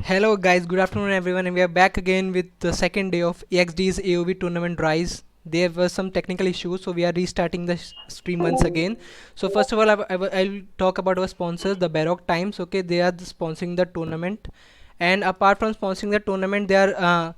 Hello guys, good afternoon everyone, and we are back again with the second day of ExDee's AOV tournament rise. There were some technical issues, so we are restarting the stream once again. So first of all, I'll talk about our sponsors, the Baroque Times. Okay, they are sponsoring the tournament, and apart from sponsoring the tournament, they are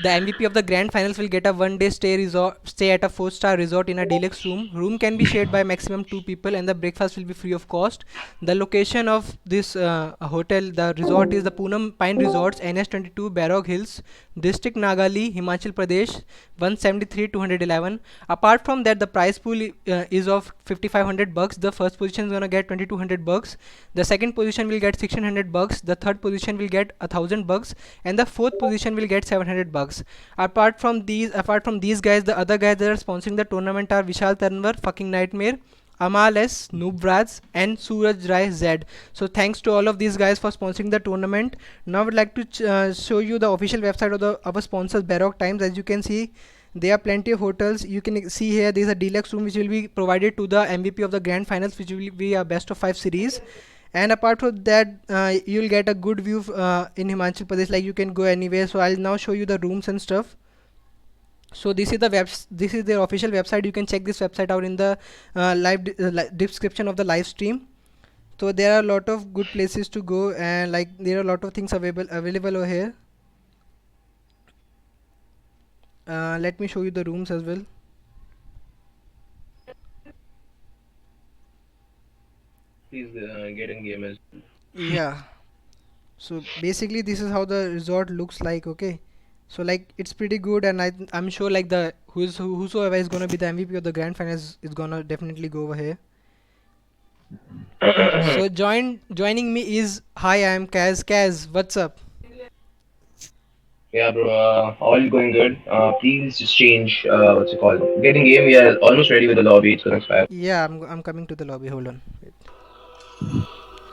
the MVP of the grand finals will get a one-day stay at a 4-star resort in a deluxe room. Room can be shared by maximum 2 people, and the breakfast will be free of cost. The location of this hotel, the resort, is the Poonam Pine Resorts, NS22, Barog Hills, District Nagali, Himachal Pradesh, 173-211. Apart from that, the prize pool is of 5500 bucks. The first position is gonna get 2200 bucks. The second position will get 1600 bucks. The third position will get 1000 bucks, and the fourth position will get 700 bucks. Apart from these guys, the other guys that are sponsoring the tournament are Vishal Tanwar, fucking nightmare, Amal S, Noobraz, and Suraj Rai Z. So thanks to all of these guys for sponsoring the tournament. Now I would like to show you the official website of our sponsors, Baroque Times. As you can see, there are plenty of hotels. You can see here there is a deluxe room which will be provided to the MVP of the grand finals, which will be a best of 5 series. And apart from that, you'll get a good view in Himachal Pradesh, like you can go anywhere. So I'll now show you the rooms and stuff. So this is their official website. You can check this website out in the description of the live stream. So there are a lot of good places to go, and like there are a lot of things available over here. Let me show you the rooms as well. He's getting gamers. Yeah, so basically this is how the resort looks like. Okay, so like it's pretty good, and I'm sure like whosoever is gonna be the MVP of the grand finals is gonna definitely go over here. So joining me is, hi, I'm Kaz, what's up? Yeah, bro. All going good. Please just change. What's it called? Getting game. We are almost ready with the lobby. It's gonna expire. Yeah, I'm coming to the lobby, hold on. Wait.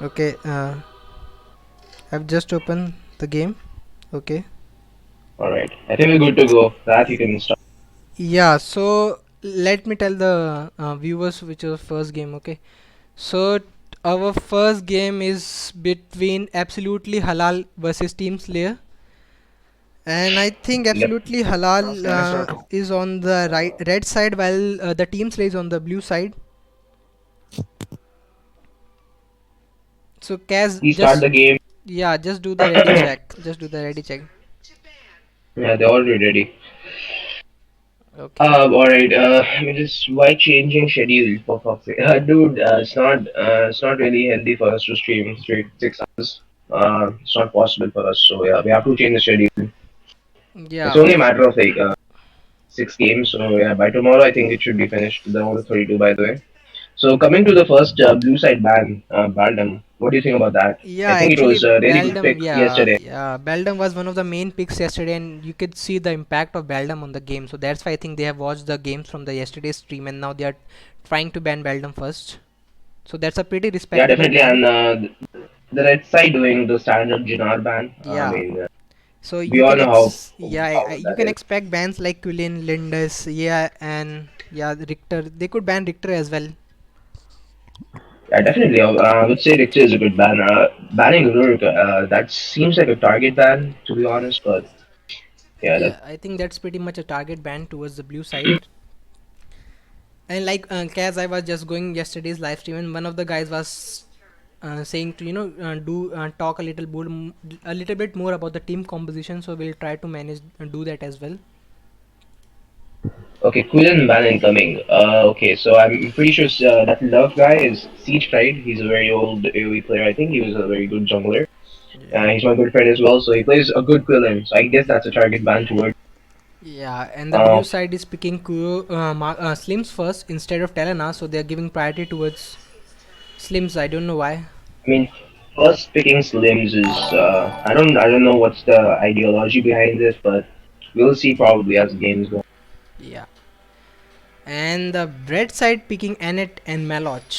Okay, I've just opened the game. Okay. All right. I think we're good to go. That you can start. Yeah, so let me tell the viewers which was first game. Okay, so our first game is between absolutely halal versus Team Slayer, and I think Yep. absolutely halal is on the red side, while the Team Slayer is on the blue side. So Kaz, Please start just the game. yeah, just do the ready check. Just do the ready check. Yeah, they're already ready. Okay. All right. I mean, just why changing schedule for fuck's sake? Dude, it's not really healthy for us to stream straight 6 hours. It's not possible for us. So yeah, we have to change the schedule. It's Yeah. only a matter of like 6 games. So yeah, by tomorrow I think it should be finished. The whole 32, by the way. So coming to the first blue side ban, Baldom. What do you think about that? Yeah, I think it actually, was a really good Beldam, pick yesterday. yeah, Beldam was one of the main picks yesterday, and you could see the impact of Beldam on the game. So that's why I think they have watched the games from the yesterday's stream, and now they are trying to ban Beldam first. So that's a pretty Yeah, respectable definitely. ban. And the red side doing the standard Jinar ban. I Yeah. mean, So we you all can know how you that can is. expect bans like Quilin, Lindus, yeah, and yeah, Richter. They could ban Richter as well. Yeah, definitely. I would say Richter is a good ban. Banning Uruk, that seems like a target ban, to be honest. But yeah, Yeah, I think that's pretty much a target ban towards the blue side. And like Kaz, I was just going yesterday's live stream, and one of the guys was saying to do talk a little bit more about the team composition. So we'll try to manage do that as well. okay, Quillen ban incoming. Okay, so I'm pretty sure that Love guy is Siege Pride. He's a very old AoE player. I think he was a very good jungler. Yeah. He's my good friend as well, so he plays a good Quillen. So I guess that's a target ban toward. Yeah, and the blue Uh, side is picking Slims first instead of Telena, so they're giving priority towards Slims. I don't know why. I mean, first picking Slims is I don't know what's the ideology behind this, but we'll see probably as the games go. Yeah, and the red side picking Annette and Maloch.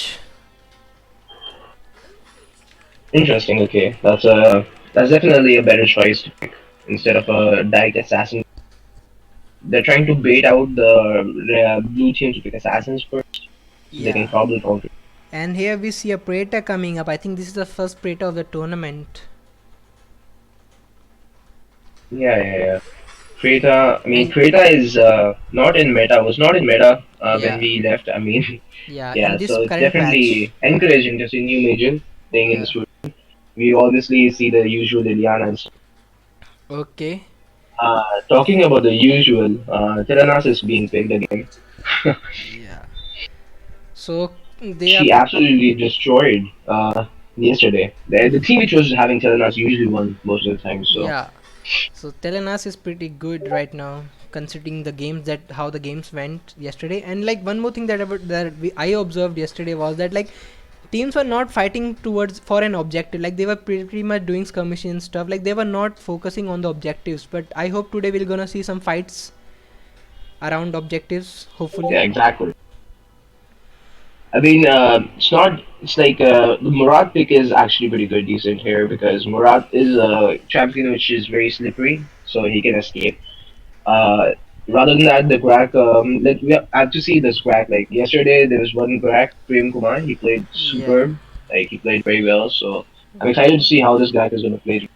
Interesting. Okay, that's definitely a better choice to pick instead of a direct assassin. They're trying to bait out the blue team to pick assassins first, so they can Yeah, probably counter. and here we see a Praetor coming up. I think this is the first Praetor of the tournament. Yeah. Krita, I mean, And Krita is not in meta, was not in meta when yeah, we left. I mean, yeah, in yeah, this so it's current patch. definitely encouraging to see new Major playing in Yeah. this tour. We obviously see the usual Lilianas. Okay. Talking about the usual, Tyrannos is being picked again. Yeah. So they are. She absolutely destroyed yesterday. The team which was having Tyrannos usually won most of the time, so Yeah. So Telenas is pretty good right now, considering the games that how the games went yesterday. And like one more thing I observed yesterday was that like teams were not fighting towards for an objective. Like they were pretty much doing skirmishing and stuff. Like they were not focusing on the objectives. But I hope today we're gonna see some fights around objectives. Hopefully. yeah, exactly. I mean, it's not. It's like the Murat pick is actually pretty good, decent here because Murat is a champion which is very slippery, so he can escape. Uh, Rather than that, the crack. Like we have to see this crack. Like yesterday, there was one crack, Prem Kumar. He played Yeah. superb. Like he played very well. So I'm excited to see how this guy is going to play.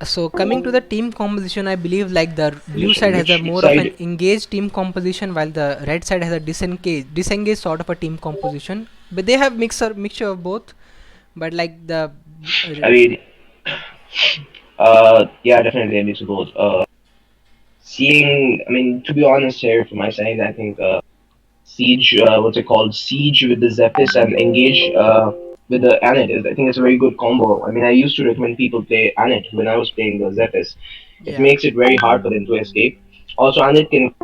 So coming to the team composition, I believe like the blue side has a Which more of an side? engaged team composition, while the red side has a disengaged sort of a team composition. But they have mixture of both. But like the I mean, yeah, definitely a mix of both. Seeing, I mean, to be honest here, from my side, I think Siege, what's it called? Siege with the Zephys and Engage with the Anet. I think it's a very good combo. I mean, I used to recommend people play Anet when I was playing the Zephys. It yeah. makes it very hard for them to escape. Also, Anet can.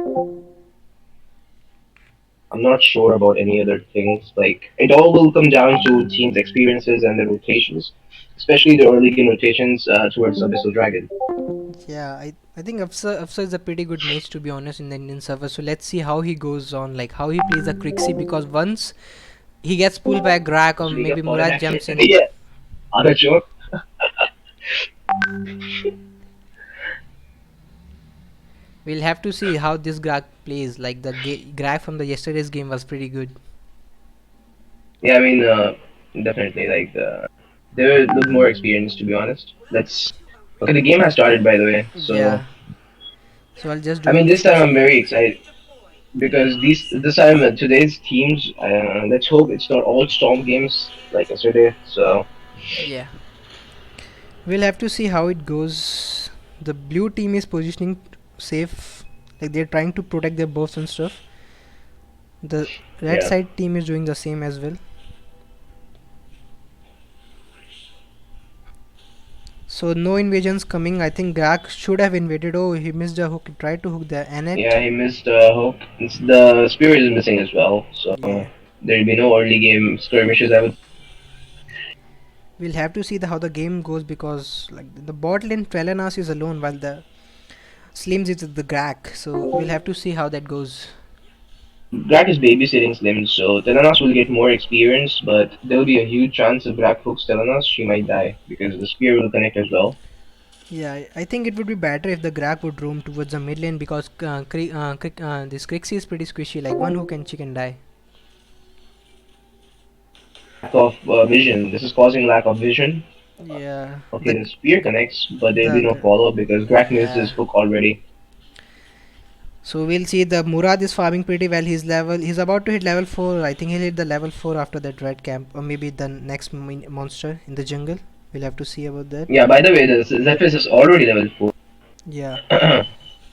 I'm not sure about any other things. Like, it all will come down to teams' experiences and the rotations, especially the early game rotations towards Abyssal Dragon. Yeah, I think Afsa is a pretty good mage to be honest in the Indian server. So let's see how he goes on, like how he plays a Crixie, because once he gets pulled by a Grak or Speaking maybe of fallen Murad action, jumps in, yeah, other joke. we'll have to see how this Grak plays. Like the Grak from the yesterday's game was pretty good. Yeah, I mean, definitely. Like, they're a little more experienced, to be honest. Let's. Okay, the game has started, by the way. So, Yeah. So I'll just I do a mean, this time refresh. I'm very excited because this time today's teams. Let's hope it's not all Storm games like yesterday. So, Yeah. We'll have to see how it goes. The blue team is positioning safe, like they're trying to protect their buffs and stuff. The red yeah. side team is doing the same as well. So no invasions coming. I think Grak should have invaded. Oh, he missed a hook. He tried to hook the Anet. Yeah, he missed hook. The Spirit is missing as well. So, Yeah. there'll be no early game skirmishes, I would. We'll have to see how the game goes, because like the bot lane Trelenas is alone while the Slims is the Grak. So we'll have to see how that goes. Grak is babysitting Slim, so Telenas will get more experience, but there'll be a huge chance if Grak hooks Telenas, she might die because the spear will connect as well. Yeah, I think it would be better if the Grak would roam towards the mid lane, because this Crixie is pretty squishy. Like one hook and she can die. Lack of vision. This is causing lack of vision. Yeah, Okay, the spear connects, but there'll be no the follow because Grak missed his yeah. hook already. So we'll see the Murad is farming pretty well. He's about to hit level 4. I think he'll hit the level 4 after that red camp, or maybe the next monster in the jungle. We'll have to see about that. Yeah, by the way, the Zephyrus is already level 4. Yeah.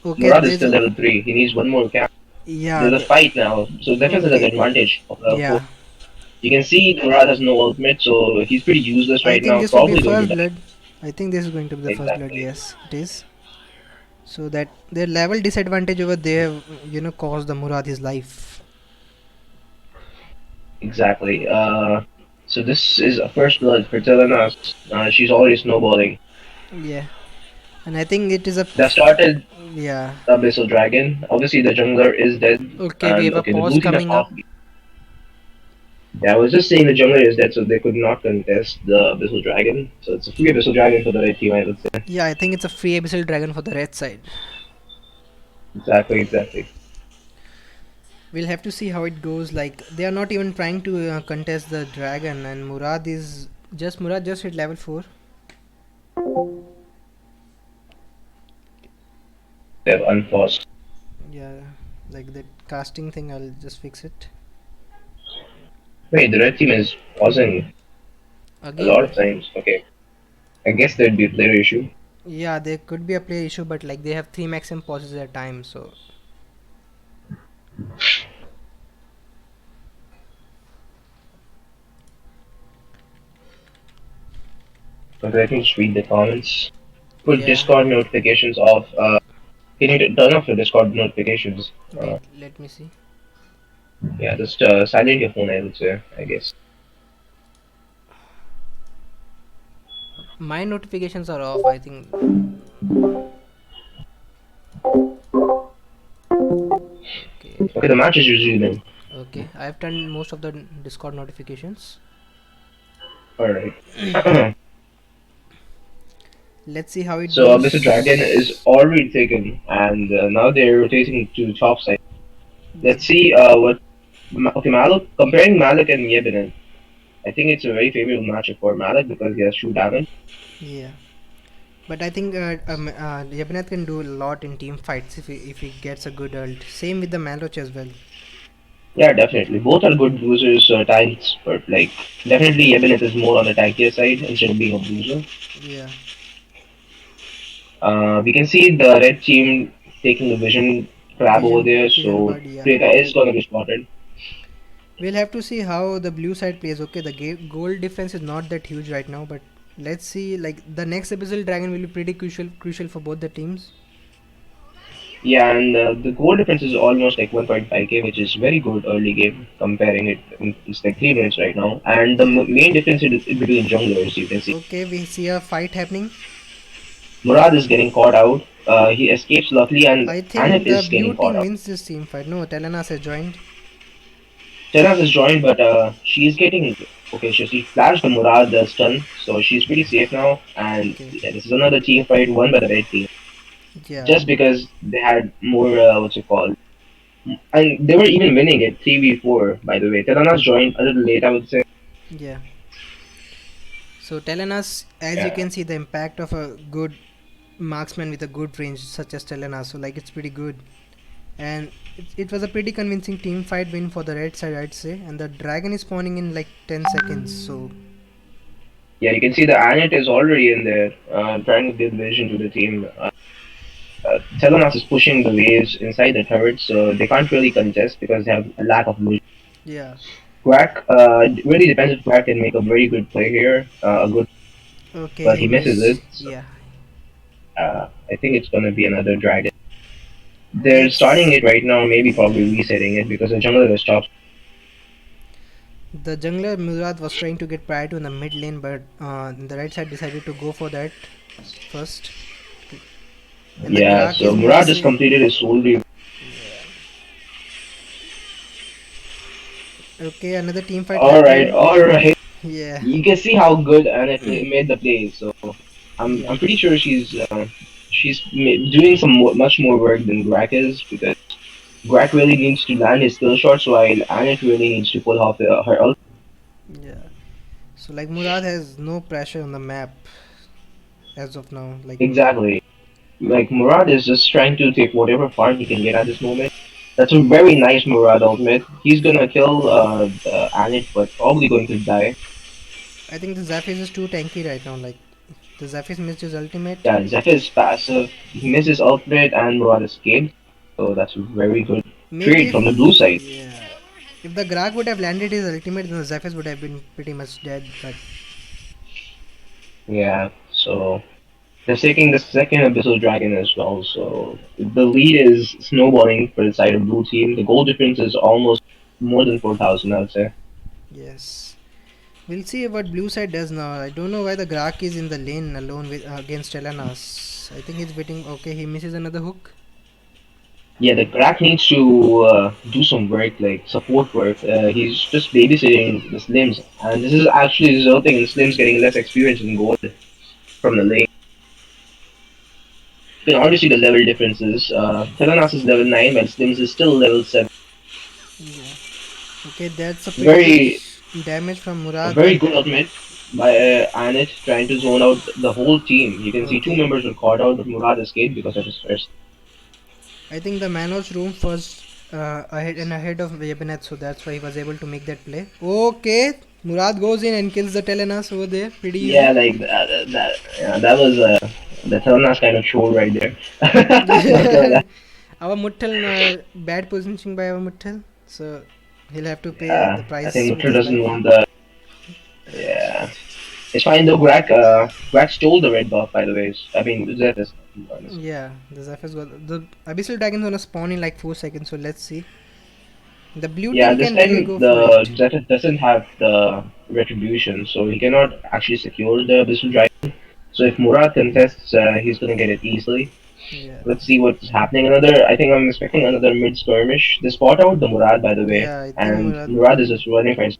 Okay, Murad is there's still level 3. He needs one more camp. yeah, There's a fight now, so Zephyrus has an okay. advantage of level 4. Yeah. You can see Murad has no ultimate, so he's pretty useless I right think now, this will be probably going to first die. blood. I think this is going to be the first blood. Exactly. Yes, it is. So that their level disadvantage over there, cost the Murad his life. Exactly. So this is a first blood for Telenas. She's already snowballing. Yeah. And I think it is a That started yeah. the Abyssal Dragon. Obviously, the jungler is dead. Okay, we And have a okay, the pause blue team has coming up. off. Yeah, I was just saying the jungler is dead, so they could not contest the Abyssal Dragon. So it's a free Abyssal Dragon for the red team, I would say. Yeah, I think it's a free abyssal dragon for the red side. Exactly. We'll have to see how it goes. Like they are not even trying to contest the dragon, and Murad just hit level 4. They've unpaused. Yeah, like that casting thing, I'll just fix it. Wait, the red team is pausing a Again? lot of times. Okay. I guess there'd be a player issue. Yeah, there could be a player issue, but like they have 3 maximum pauses at a time, so. But let me just read the comments. Put Yeah, Discord notifications off. Can you turn off your Discord notifications? wait, let me see. Yeah, just silent your phone, I would say, I guess. My notifications are off, I think. Okay, Okay, the match is resuming. okay. I've turned most of the Discord notifications. Alright. Let's see how it So Abyssal Dragon is goes. already taken, and now they're rotating to top side. The Let's see what. Okay, Malik, comparing Malik and Yebinen, I think it's a very favorable matchup for Malik because he has true damage. Yeah, but I think Yabinath can do a lot in team fights if he gets a good ult. Same with the Maloch as well. Yeah, definitely. Both are good bruisers, tanks, but like definitely Yebinen is more on the tankier side instead of being a bruiser. Yeah. We can see the red team taking the vision grab over there, Vision so Bird, yeah. Krita is gonna be spotted. We'll have to see how the blue side plays. Okay, the goal difference is not that huge right now, but let's see. Like the next Abyssal Dragon will be pretty crucial for both the teams. Yeah, and the goal difference is almost like 1.5k, which is very good early game. Comparing it, it's like 3 minutes right now. And the main difference is between junglers, you can see. Okay, we see a fight happening. Murad is getting caught out. He escapes luckily, and I Anit think the is blue getting caught team out. wins this team fight. No, Telenas has joined. Teras is joined, but she's getting okay. She flashed the Murad stun, so she's pretty safe now. And Okay. yeah, this is another team fight won by the red team, Yeah. just because they had more what's it called, and they were even winning it 3v4. By the way, Telenas joined a little late, I would say. Yeah. So Telenas, as you Yeah. can see, the impact of a good marksman with a good range such as Telenas. So like it's pretty good. And it was a pretty convincing team fight win for the red side, I'd say. And the dragon is spawning in like 10 seconds. So Yeah, you can see the Anit is already in there, trying to give vision to the team. Telenas is pushing the waves inside the turret, so they can't really contest because they have a lack of vision. yeah. Quack really depends if Quack can make a very good play here, a good, Okay, but he he misses missed. it. So Yeah. I think it's gonna be another dragon. They're starting Let's. it right now, maybe probably Yeah. resetting it because the jungler is stopped. The jungler Murad was trying to get priority on the mid lane, but the right side decided to go for that first. And the Yeah, Grak so is Murad just missing. completed his soul reap. Yeah. Okay, another team fight Alright, happening. alright. Yeah. You can see how good Annette made the play, so Yeah. I'm pretty sure doing some much more work than Grak is because Grak really needs to land his skill shots while Annette really needs to pull off her ult. Yeah. So like Murad has no pressure on the map as of now. Like Exactly. Like Murad is just trying to take whatever farm he can get at this moment. That's a very nice Murad ultimate. He's gonna kill Annette, but probably going to die. I think the Zafiz is too tanky right now. Like the Zafiz missed his ultimate. Yeah, Zeph is passive. He misses ultimate and Murad escaped. So that's a very good Maybe trade from the blue if side. yeah, if the Grak would have landed his ultimate, then the Zafiz would have been pretty much dead. But Yeah, so they're taking the second Abyssal Dragon as well. So the lead is snowballing for the side of blue team. The goal difference is almost more than 4,000, I would say. yes, we'll see what blue side does now. I don't know why the Grak is in the lane alone with against Telenas. I think he's waiting. Okay, he misses another hook. Yeah, the crack needs to do some work, like support work. He's just babysitting the Slims, and this is actually resulting in Slims getting less experience in gold from the lane. You can already see the level differences. Telenas is level 9, while Slims is still level 7. Yeah. Okay, that's a pretty good Very, damage from a Murad, very but good ultimate by Anet trying to zone out the whole team. You can see two okay. members were caught out, but Murad escaped because of his first. I think the Manoj room first ahead of Webinet, so that's why he was able to make that play. Okay, Murad goes in and kills the Telenas over there. Pretty Yeah, easy. like that was the Telnas kind of show right there. Not gonna lie. Our Muttal, bad positioning by our Muttal, so he'll have to pay the I price think with Mutlu his doesn't life. want the. Yeah, it's fine though. Grak stole the red buff, by the way. I mean, Zeth is, to be honest. Yeah, the Zephyr's got the Abyssal Dragon's gonna spawn in like 4 seconds, so let's see. The blue Yeah, team this can really time go for the it. Zeth doesn't have the retribution, so he cannot actually secure the Abyssal Dragon. So if Murad contests, he's gonna get it easily. Yeah, Let's see what's happening. I think I'm expecting another mid skirmish. They spot out the Murad, by the way, yeah, I think and Murad. Murad is just running for his.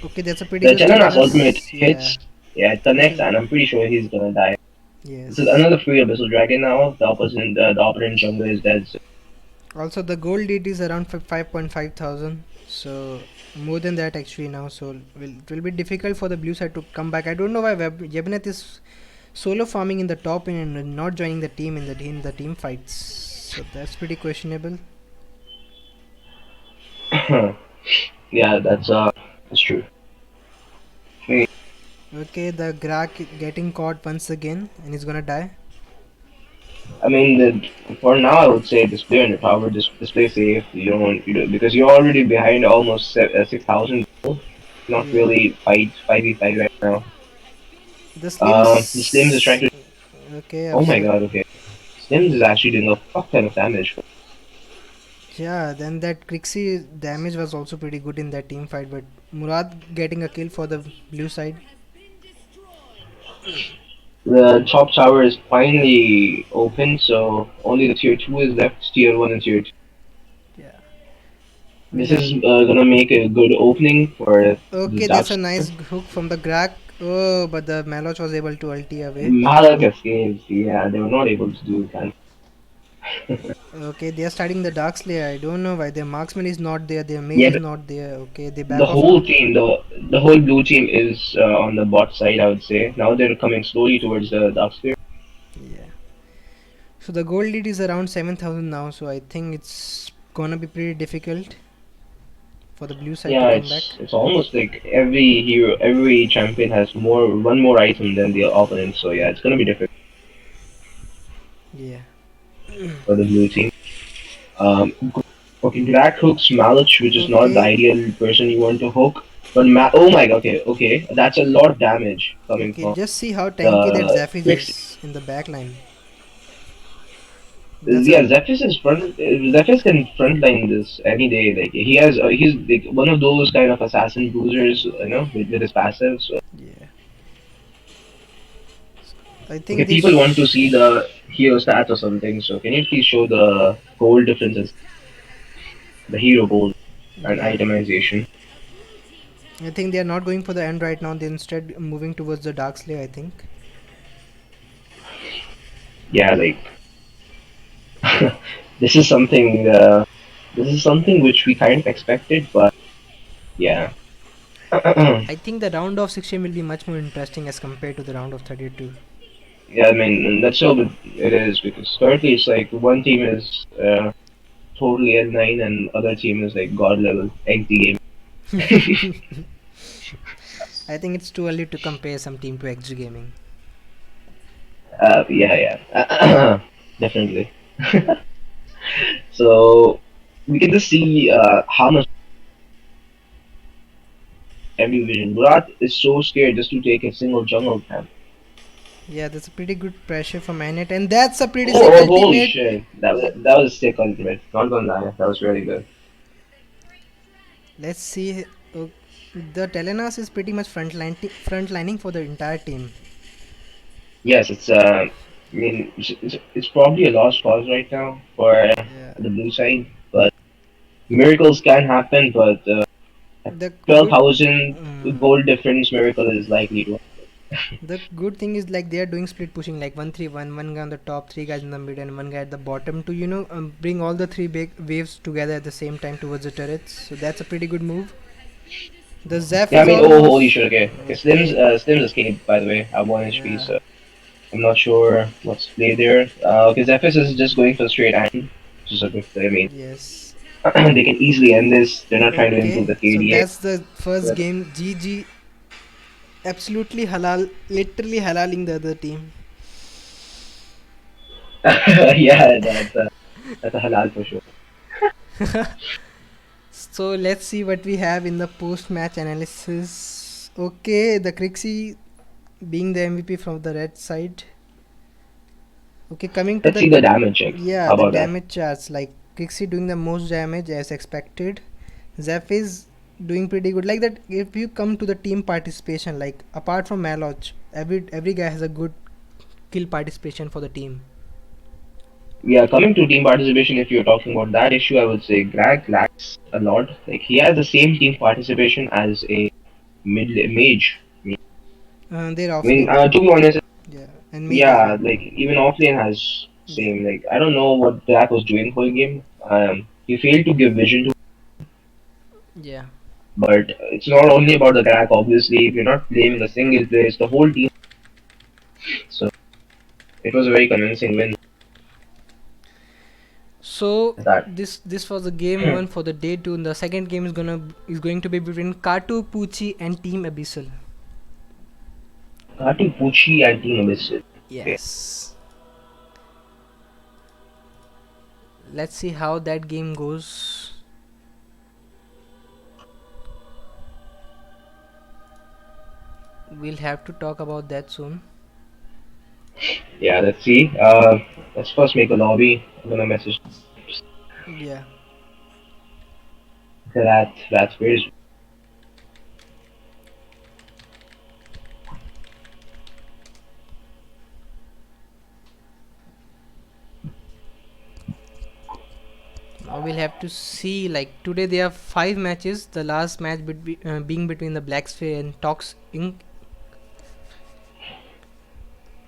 Okay, that's a pretty The good Telenas ultimate Telenas. Yeah, hits, yeah, it it connects, is. and I'm pretty sure he's gonna die. This is Yes. another free Abyssal Dragon now. The opponent jungle is dead. So Also, the gold DD is around 5.5 thousand, so more than that actually now. So it will be difficult for the blue side to come back. I don't know why Yebnet is solo farming in the top and not joining the team in the team fights. So that's pretty questionable. yeah, that's true. Okay, the Grak getting caught once again and he's gonna die. I mean, for now, I would say display on your tower, display safe. Because you're already behind almost 6,000. Not Yeah, really fight 5v5 right now. the The Slims is trying Slims. to. Okay, Oh my upset. god, okay. Slims is actually doing a fuck ton of damage. Yeah, then that Crixie damage was also pretty good in that team fight, but Murad getting a kill for the blue side. The top tower is finally open, so only the tier 2 is left, tier 1 and tier 2. Yeah. We'll This have. is gonna make a good opening for the Okay, that's Ducks. a nice hook from the Grak. Oh, but the Maloch was able to ulti away. Malak escapes, yeah, they were not able to do that. Okay, they are starting the Dark Slayer. I don't know why. Their marksman is not there. Their mage Yeah, is but not there. Okay, they the back off whole now. team, the whole blue team is on the bot side, I would say. Now they're coming slowly towards the Ducks there. Yeah. So the gold lead is around 7,000 now. So I think it's gonna be pretty difficult for the blue side to Yeah, come back. it's almost like every champion has one more item than the opponent. So yeah, it's gonna be difficult Yeah. for the blue team. Um, okay, Black hooks Malich, which is not the Okay. ideal person you want to hook. But oh my god, okay, that's a lot of damage coming Okay, from just see how tanky that the Zephyr Quicks. is in the back line. That's Yeah, a Zephyrus can frontline this any day. Like he's like one of those kind of assassin bruisers, with his passive. So yeah. I okay, think people want to this. see the hero stats or something. So can you please show the gold differences, the hero gold and Yeah. itemization? I think they are not going for the end right now. They're instead moving towards the Dark Slayer. I think. Yeah, like this is something. This is something which we kind of expected, but yeah. I think the round of 16 will be much more interesting as compared to the round of 32. Yeah, I mean that's how it is because currently it's like one team is totally at 9 and other team is like god level XD game. I think it's too early to compare some team to XG Gaming. Yeah, definitely. So we can just see how much every vision. Murat is so scared just to take a single jungle camp. Yeah, that's a pretty good pressure from Manet, and that's a pretty sick Oh, holy ultimate. shit! That was sick ultimate. Not gonna lie, that was really good. Let's see. The Telenas is pretty much frontlining for the entire team. Yes, I mean, it's probably a lost cause right now for Yeah. the blue side, but miracles can happen. But The good. 12,000 Um, gold difference miracle is likely to. The good thing is like they are doing split pushing like 1-3-1, one guy on the top, three guys in the mid, and one guy at the bottom to bring all the three big waves together at the same time towards the turrets. So that's a pretty good move. The Zeph Yeah, I is mean, oh, holy almost shit, okay. Okay, okay. Slim's escaped, by the way, at 1 HP, Yeah, so. I'm not sure what's played there. Because FS is just going for straight iron, which is a good play. I mean, Yes. they can easily end this. They're not trying to improve Okay. the So KDA. that's the first game. GG. Absolutely halal. Literally halaling the other team. Yeah, that's a halal for sure. So let's see what we have in the post-match analysis. Okay, the Crixie being the MVP from the red side. Okay, coming to Let's the see the damage check. yeah, How the about that? damage charts like Crixie doing the most damage as expected. Zeph is doing pretty good. Like that, if you come to the team participation, like apart from Maloch, every guy has a good kill participation for the team. Yeah, coming to team participation, if you're talking about that issue, I would say Greg lacks a lot. Like he has the same team participation as a mid mage. They're I mean, offlane, to be honest, yeah, and mage as yeah, well. like even offlane has Yeah, same. Like I don't know what Greg was doing whole game. He failed to give vision to, yeah. but it's not only about the Greg. Obviously, if you're not blaming a single player, it's the whole team. So it was a very convincing win. So That this was the game one for the day two. And the second game is going to be between KAATTU, POOCHI and Team Abyssal. KAATTU, POOCHI and Team ABYSSAL. Okay. Yes. Let's see how that game goes. We'll have to talk about that soon. Yeah, let's see. Let's first make a lobby. I'm gonna message Yeah. that's very. Now we'll have to see. Like today, there are 5 matches. The last match being between the Black Sphere and TOXINC.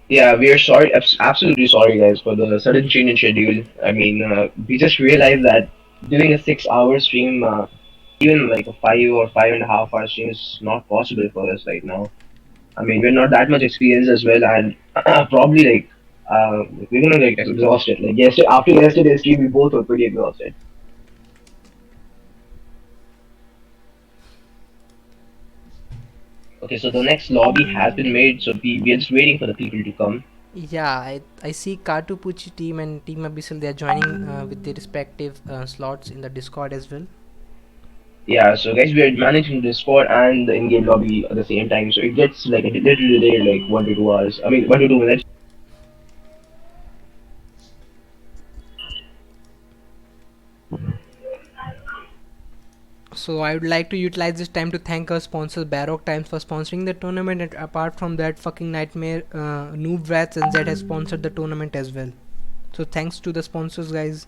Yeah, we are sorry, absolutely sorry, guys, for the sudden change in schedule. I mean, we just realized that doing a 6 hour stream, even like a 5 or 5.5 hour stream, is not possible for us right now. I mean, we're not that much experienced as well, and probably like we're gonna get exhausted. Like yesterday, after yesterday's stream, we both were pretty exhausted. Okay, so the next lobby has been made, so we're just waiting for the people to come. Yeah, I see KAATTU, POOCHI team and Team Abyssal. They are joining with their respective slots in the Discord as well. Yeah, so guys, we are managing Discord and the in-game lobby at the same time, so it gets like a little delayed, like 1 to 2 hours. I mean, 1 to 2 minutes. So I would like to utilize this time to thank our sponsor Baroque Times for sponsoring the tournament. And apart from that, fucking nightmare, Noob Rats and Z has sponsored the tournament as well. So thanks to the sponsors, guys.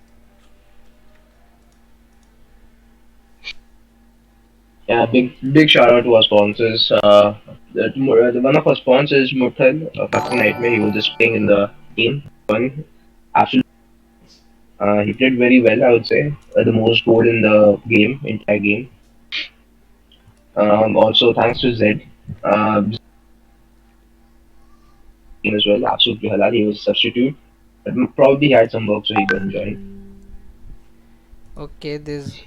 Yeah, big shout out to our sponsors. One of our sponsors, Murthal, fucking nightmare. He was just playing in the game. Won. Absolutely, he played very well. I would say the most goal in the game, entire game. Also thanks to Zed, as well. Absolutely halal. He was a substitute, but probably he had some work, so he couldn't join. Okay, there's.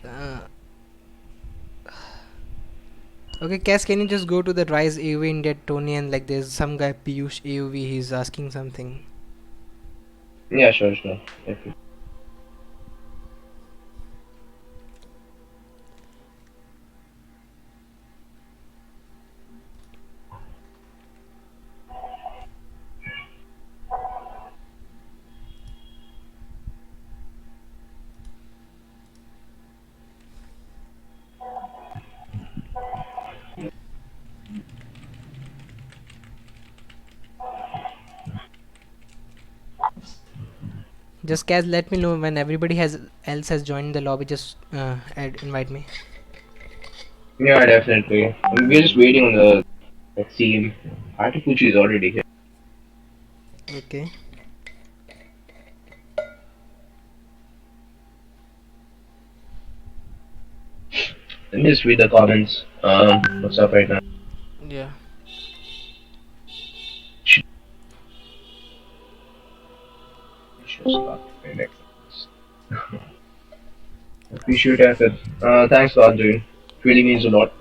Okay, Cass, can you just go to the Rise AOV in that Tony and like there's some guy Piyush AOV, he's asking something. Yeah, sure. Okay. Just Cass, let me know when everybody has else has joined the lobby. Just invite me. Yeah, definitely. We're just waiting on the team. Artipucci is already here. Okay. Let me just read the comments. What's up right now? Yeah. Okay, makes sense. Appreciate your effort. Thanks a lot, dude. It really means a lot.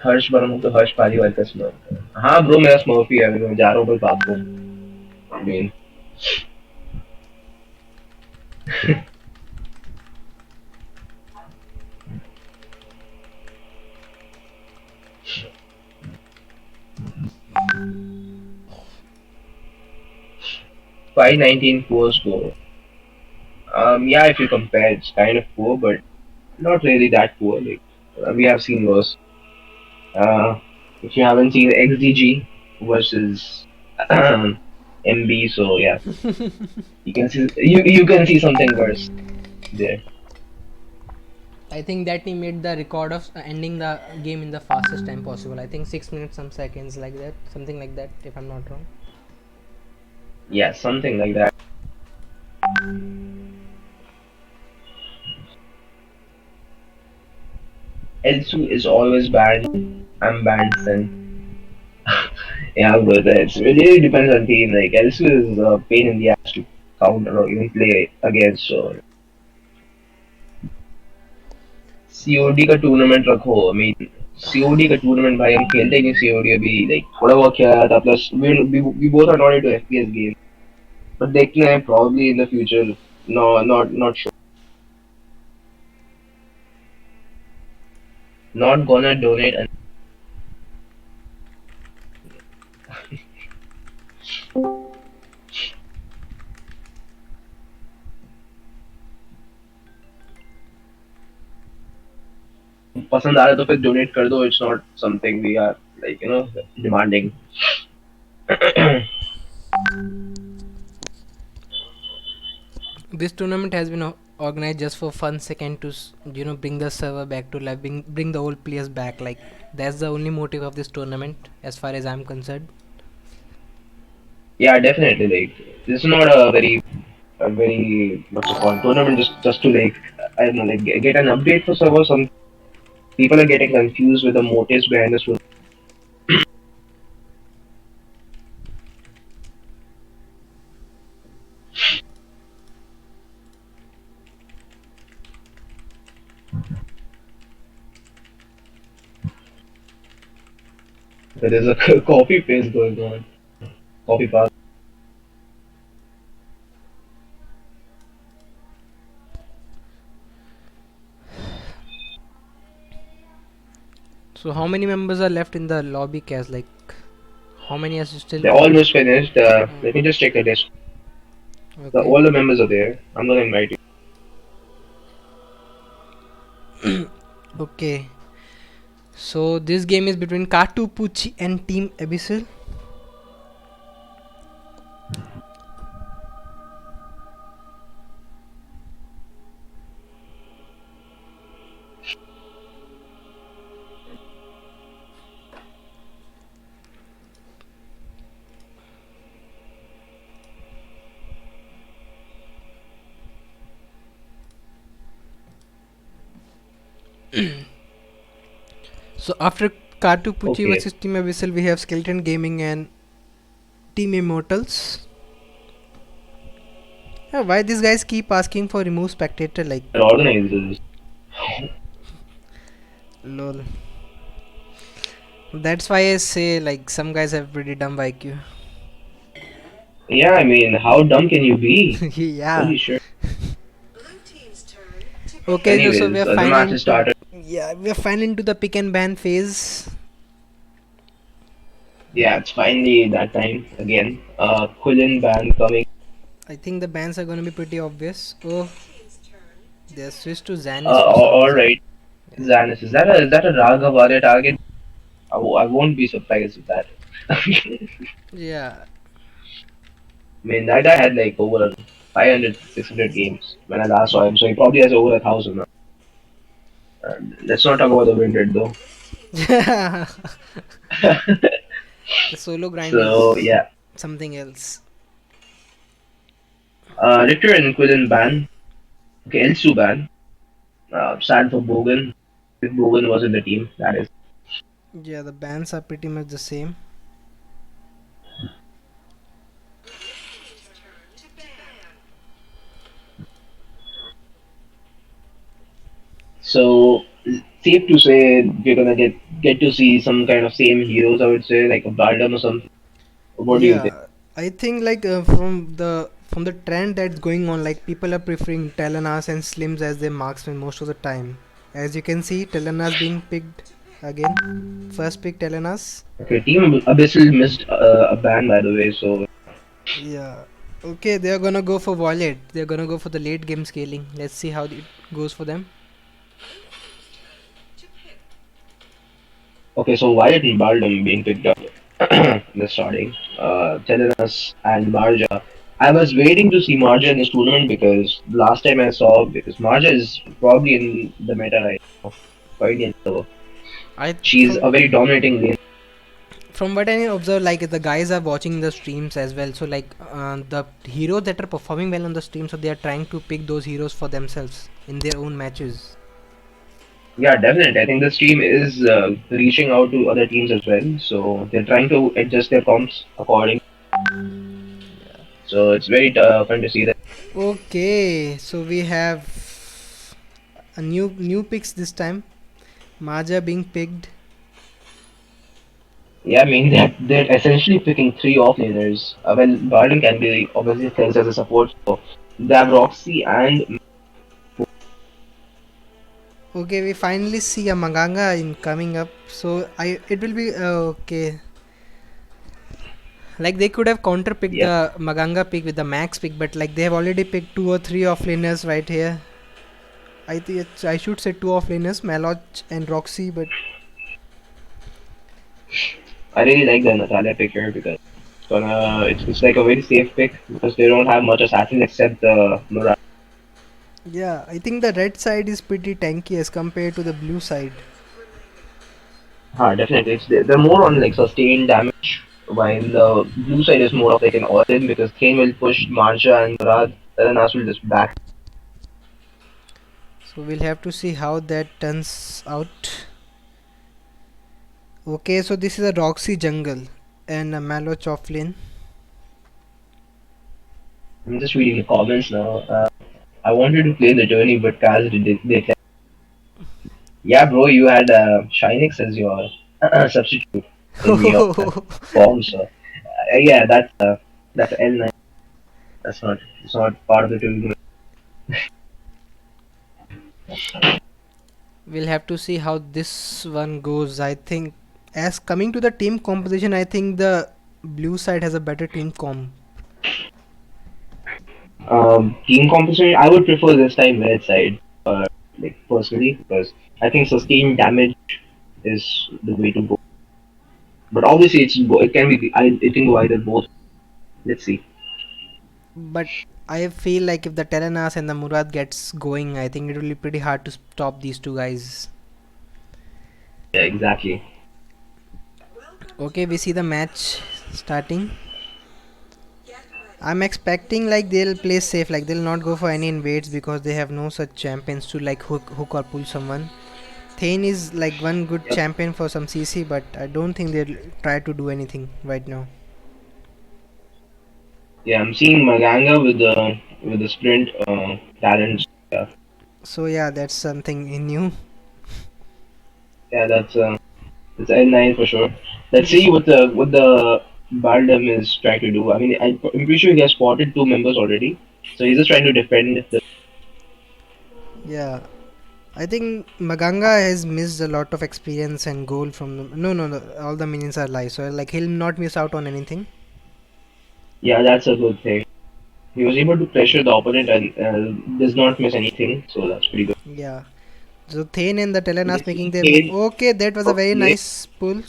हर्ष वर्मा तो हर्ष पारीवाल का smurf है। हाँ bro मेरा smurf ही है, मैं जा रहा हूँ बस बात को main 519 poor score. Yeah, if you compare, it's kind of poor, but not really that poor. Like we have seen worse. If you haven't seen XDG versus MB, so yeah, you can see something worse there. I think that he made the record of ending the game in the fastest time possible. I think 6 minutes some seconds, like that, something like that, if I'm not wrong. Yeah, something like that. Elsu is always banned. I'm banned then. Yeah, but it really depends on team. Like Elsu is a pain in the ass to counter or even play against. So COD का tournament रखो. I mean COD का tournament भाई हम खेलते नहीं COD अभी. Like थोड़ा बहुत खेला था. Plus we both are not into FPS games. But देखते हैं probably in the future. No, not sure. Not gonna donate. पसंद आ रहा है तो फिर donate कर दो. It's not something we are like demanding. This tournament has been organized just for fun second to bring the server back to life, bring the old players back. Like that's the only motive of this tournament as far as I'm concerned. Yeah, definitely. Like this is not a very what's it called tournament just to like I don't know like get an update for server. Some people are getting confused with the motives behind this tournament. There is a copy paste going on. Copy paste. So how many members are left in the lobby, Cas? Like how many are still? They're almost finished. Let me just check the list. Okay. All the members are there. I'm gonna invite you. Okay. So this game is between KAATTU, POOCHI and Team ABYSSAL. So after KAATTU, POOCHI Okay. versus Team ABYSSAL, we have Skeleton Gaming and Team Immortals. Why these guys keep asking for remove spectator? Like Organizers. lol. That's why I say like some guys have pretty dumb IQ. Yeah, I mean, how dumb can you be? Yeah. Holy shit. Okay, so Anyways, we are the finally match has started. yeah, we are finally into the pick and ban phase. Yeah, it's finally that time again. Quillen ban coming. I think the bans are gonna be pretty obvious. Oh, they are switched to Zanis for some All reason. right. Zanis, is that a Raghavare target? I won't be surprised with that. I Yeah. mean, that guy had like over 500, 600 games when I last saw him, so he probably has over 1,000 now. Let's not talk about the win rate though. The solo grind So, is yeah. something else. Richter and Quillen ban. Okay, Elsu ban. Sad for Bogan. If Bogan was in the team, that is. Yeah, the bans are pretty much the same. So safe to say we're gonna get to see some kind of same heroes. I would say like a Bardam or something. What do you think? Yeah, I think like from the trend that's going on, like people are preferring Telenas and Slims as their marksmen most of the time. As you can see, Telenas being picked again. First pick Telenas. Okay, Team Abyssal missed a ban by the way. So Yeah. Okay, they're gonna go for Violet. They're gonna go for the late game scaling. Let's see how it goes for them. okay, so Violet and Bardam being picked up in the starting. Telenas and Marja. I was waiting to see Marja in this tournament because last time I saw because Marja is probably in the meta right now. Quite in the I She's a very dominating lane. from what I observe, like the guys are watching the streams as well. So like the heroes that are performing well on the stream, so they are trying to pick those heroes for themselves in their own matches. Yeah, definitely. I think this team is reaching out to other teams as well. So they're trying to adjust their comps according. So it's very fun to see that. Okay, so we have a new picks this time. Maja being picked. Yeah, I mean they're essentially picking three offlaners. Well, Barden can be obviously plays as a support. So they have Roxy and Okay, we finally see a Maganga in coming up. So I it will be okay. Like they could have counter picked yeah, the Maganga pick with the max pick, but like they have already picked two or three offlaners right here. I think I should say two offlaners, Maloch and Roxy, but I really like the Natalia pick here because it's like a very safe pick because they don't have much assassins except the Murad. yeah, I think the red side is pretty tanky as compared to the blue side. Definitely. They're more on like sustained damage, while the blue side is more of like an all-in because Kane will push Marja and Murad, and then As will just back. So we'll have to see how that turns out. Okay, so this is a Roxy jungle and a Maloch offlane. I'm just reading the comments now. I wanted to play the journey, but Kaz declared. Yeah, bro, you had Shinix as your substitute in your form, so yeah, that's L9. It's not part of the tournament. We'll have to see how this one goes. I think as coming to the team composition, I think the blue side has a better team comp. Team composition, I would prefer this time red side, like personally, because I think sustained damage is the way to go. But obviously, it can be it can go either both. Let's see. But I feel like if the Telenas and the Murad gets going, I think it will be pretty hard to stop these two guys. Yeah, exactly. Okay, we see the match starting. I'm expecting like they'll play safe, like they'll not go for any invades because they have no such champions to like hook or pull someone. Thane is like one good Yep. champion for some CC, but I don't think they'll try to do anything right now. Yeah, I'm seeing Maganga with the sprint talents. Yeah, So yeah, that's something new. yeah, that's L9 for sure. Let's see what the Bardam is trying to do. I mean, I'm pretty sure he has spotted two members already, so he's just trying to defend the. Yeah, I think Maganga has missed a lot of experience and goal from the no, all the minions are live, so like he'll not miss out on anything. Yeah, that's a good thing. He was able to pressure the opponent and does not miss anything, so that's pretty good. Yeah. So Thane and the Telenas Let's making see, their move. Kane. Okay, that was a very Okay, nice pull.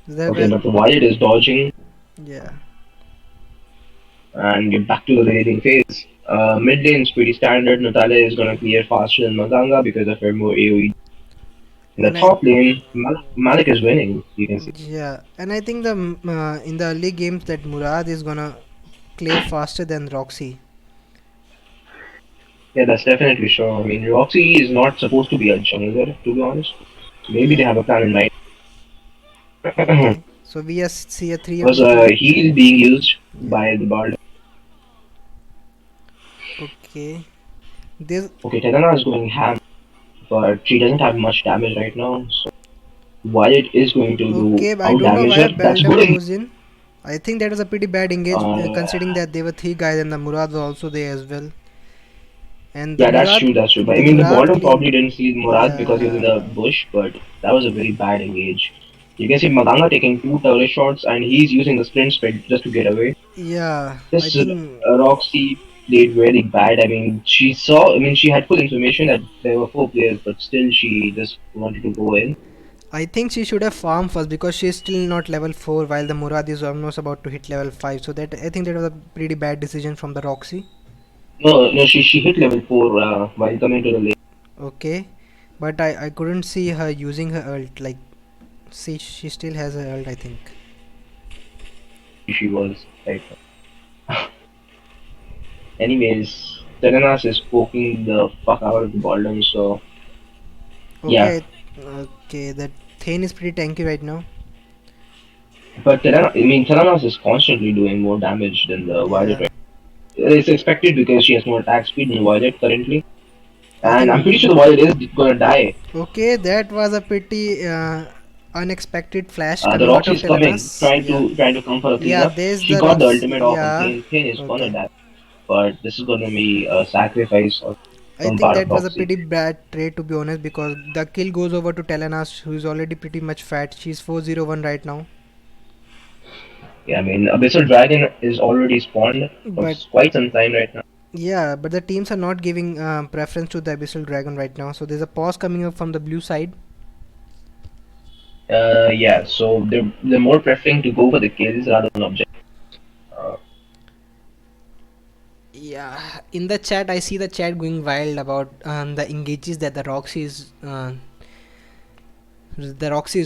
That okay, was but Violet is dodging yeah. and get back to the laning phase. Mid lane is pretty standard. Natalia is gonna clear faster than Maganga because of her more AoE. In the And I top lane, Malik is winning. You can see. yeah, and I think the in the early games that Murad is gonna clear faster than Roxy. Yeah, that's definitely sure. I mean, Roxy is not supposed to be a jungler, to be honest. Maybe they Yeah. have a plan in mind. Okay. So we see a 3 Because v 2. he is being used Yeah. by the bard. Okay. This. Okay, Telana is going ham, but she doesn't have much damage right now. So Violet is going to do Okay, but I out don't know damage why her. That's Beldam good. goes in. I think that was a pretty bad engage, Uh, considering that there were 3 guys and the Murad was also there as well. And the yeah, that's Murad, true. That's true. But I the mean, the Murad bottom clean. probably didn't see Murad because he was in Yeah, the bush, but that was a very bad engage. You can see Maganga taking 2 turret shots, and he's using the sprint speed just to get away. yeah. I This think, Roxy played very bad. I mean, she saw. I mean, she had full information that there were 4 players, but still she just wanted to go in. she should have farmed first because she's still not level 4 while the Murad is almost about to hit level 5. So that I think that was a pretty bad decision from the Roxy. No, no, she hit level 4 while coming to the lane. Okay, but I couldn't see her using her ult. Like, see, she still has her ult. I think. She was like. Anyways, Telenas is poking the fuck out of the bottom, so yeah. Okay, okay. That Thane is pretty tanky right now. But I mean, Telenas is constantly doing more damage than the Violet. Yeah, Right? It's expected because she has more attack speed than Violet currently, I and I'm pretty think. sure the Violet is gonna die. Okay, that was a pretty unexpected flash The coming out Roxy of is coming, Telenas. Yeah, trying to come for a yeah. cleanup. There's She the got the Rox. ultimate off on Yeah. Thane. Thane is gonna Okay. die, but this is gonna be a sacrifice I on think part of that was a Roxy. pretty bad trade to be honest because the kill goes over to Telenas who is already pretty much fat. She's 401 right now. Yeah, I mean, Abyssal Dragon is already spawned for But quite some time right now. yeah, but the teams are not giving preference to the Abyssal Dragon right now. So there's a pause coming up from the blue side. Yeah, so they're more preferring to go for the kills rather than objectives. Uh, Yeah, in the chat I see the chat going wild about the engages that the Roxy is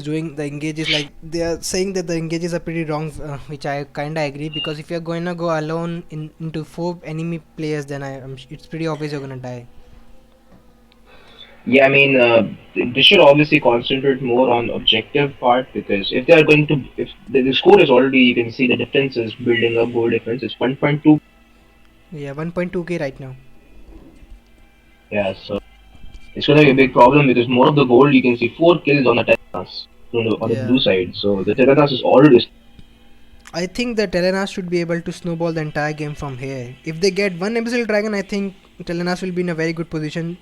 doing. The engages, like they are saying that the engages are pretty wrong, which I kinda agree because if you're going to go alone into 4 enemy players, then it's pretty obvious you're gonna die. yeah, I mean, they should obviously concentrate more on objective part because if they are going to, if the score is already, you can see the difference is building up. Goal difference is 1.2. Yeah, 1.2k right now. Yeah, so it's gonna be a big problem because more of the gold you can see 4 kills on the Terranas on the blue Yeah, side. So the Terranas is already. I think the Telenas should be able to snowball the entire game from here. If they get one Abyssal Dragon, I think Telenas will be in a very good position.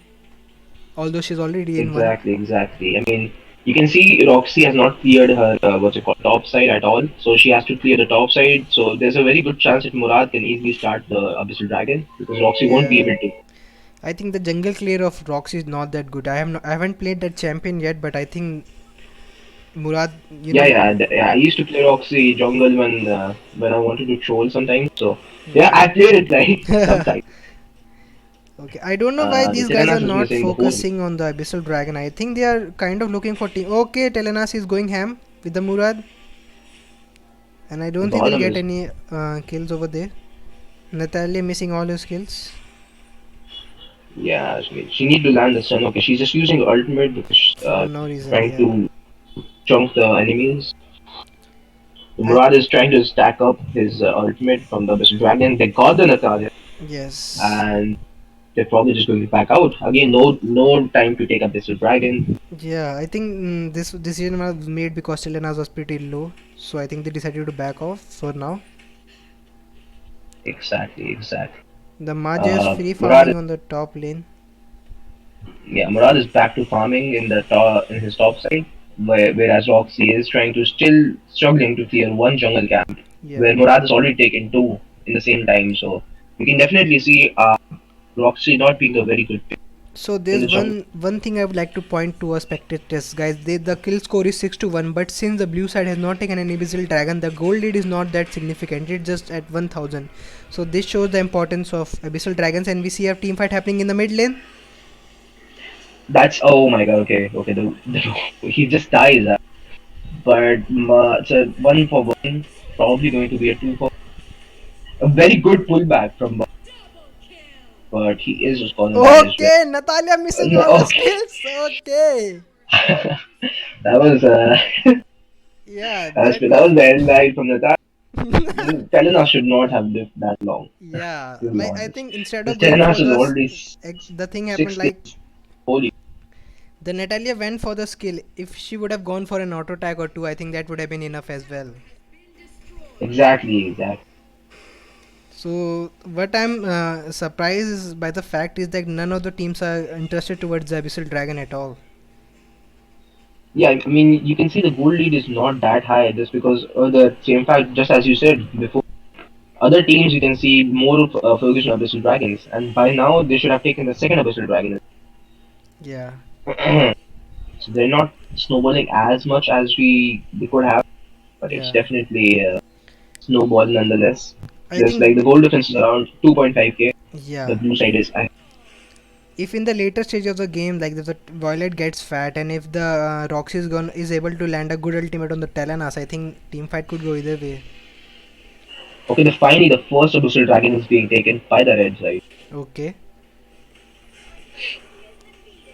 Although she's already in one. Exactly, exactly. I mean, you can see Roxy has not cleared her what's it called top side at all, so she has to clear the top side. So there's a very good chance that Murad can easily start the Abyssal Dragon because Roxy won't be Yeah, able to. I think the jungle clear of Roxy is not that good. I haven't played that champion yet, but I think Murad, Yeah, yeah, yeah. I used to play Roxy jungle when I wanted to troll sometimes. So yeah, I played it like yeah. sometimes. Okay, I don't know why The these guys are Telenas is not missing the whole. focusing on the Abyssal Dragon. I think they are kind of looking for team. Okay, Telenas is going ham with the Murad, and I The don't think they'll bottom get is any kills over there. Natalia missing all his kills yeah. She need to land the sun. Okay, she's just using her ultimate because for no reason. trying Yeah, to chunk the enemies. I Murad is trying to stack up his ultimate from the Abyssal Dragon. They got the Natalia, yes. and they're probably just going to back out. Again, no time to take Abyssal Dragon. Yeah, I think this decision was made because Telenas was pretty low, so I think they decided to back off for now. Exactly, exactly. The Maja is free Murad, farming on the top lane. yeah, Murad is back to farming in the top in his top side, whereas Roxy is trying to still struggling to clear one jungle camp, Yeah. where Murad has already taken 2 in the same time. So you can definitely see Roxy not being a very good pick So in there's the jungle. one thing I would like to point to our spectators, guys. The kill score is 6-1, but since the blue side has not taken an Abyssal Dragon, the gold lead is not that significant. It's just at 1000. So this shows the importance of Abyssal Dragons, and we see a team fight happening in the mid lane. That's oh my god. Okay, okay. He just dies. But it's a 1 for 1. Probably going to be a 2 for. A very good pullback from. but he is just calling that as well. Okay, Natalia missing No, all the okay. skills. Okay. That was Yeah, that that was was. the end line from the time. Telenas should not have lived that long. Yeah, To be like I honest, think instead the of going for Telenas is the already the thing happened six like kills. Holy, the Natalia went for the skill. If she would have gone for an auto tag or two, I think that would have been enough as well. exactly. So what I'm surprised is by the fact is that none of the teams are interested towards the Abyssal Dragon at all. Yeah, I mean, you can see the gold lead is not that high just because the same fact, just as you said before, other teams you can see more of focus on Abyssal Dragons, and by now they should have taken the second Abyssal Dragon. Yeah, So they're not snowballing as much as they could have, but it's yeah. definitely snowball nonetheless. I There's think like the gold difference is around 2.5k. The yeah. blue side is If in the later stage of the game, like if the Violet gets fat and if the Roxy is able to land a good ultimate on the Telenas, I think team fight could go either way. okay. Finally, the first Abyssal Dragon is being taken by the red side. Okay,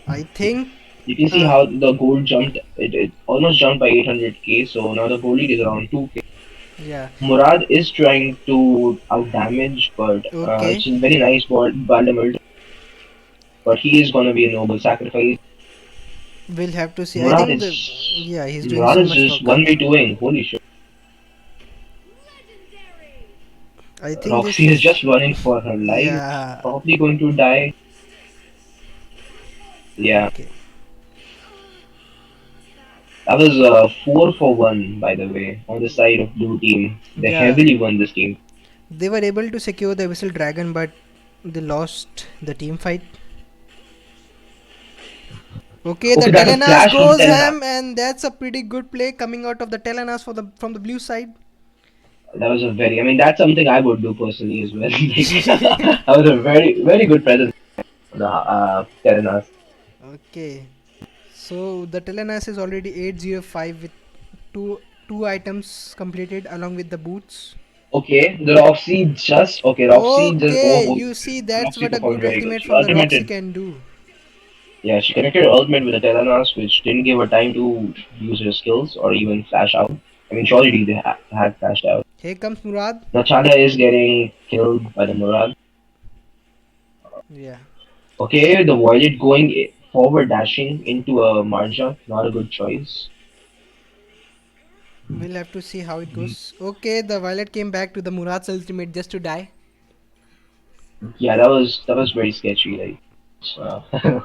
I think You can see uh, how the gold jumped. It almost jumped by 800k. So now the gold lead is around 2k. yeah. Murad is trying to out damage, but Okay, it's a very nice ball, but he is gonna be a noble sacrifice. we'll have to see. I Murad think is the yeah, he's doing Murad so is much just work. 1v2ing. Holy shit! I think Roxy is this just running for her life. yeah. Probably going to die. Yeah, Okay, that was 4 for 1 by the way on the side of blue team. They yeah. heavily won this game. They were able to secure the Abyssal Dragon, but they lost the team fight. Okay, the Okay, that's a Telenas flash from goes Telena. ham, and that's a pretty good play coming out of the Telenas for the from the blue side. That was a very. I mean, that's something I would do personally as well. That was a very good presence. The Telenas. Okay, so the Telenas is already 805 with two items completed along with the boots. Okay, the Roxy just Okay, you see that's Roxy what a performed good very good. ultimate She from the Roxy ultimated, can do. yeah, she connected her ultimate with the Telenas, which didn't give her time to use her skills or even flash out. I mean, she Yeah. already had flashed out. Here comes Murad. Natalia is getting killed by the Murad. Yeah. Okay, the Violet going forward dashing into a Marja, not a good choice. We'll have to see how it goes. Okay, the Violet came back to the Murad's ultimate just to die. Yeah, that was very sketchy. Uh,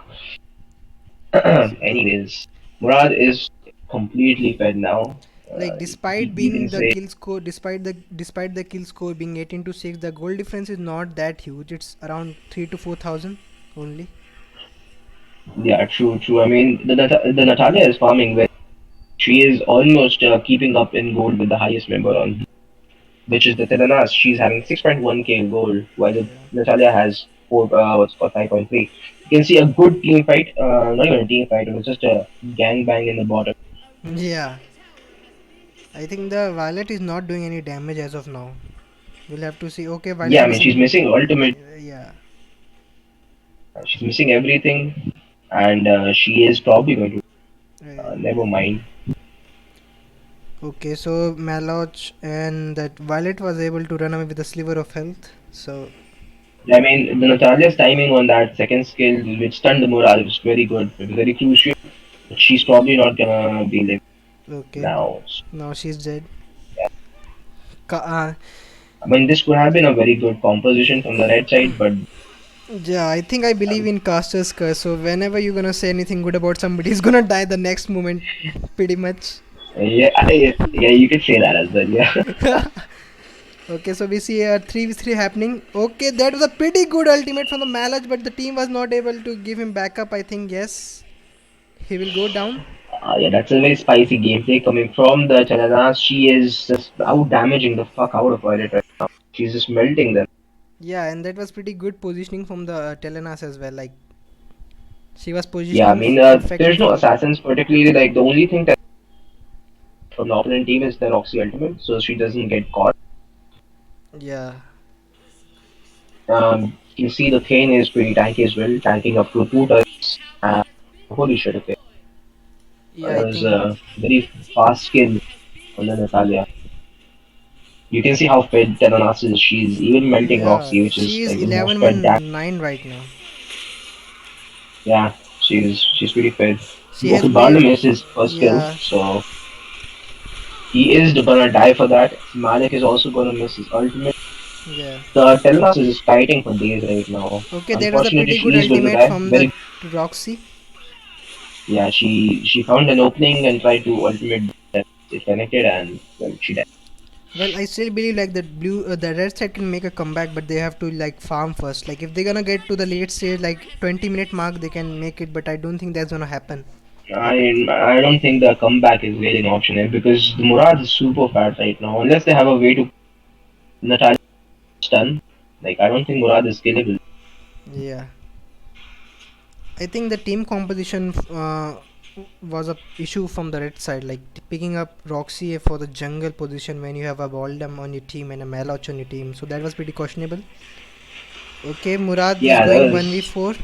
anyways, Murad is completely fed now. Like despite You can being the say, kill score, despite the kill score being 18 to 6, the goal difference is not that huge. It's around 3 to 4,000 only. yeah, true. I mean, the Natalia is farming well. She is almost keeping up in gold with the highest member on, which is the Telenas. She's having 6.1k in gold, while the Yeah. Natalia has what's called 5.3. You can see a good team fight. Not even a team fight. It was just a gang bang in the bottom. Yeah. I think the Violet is not doing any damage as of now. We'll have to see. Okay, Violet Yeah, I mean, she's missing. missing ultimate. Yeah. She's missing everything, and she is probably going to. Never mind. Okay, so Maloch and that Violet was able to run away with a sliver of health. So I mean, the Natalia's timing on that second skill, which stunned the morale, was very good. It was very crucial. But she's probably not gonna be living okay, now. now she's dead. Yeah. Ka- uh, I mean, this could have been a very good composition from the red side, but yeah, I think I believe in caster's curse. So whenever you're gonna say anything good about somebody, he's gonna die the next moment, pretty much. yeah, yeah, you could say that as well. Yeah, Okay, so we see a 3v3 happening. Okay, that was a pretty good ultimate from the Malach, but the team was not able to give him backup. I think yes, he will go down. yeah, that's a very spicy gameplay coming from the Chalana. She is just out damaging the fuck out of Violet right now. She's just melting them. Yeah, and that was pretty good positioning from the Telenas as well. Like she was Yeah, I positioning mean, perfectly there's no for the. assassins particularly. Like the only thing that from the opponent team is the Roxy ultimate, so she doesn't get caught. Yeah. Um, You see the Thane is pretty tanky as well, tanking up to 2 turns. And holy shit, okay. Yeah, I That was think. a very fast kill on the Natalia. You can see how fed Telenas is. She's even melting Yeah, Roxy, which she is is like the most 11 fed damage. 9 right now. Yeah, she's pretty fed. She has Okay, made. Barnum is his first kill, Yeah, so he is gonna die for that. Malik is also gonna miss his ultimate. yeah. The Telenas is fighting for days right now. Okay, that was a Unfortunately, pretty good she is going to ultimate die. from the Very Roxy. yeah, she found an opening and tried to ultimate that. It connected and well, she died. Well, I still believe like the red side can make a comeback, but they have to like farm first. Like if they're gonna get to the late stage, like 20-minute mark, they can make it. But I don't think that's gonna happen. I don't think the comeback is really an option here because the Murad is super fat right now. Unless they have a way to Natalia stun, like I don't think Murad is killable. Yeah, I think the team composition was a issue from the red side. Like picking up Roxy for the jungle position when you have a Baldam on your team and a Maloch on your team, so that was pretty questionable. Okay, Murad is Yeah, that going was 1v4.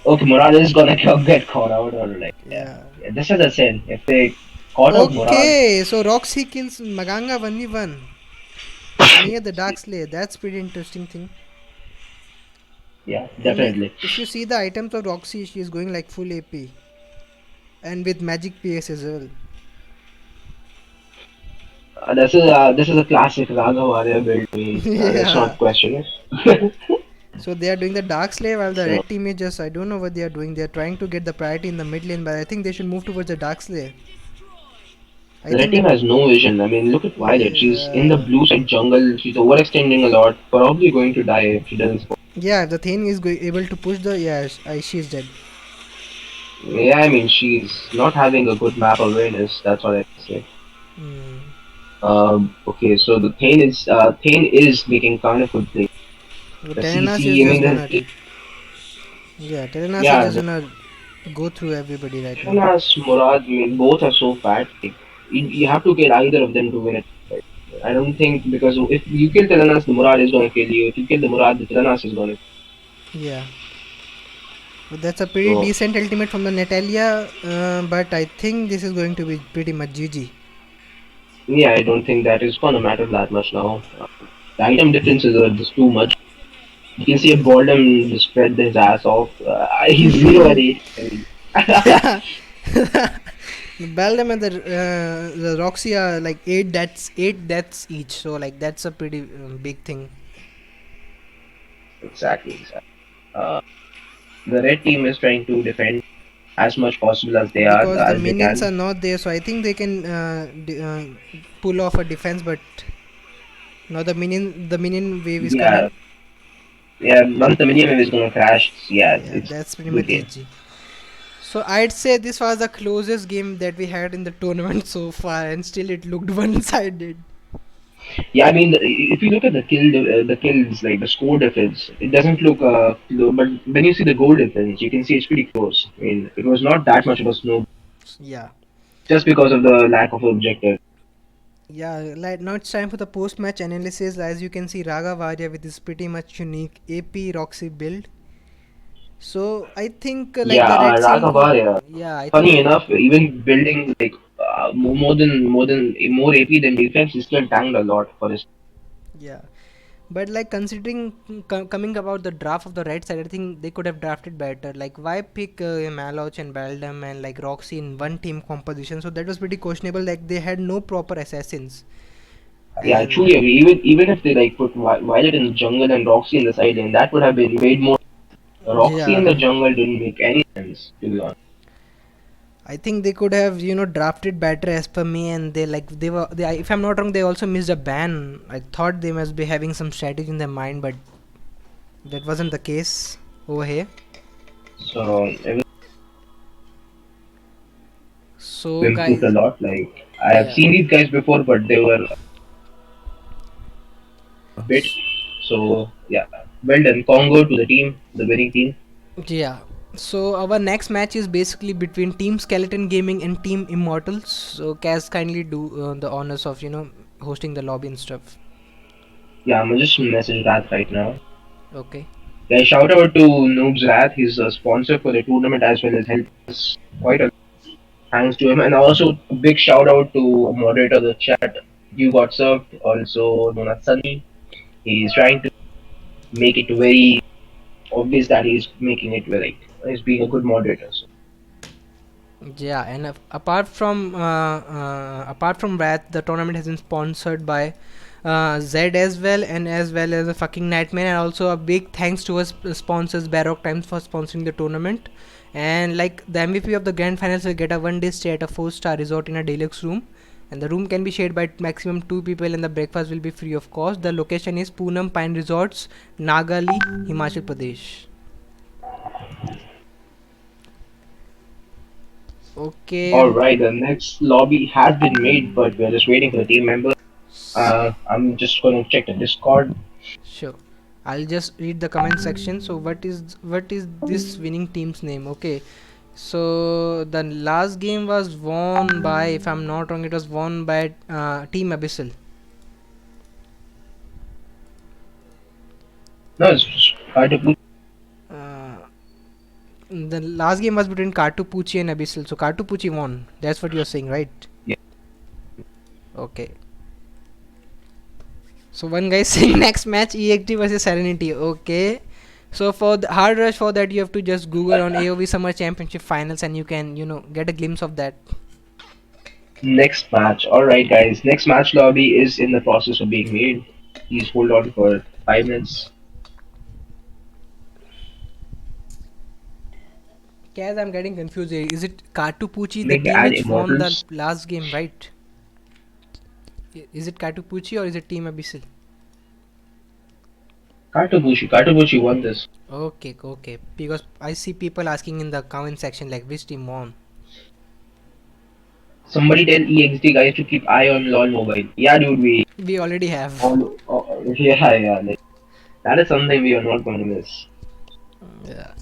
okay. Murad is gonna get caught out or like Yeah. yeah. This is a sin. If they caught out Murad, Okay, so Roxy kills Maganga 1v1 near the Dark Slayer. That's pretty interesting thing. yeah, And definitely. if you see the items of Roxy, she is going like full AP and with magic PS as well. This is a classic Raghavarya build. I mean, let's Yeah. not question it. So they are doing the Dark Slayer while the So red team is just, I don't know what they are doing. They are trying to get the priority in the mid lane, but I think they should move towards the Dark Slayer. I the red think the team has no vision. I mean, look at Violet. She's in the yeah, blue side jungle. She's overextending a lot. Probably going to die if she doesn't score. yeah. If the Thane is able to push the she is dead. Yeah, I mean, she's not having a good map awareness. That's what I can say. Mm. Okay, so the Thane is making kind of good play. So The Telenas CC, is I just mean, gonna Telenas is yeah, just the gonna go through everybody right now. Jonas, Murad, I mean, both are so fat. Like, you have to get either of them to win it. Right? I don't think because if you kill Telenas, the Murad is going to kill you. If you kill the Murad, the Telenas is going to. Yeah. But that's a pretty So decent ultimate from the Natalia, but I think this is going to be pretty much GG. yeah, I don't think that is going to matter that much now. The item differences are just too much. You can see a Boldem just spread his ass off. He's 0 and 8. I mean, Yeah. The Beldam and the Roxy are like eight deaths each, so like that's a pretty big thing. exactly. Uh, the red team is trying to defend as much possible as they are Because the as they minions can. are not there, so I think they can pull off a defense, but now the minion wave is Yeah, coming. yeah. Once the minion is gonna crash, yeah, Yeah, it's that's pretty good much game. GG. So I'd say this was the closest game that we had in the tournament so far, and still it looked one-sided. Yeah, I mean, if you look at the kills, like the score difference, it doesn't look low, but when you see the goal difference, you can see it's pretty close. I mean, it was not that much of a snow Yeah. just because of the lack of objective. Yeah, like now it's time for the post-match analysis. As you can see, Raga Varya with this pretty much unique AP Roxy build. So I think like Yeah, the red team could, Raghavar. yeah, I think Funny enough, even building like more AP than defense, he still tanked a lot for his. yeah. But like considering coming about the draft of the right side, I think they could have drafted better. Like why pick Maloch and Baldam and like Roxy in one team composition? So that was pretty questionable. Like they had no proper assassins. Yeah, I And truly agree. Even if they like put Violet in the jungle and Roxy in the side lane, that would have been made more. Roxy in yeah, the jungle didn't make any sense to be honest. I think they could have drafted better as per me. And if I'm not wrong, they also missed a ban. I thought they must be having some strategy in their mind, but that wasn't the case over here. So it So improved a guys, lot. Like I have yeah. seen these guys before, but they were a bit. So yeah, well done, Congo to the team, the winning team. Yeah. So our next match is basically between Team Skeleton Gaming and Team Immortals. So Kaz, kindly do the honors of hosting the lobby and stuff. Yeah, I'm gonna just message that right now. Okay. Yeah, shout out to Noob's Wrath. He's a sponsor for the tournament as well as helped us quite a thanks to him. And also a big shout out to moderator of the chat. You got served, also known as Sunny. He's trying to make it very obvious that he's making it very he's being a good moderator. So. Yeah, and apart from that, the tournament has been sponsored by Z as well, and as well as a fucking Nightmare, and also a big thanks to us sponsors Baroque Times for sponsoring the tournament. And like the MVP of the grand finals will get a 1 day stay at a 4-star resort in a deluxe room, and the room can be shared by maximum 2 people, and the breakfast will be free of cost. The location is Poonam Pine Resorts, Nagali, Himachal Pradesh. All Okay. right, the next lobby has been made, but we're just waiting for the team member. I'm just going to check the Discord. Sure. I'll just read the comment section. So what is this winning team's name? Okay. So the last game was won by, if I'm not wrong, it was won by Team Abyssal. No, it's just hard to put. Uh, the last game was between KAATTU, POOCHI and Abyssal. So KAATTU, POOCHI won. That's what you're saying, right? Yeah. Okay. So one guy is saying next match EXD versus Serenity. Okay. So for the hard rush, for that you have to just Google on AOV Summer Championship Finals, and you can get a glimpse of that. Next match. All right, guys. Next match lobby is in the process of being made. Please hold on for 5 minutes. Guys, I'm getting confused here. Is it KAATTU, POOCHI, the Make team add which won the immortals. last game, right? Is it KAATTU, POOCHI, or is it Team Abyssal? Katabushi won this. Okay, okay. Because I see people asking in the comment section like which team won. Somebody tell EXD guys to keep eye on LOL mobile. Yeah, dude, we We already have. yeah, like, that is something we are not going to miss. Yeah.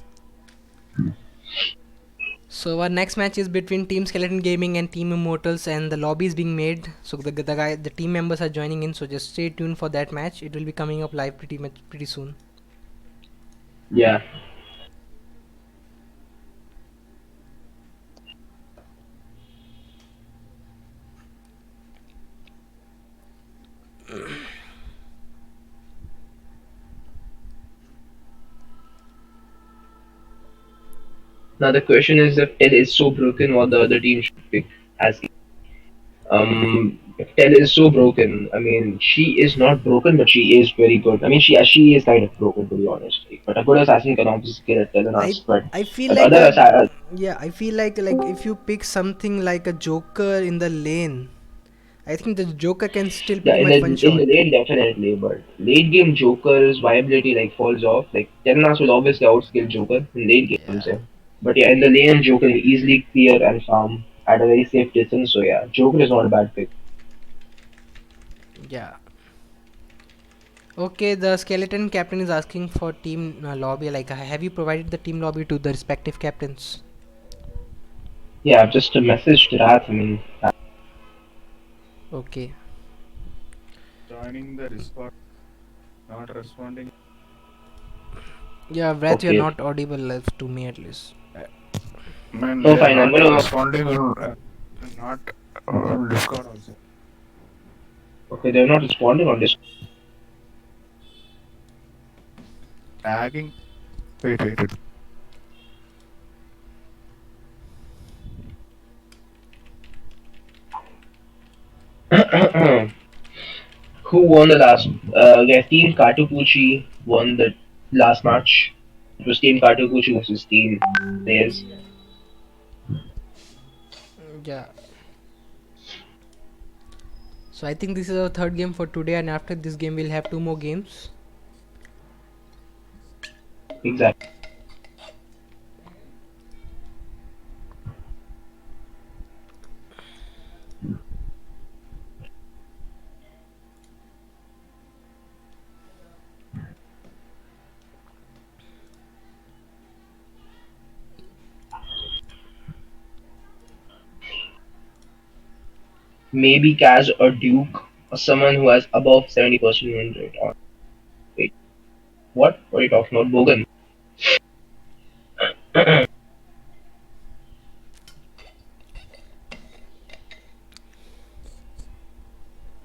So our next match is between Team Skeleton Gaming and Team Immortals, and the lobby is being made. So the team members are joining in. So just stay tuned for that match. It will be coming up live pretty soon. Yeah. Now the question is if Tel is so broken, what the other team should pick as if Tel is so broken. I mean, she is not broken, but she is very good. I mean, she is kind of broken to be honest. But a good assassin can obviously kill a Tel than I us. But I feel but like other assassin, yeah, I feel like if you pick something like a Joker in the lane, I think the Joker can still yeah, pretty much one in shot. the lane definitely, but late game Joker's viability like falls off. Like Telenas will obviously outskill Joker in late game, I'm Yeah, saying. But yeah, in the lane Joker is easily clear and farm at a very safe distance. So yeah, Joker is not a bad pick. yeah. Okay, the skeleton captain is asking for team lobby. Like, have you provided the team lobby to the respective captains? Yeah, just a message to that. I mean, Okay. Joining the Discord, not responding. Yeah, Wrath, you're okay. not audible to me at least. Man, So they are fine, I'm not gonna. responding on not on Discord also. Okay, they're not responding on this. Lagging. Wait. Who won the last? Yeah, Team Katupuchi won the last match. It was Team Katupuchi versus Team Players. Yeah. So I think this is our third game for today, and after this game we'll have two more games. Exactly. Maybe Kaz or Duke or someone who has above 70% win rate. Or wait, What? What are you talking about? Bogan.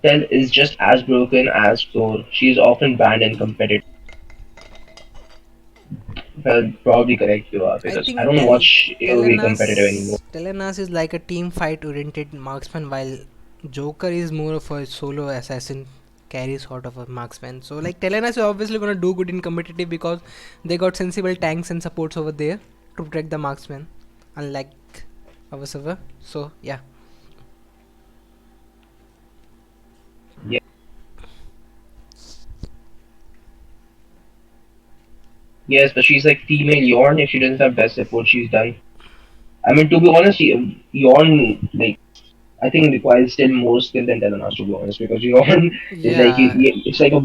Tell is just as broken as Thor. She is often banned and competitive. Well, probably correct you are I because I think don't watch AOV competitive anymore. Telenas is like a team fight oriented marksman, while Joker is more of a solo assassin carry sort of a marksman. So like Telenas is obviously gonna do good in competitive because they got sensible tanks and supports over there to protect the marksman, unlike our server. So yeah. Yeah. Yes, but she's like female Yorn. If she doesn't have best support, she's done. I mean, to be honest, Yorn like I think requires still more skill than Telenas to be honest because Yorn is like Yeah. it's like a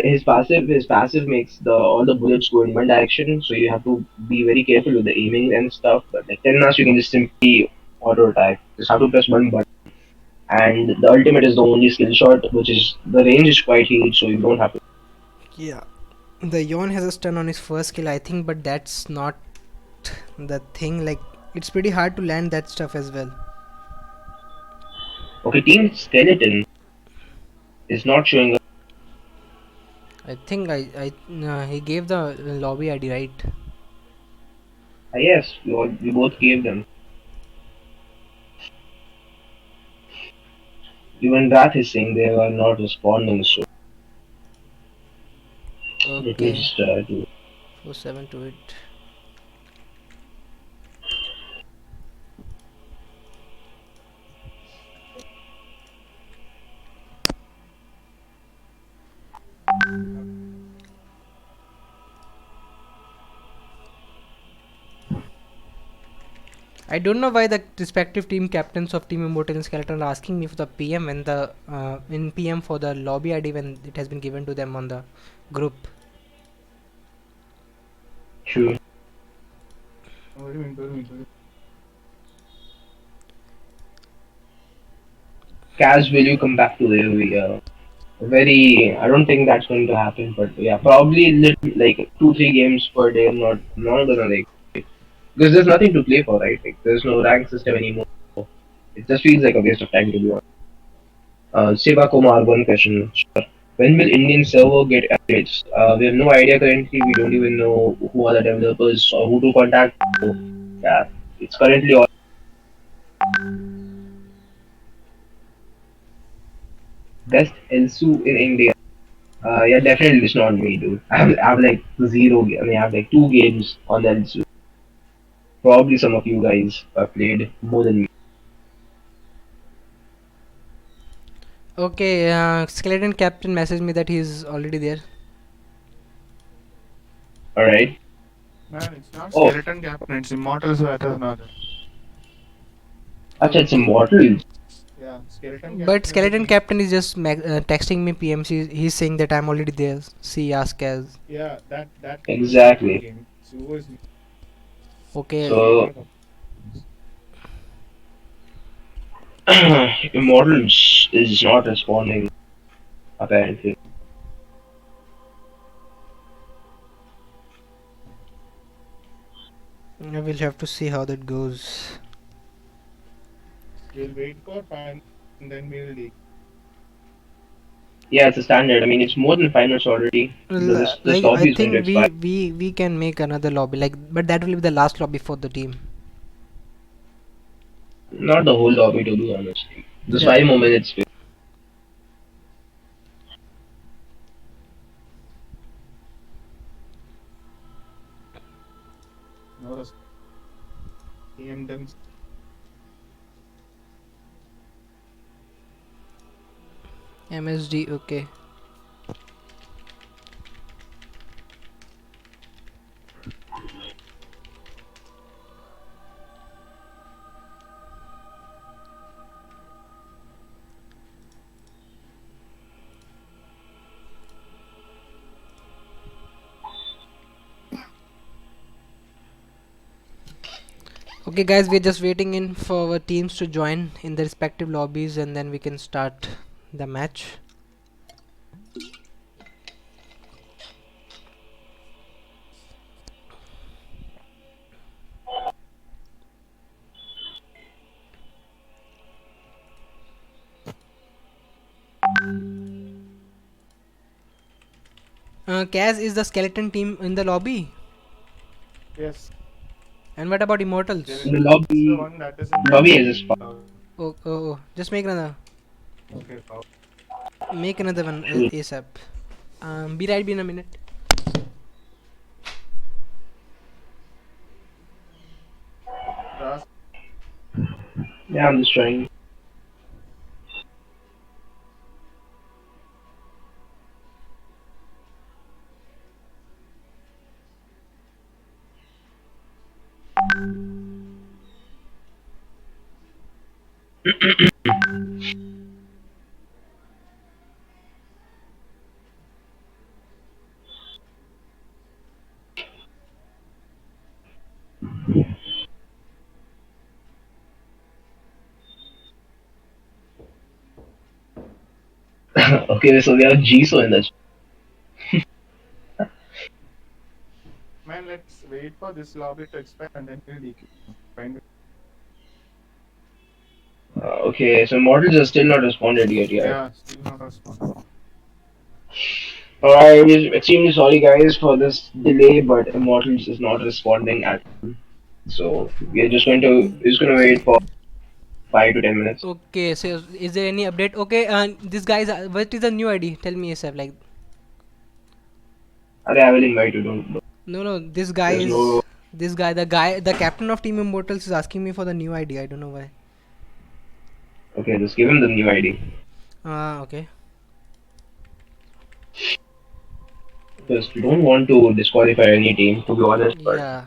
his passive makes the all the bullets go in one direction, so you have to be very careful with the aiming and stuff. But like Telenas, you can just simply auto attack. Just have to press one button, and the ultimate is the only skill shot, which is the range is quite huge, so you don't have to. Yeah. The Yon has a stun on his first kill, I think, but that's not the thing. Like, it's pretty hard to land that stuff as well. Okay, Team Skeleton is not showing up. I think he gave the lobby ID, right? Yes, we both gave them. Even Wrath is saying they are not responding, so let me Okay. just do. 47 to it. I don't know why the respective team captains of Team Immortal and Skeleton are asking me for the PM when the in PM for the lobby ID when it has been given to them on the group. True. What do you mean? What do you mean? Kaz, will you come back to the very? I don't think that's going to happen, but yeah, probably like 2 3 games per day. I'm not gonna like because there's nothing to play for, right? Like there's no rank system anymore. It just feels like a waste of time to be honest. Siva Kumar, one question. Sure. When will Indian server get updates? We have no idea currently. We don't even know who are the developers or who to contact. So, yeah, it's currently all best Elsu in India. Yeah, definitely it's not me, dude. I have like zero. I mean, I have like 2 games on Elsu. Probably some of you guys have played more than me. Okay, Skeleton Captain messaged me that he's already there. All right. Man, it's not Oh, skeleton captain, it's immortals who are not. actually, it's Okay. immortal. Yeah, skeleton But captain is the Skeleton team. Captain is just texting me PMC. He's saying that I'm already there. See, ask as. Yeah, that team is not in Exactly. game. So is Okay. we So got Immortals is not responding apparently. I will have to see how that goes. we'll wait for final and then we'll leak. Yeah, it's a standard. I mean, it's more than finals already. This Like I lobby is going to think expire. we can make another lobby. Like, but that will be the last lobby for the team. Not the whole lobby, to be honest. Just Yeah. 5 more minutes. No, team them. MSD. Okay. Okay, guys, we're just waiting in for our teams to join in the respective lobbies, and then we can start the match. Kaz is the skeleton team in the lobby. Yes. And what about There Immortals? is In the it's the lobby, one that is in lobby is a spot. Oh. Just make another. Okay. Make another one True. ASAP. Be right in a minute. Ras, Yeah, I'm just trying. Okay, so we have Jiso in the man, let's wait for this lobby to expire and then we'll DQ. Find Okay, so models are still not responded yet. Yeah. Yeah, still not responding. Alright, we're extremely sorry guys for this delay, but Immortals is not responding at all. So we're just gonna wait for 5 to 10 minutes. Okay, so is there any update? Okay, this guy's what is the new ID? Tell me ASAP. Like, Okay, I will invite you. Don't. no, this guy There's no. is the captain of Team Immortals is asking me for the new ID. I don't know why. Okay, just give him the new ID. Okay. Because we don't want to disqualify any team, to be honest. But Yeah.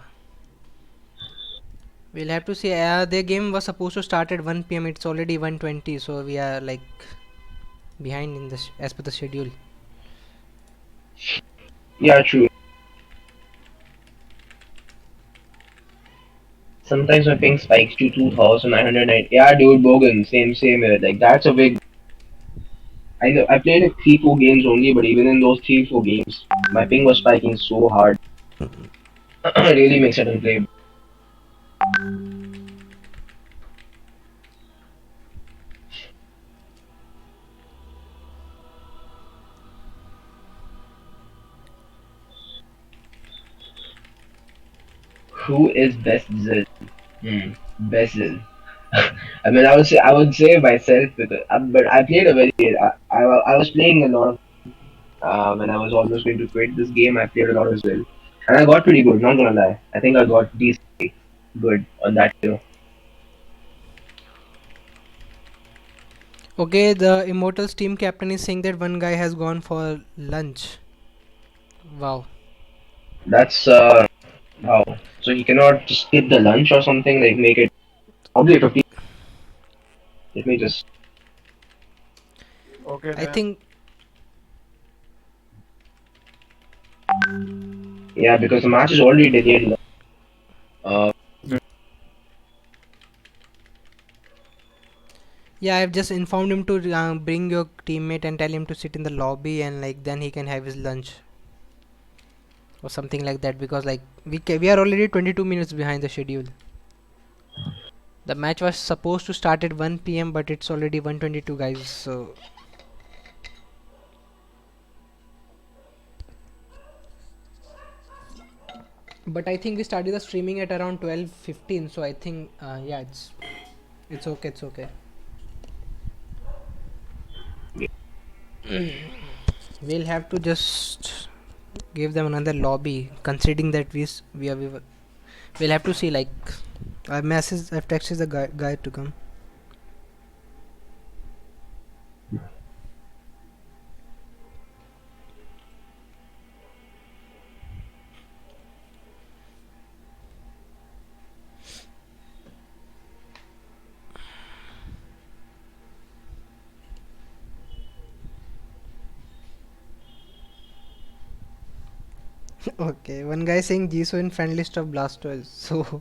We'll have to see. Their game was supposed to start at 1 p.m. It's already 1:20, so we are like behind in this as per the schedule. yeah, true. Sometimes my ping spikes to 2,990. Yeah, dude, Bogan, same here. Like that's a big. I know I played like 3-4 games only, but even in those 3-4 games, my ping was spiking so hard. It really makes it unplayable. Who is best Zil? Best Zil. I mean, I would say myself, because, but I played a very. I was playing a lot of. When I was almost going to quit this game, I played a lot as well, and I got pretty good. Not gonna lie, I think I got decently good on that too. Okay, the Immortals team captain is saying that one guy has gone for lunch. Wow. That's wow. So you cannot just skip the lunch or something, like make it probably 50. Let me just. Okay, I then. think Yeah, because the match is already delayed. Uh, yeah, I've just informed him to bring your teammate and tell him to sit in the lobby and like then he can have his lunch or something like that because like we are already 22 minutes behind the schedule. The match was supposed to start at 1 p.m. but it's already 1:22 guys. So but I think we started the streaming at around 12:15 so I think yeah it's okay, it's okay. We'll have to just give them another lobby considering that we'll have to see like I've texted the guy to come. Okay, one guy saying Jisoo in friend list of Blastoise. So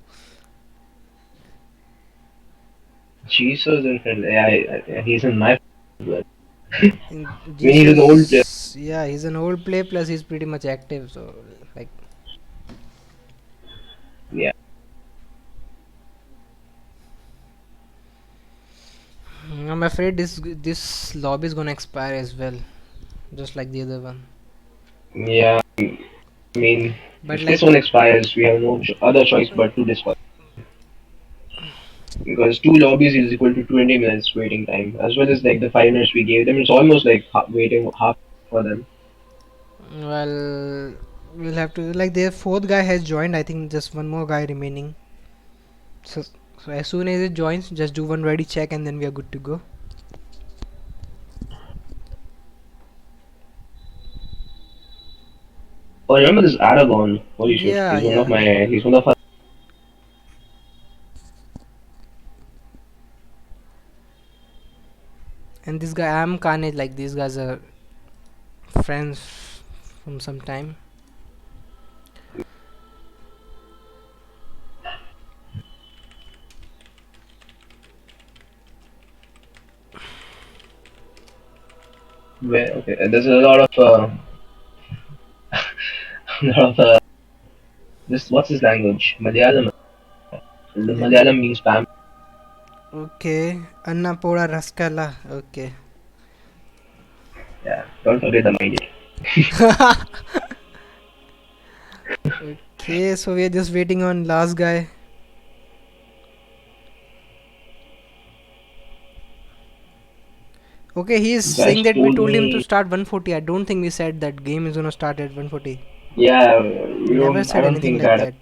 Jesus and yeah, he's in my. But in I mean, he's an old player. Jisoo's yeah, he's an old player plus he's pretty much active. So like Yeah. I'm afraid this lobby is gonna expire as well, just like the other one. Yeah, I mean, But if this like, one expires, we have no other choice but to disqualify. Because two lobbies is equal to 20 minutes waiting time, as well as like the 5 minutes we gave them. It's almost like waiting half for them. well, we'll have to like their fourth guy has joined. I think just one more guy remaining. So, so as soon as it joins, just do one ready check and then we are good to go. Oh, remember this Aragon? Holy shit, Yeah, yeah. he's one of our. And this guy, I'm Carnage. Like these guys are friends from some time. Where, okay, there's a lot of a lot of this. What's his language? Malayalam. The Let, Malayalam means spam. okay, Annapura Raskala. Okay. Yeah, don't forget the mind. Okay, so we are just waiting on last guy. Okay, he is You guys saying that we told told him to me. start 140. I don't think we said that game is gonna start at 140. Yeah, We we never don't. I said don't anything think like that. that.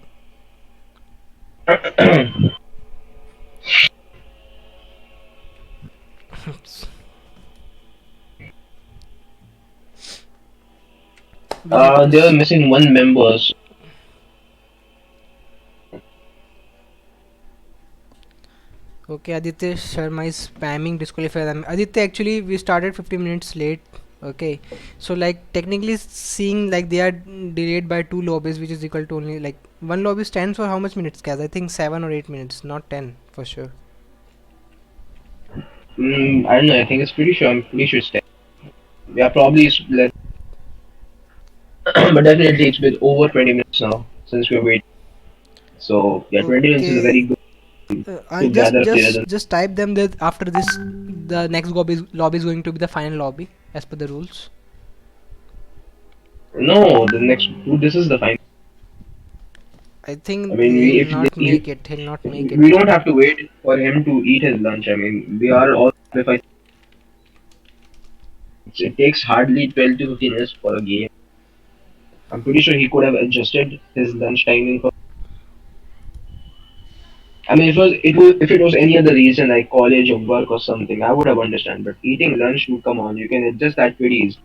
We'll have to. They were missing one member. So Okay, Aditya Sharma is spamming disqualify them. Aditya, actually, we started 15 minutes late. Okay, so like technically seeing like they are delayed by two lobbies, which is equal to only like one lobby stands for how much minutes, guys? I think 7 or 8 minutes, not 10 for sure. I don't know. I think it's pretty sure. I'm pretty sure it's 10. Yeah, probably it's less, but definitely it's been over 20 minutes now since we're waiting. So yeah, 20 minutes is a very Okay, good I to just gather players. just just type them that after this, the next lobby is going to be the final lobby as per the rules. No, the next. This is the final. I I think mean, he'll we, if not they, make it. He'll not make it. we don't have to wait for him to eat his lunch. I mean, we are all. If I, it takes hardly 12 to 15 minutes for a game. I'm pretty sure he could have adjusted his lunch timing. I mean, if it was any other reason like college or work or something, I would have understand. But eating lunch, come on, you can adjust that pretty easy.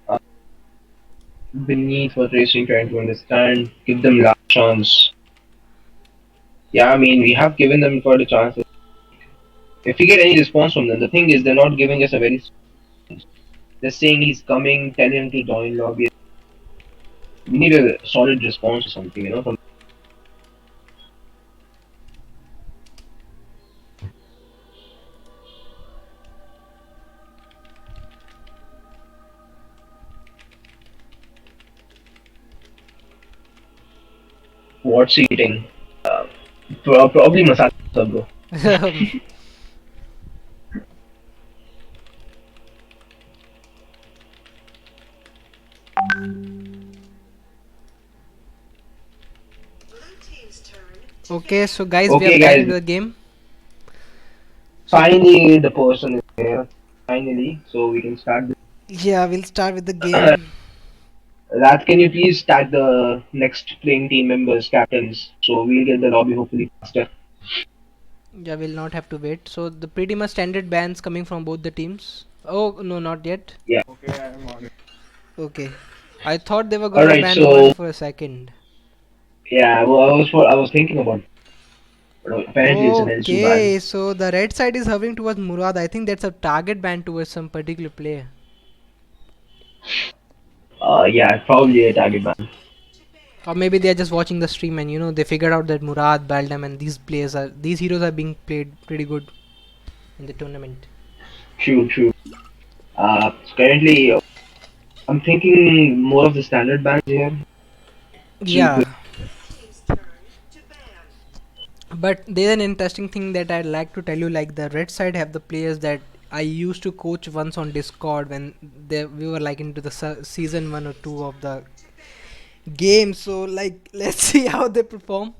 Uh, Beneath what racing trying to understand, give them last chance. Yeah, I mean, we have given them for the chances. If we get any response from them, the thing is, they're not giving us a very. They're saying he's coming, tell him to join lobby. We need a solid response or something, from what's eating. Uh, Probably masala, bro. Okay, so guys, we are Okay, back into guys. the game. So Finally, the person is here. Finally, so we can start. yeah, we'll start with the game. Rat, can you please tag the next playing team members, captains, so we'll get the lobby hopefully faster. Yeah, we'll not have to wait. So the pretty much standard bans coming from both the teams. Oh no, not yet. Yeah. Okay, I'm on it. Okay. I thought they were All gonna right. ban one So for a second. yeah, well, I was thinking about, but apparently it's an L2 ban. Okay, so the red side is hovering towards Murad. I think that's a target ban towards some particular player. Yeah, probably a target ban. Or maybe they are just watching the stream and they figured out that Murad, Baldam and these heroes are being played pretty good in the tournament. True, true. Currently, I'm thinking more of the standard bans here. Yeah. But there's an interesting thing that I'd like to tell you. Like the red side have the players that I used to coach once on Discord when we were like into the season 1 or 2 of the game. So like let's see how they perform.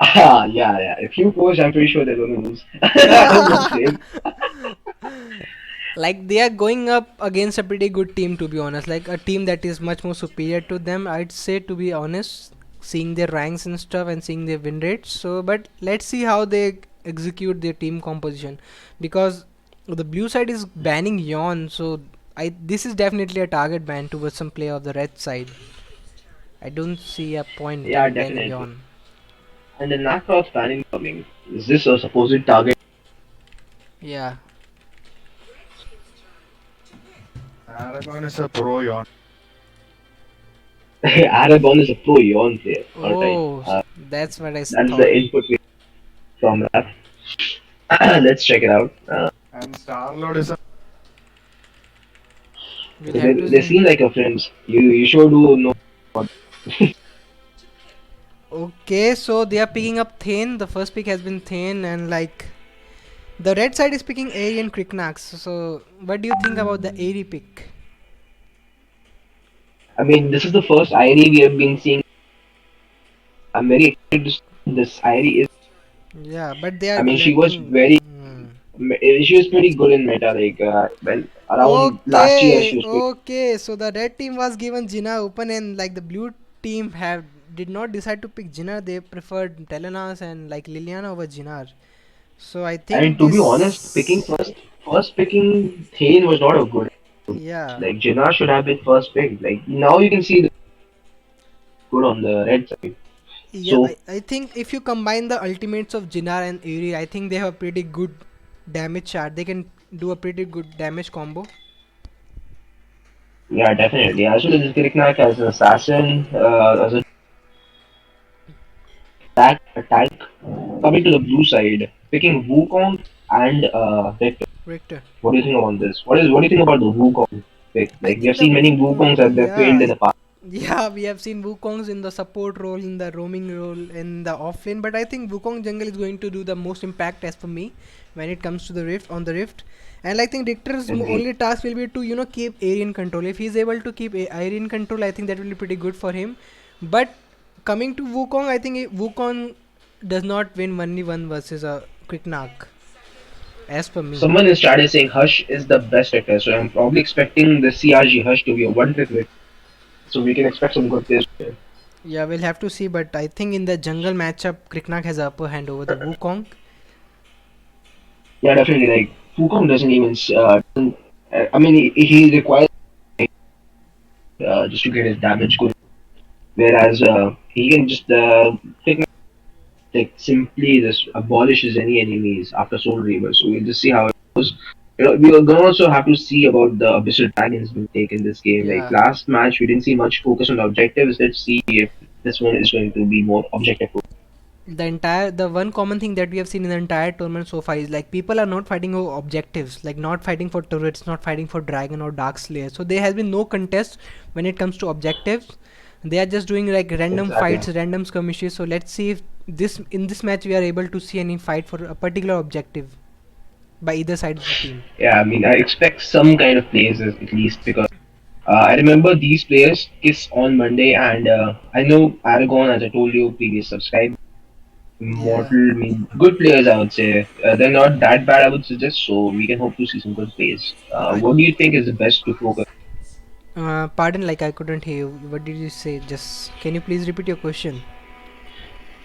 Yeah. If you coach, I'm pretty sure they're going to lose. I'm just saying. Like they are going up against a pretty good team, to be honest, like a team that is much more superior to them, I'd say, to be honest, seeing their ranks and stuff and seeing their win rates. So but let's see how they execute their team composition, because the blue side is banning Yawn. So this is definitely a target ban towards some player of the red side. I don't see a point Yeah, in banning definitely. Yawn. And the knockout banning coming. Is this a supposed target? Yeah. Aragon is a pro yawn. Aragon is a pro Yon player. Alright. Oh, that's what I That's thought. the input from that. Let's check it out. And Starlord is a We'll have They to. seem like your friends. You sure do know. Okay, so they are picking up Thane. The first pick has been Thane, and like the red side is picking Airy and Cricknax. So, what do you think about the Airy pick? I mean, this is the first Irie we have been seeing. I'm very excited to see this Irie is. Yeah, but they are I mean, she was letting. very. She was pretty good in meta. Like when around last year, she Okay, was pretty. okay. So the red team was given Jinna open, and like the blue team have did not decide to pick Jinna. They preferred Telenas and like Liliana over Jinnar. So I And think to be honest, picking this. first picking Thane was not a good. Yeah. Like Jinnah should have been first pick. Like now you can see the good on the red side. Yeah, So I think if you combine the ultimates of Jinnar and Eri, I think they have a pretty good damage chart. They can do a pretty good damage combo. yeah, definitely. As well as Kriknak as an assassin, as a attack. Coming to the blue side, picking Wukong and Victor. Richter. What do you think about this? What do you think about the Wukong pick? I Like we have think the seen many Wukongs that they've failed in the past. yeah, we have seen Wukongs in the support role, in the roaming role, in the offlane, but I think Wukong jungle is going to do the most impact as for me when it comes to the rift on the rift. And I think Richter's Indeed. only task will be to keep Aryan control. If he's able to keep Aryan control, I think that will be pretty good for him. But coming to Wukong, I think Wukong does not win 1v1 versus a quick knock, as per me. Someone in chat is saying Hush is the best actor, so I'm probably expecting the CRG Hush to be a one trick victor. So we can expect some good players here. Yeah, we'll have to see, but I think in the jungle matchup, Kriknak has upper hand over the Wukong. Yeah, definitely. Like Wukong doesn't even. I mean, he requires just to get his damage good, whereas he can just pick like simply just abolishes any enemies after Soul Reaver. So we'll just see how it goes. We are gonna also have to see about the Abyssal Dragons being taken in this game. Like Yeah, last match, we didn't see much focus on the objectives. Let's see if this one is going to be more objective. the one common thing that we have seen in the entire tournament so far is like people are not fighting over objectives, like not fighting for turrets, not fighting for dragon or dark slayer. So there has been no contest when it comes to objectives. They are just doing like random Exactly. fights, random skirmishes. So let's see if in this match we are able to see any fight for a particular objective by either side of the team. Yeah, I mean, I expect some kind of plays at least because I remember these players Kiss on Monday, and I know Aragon, as I told you, previous subscribe. Yeah. Immortal, I mean, good players, I would say. They're not that bad, I would suggest, so we can hope to see some good plays. I What do you think is the best to focus? Pardon, like I couldn't hear you. What did you say? Just can you please repeat your question?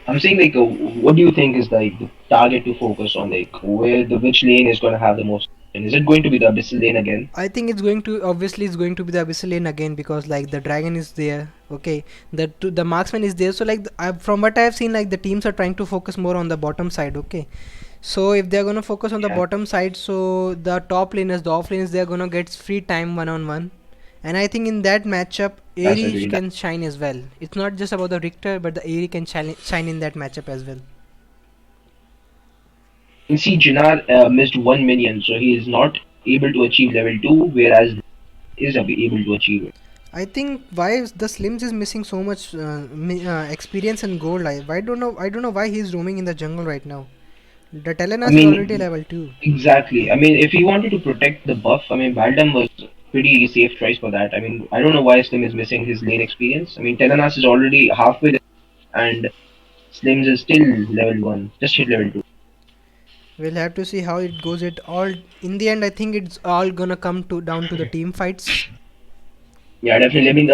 I'm saying like, what do you think is like the target to focus on? Like, where the which lane is going to have the most? And is it going to be the abyssal lane again? I think it's going to obviously it's going to be the abyssal lane again because like the dragon is there. Okay, the marksman is there. So like from what I have seen, like the teams are trying to focus more on the bottom side. Okay, so if they're gonna focus on the Yeah, bottom side, so the top laners, the off laners, they're gonna get free time one on one. And I think in that matchup, that's Aries agreed. can shine as well. It's not just about the Richter, but the Aries can shine in that matchup as well. You see, Jinar missed one minion, so he is not able to achieve level 2, whereas is able to achieve it. I think why the Slims is missing so much experience and gold. I don't know. I don't know why he's roaming in the jungle right now. The I Telenas is already mean, level 2. exactly. I mean, if he wanted to protect the buff, I mean, Baldam was pretty safe choice for that. I mean, I don't know why Slim is missing his lane experience. I mean, Telenas is already halfway there, and Slims is still level 1, just hit level 2. We'll have to see how it goes. It all in the end, I think it's all gonna come to down to the team fights. Yeah, definitely. I mean,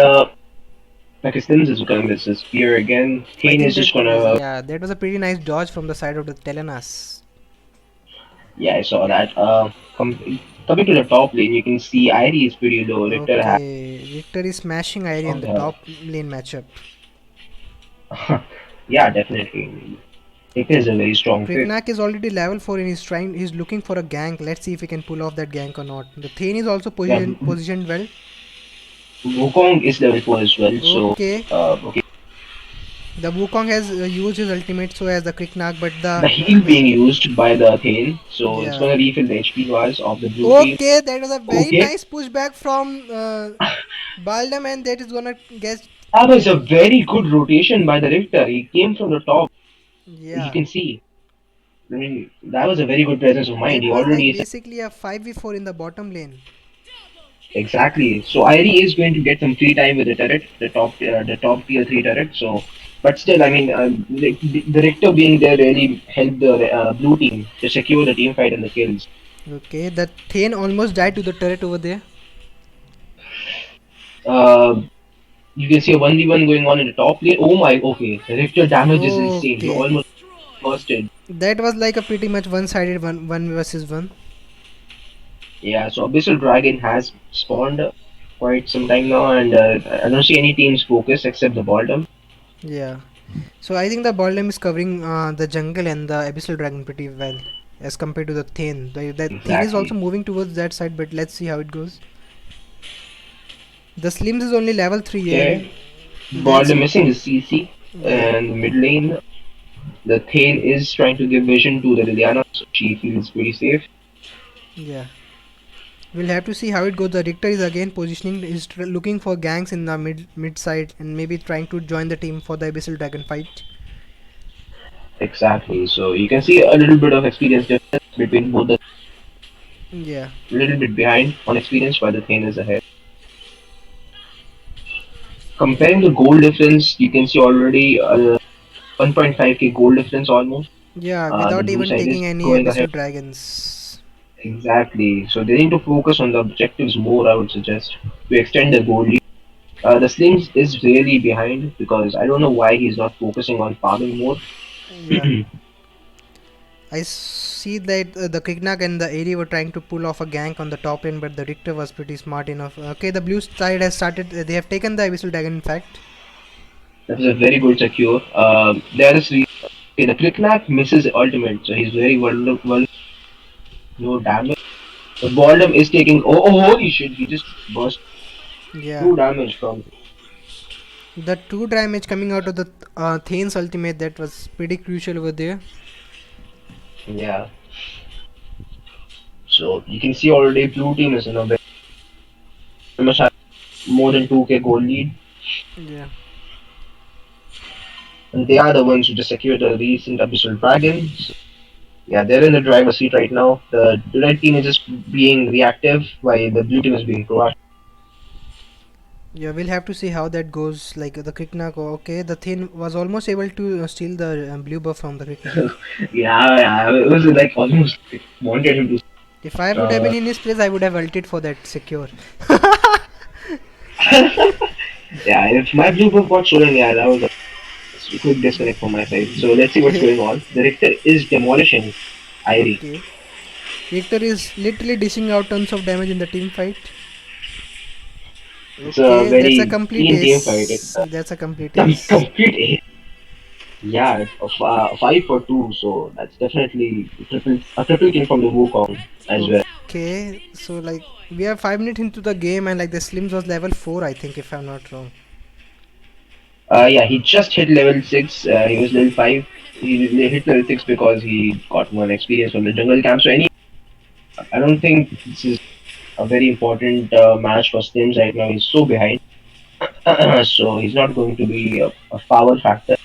like Slims is going to this spear again. I Kane think is just that was gonna. yeah, that was a pretty nice dodge from the side of the Telenas. Yeah, I saw that. Coming to the top lane, you can see Irie is pretty low. Richter has. Okay, Victor is smashing Irie in the Uh, top lane matchup. yeah, definitely. Richter is a very strong pick. Kriknak is already level 4 and he's looking for a gank. Let's see if he can pull off that gank or not. The Thane is also Yeah, positioned well. Wukong is level 4 as well, so Okay, okay. the Wukong has used his ultimate so as the Kriknak, but The heal being used by the Thane, so it's yeah. gonna refill the HP bars of the blue team. Okay, that was a very Okay, nice pushback from Baldam, and that is gonna get that was a very good rotation by the Richter. He came from the top. You yeah. can see. I mean, that was a very good presence of mind. That He was like already is basically a 5v4 in the bottom lane. exactly. So Irie is going to get some free time with the turret, the top tier 3 turret. So, but still, I mean, the Richter being there really helped the blue team to secure the team fight and the kills. Okay, the Thane almost died to the turret over there. Uh, you can see a 1v1 going on in the top lane. Oh my, okay. The Richter damage is insane. He Okay, almost bursted. that was like a pretty much one-sided one versus one. Yeah, so Abyssal Dragon has spawned quite some time now, and I don't see any teams focus except the bottom. Yeah. So I think the Baldam is covering the jungle and the Abyssal Dragon pretty well as compared to the Thane. The Thane is also Exactly. moving towards that side, but let's see how it goes. The Slims is only level 3 and Okay, that's bottom missing is CC, yeah, and mid lane, the Thane is trying to give vision to the Liliana, so she feels pretty safe. yeah. We'll have to see how it goes. The Richter is again positioning, is looking for ganks in the mid side and maybe trying to join the team for the Abyssal Dragon fight. Exactly, so you can see a little bit of experience difference between both the Yeah. little bit behind on experience while the Thane is ahead. Comparing the goal difference, you can see already 1.5k goal difference almost. Yeah, The without blue even side is taking any going ahead. Abyssal Dragons. Exactly. So they need to focus on the objectives more, I would suggest, to extend the goal lead. The Slings is really behind because I don't know why he's not focusing on farming more. Yeah. I see that the Kriknak and the Aerie were trying to pull off a gank on the top lane, but the Richter was pretty smart enough. Okay, the blue side has started. They have taken the Abyssal Dragon, in fact. That was a very good secure. There is okay, the Knickknack misses ultimate, so he's very vulnerable. No damage. The Baldom is taking. Oh, holy shit! He just burst Yeah. 2 damage from. The 2 damage coming out of the Thane's ultimate, that was pretty crucial over there. Yeah. So you can see already blue team is in a very much have more than 2k goal lead, Yeah. and they are the ones who just secured the recent Abyssal Dragons. Yeah, they're in the driver's seat right now. The red team is just being reactive while the blue team is being proactive. Yeah, we'll have to see how that goes. Like the Kriknak, okay, the Thane was almost able to steal the blue buff from the Kriknak. Yeah, it was like almost wanted him If I to. would have been in his place, I would have ulted for that secure. Yeah, if my blue buff got stolen, yeah, that was a quick disconnect from my side. So let's see what's going on. The Richter is demolishing Irie. Okay. Victor is literally dishing out tons of damage in the team fight. It's a Okay, that's a very complete clean team fight. It's ace. That's a complete a ace. complete ace. Yeah, a 5 for 2. So that's definitely a triple kill from the Wukong as well. Okay, so like we are 5 minutes into the game and like the Slims was level 4, I think, if I'm not wrong. Yeah, he just hit level 6. He was level 5. He hit level 6 because he got one experience from the jungle camp. So I don't think this is a very important match for Stims right now. He's so behind. So he's not going to be a power factor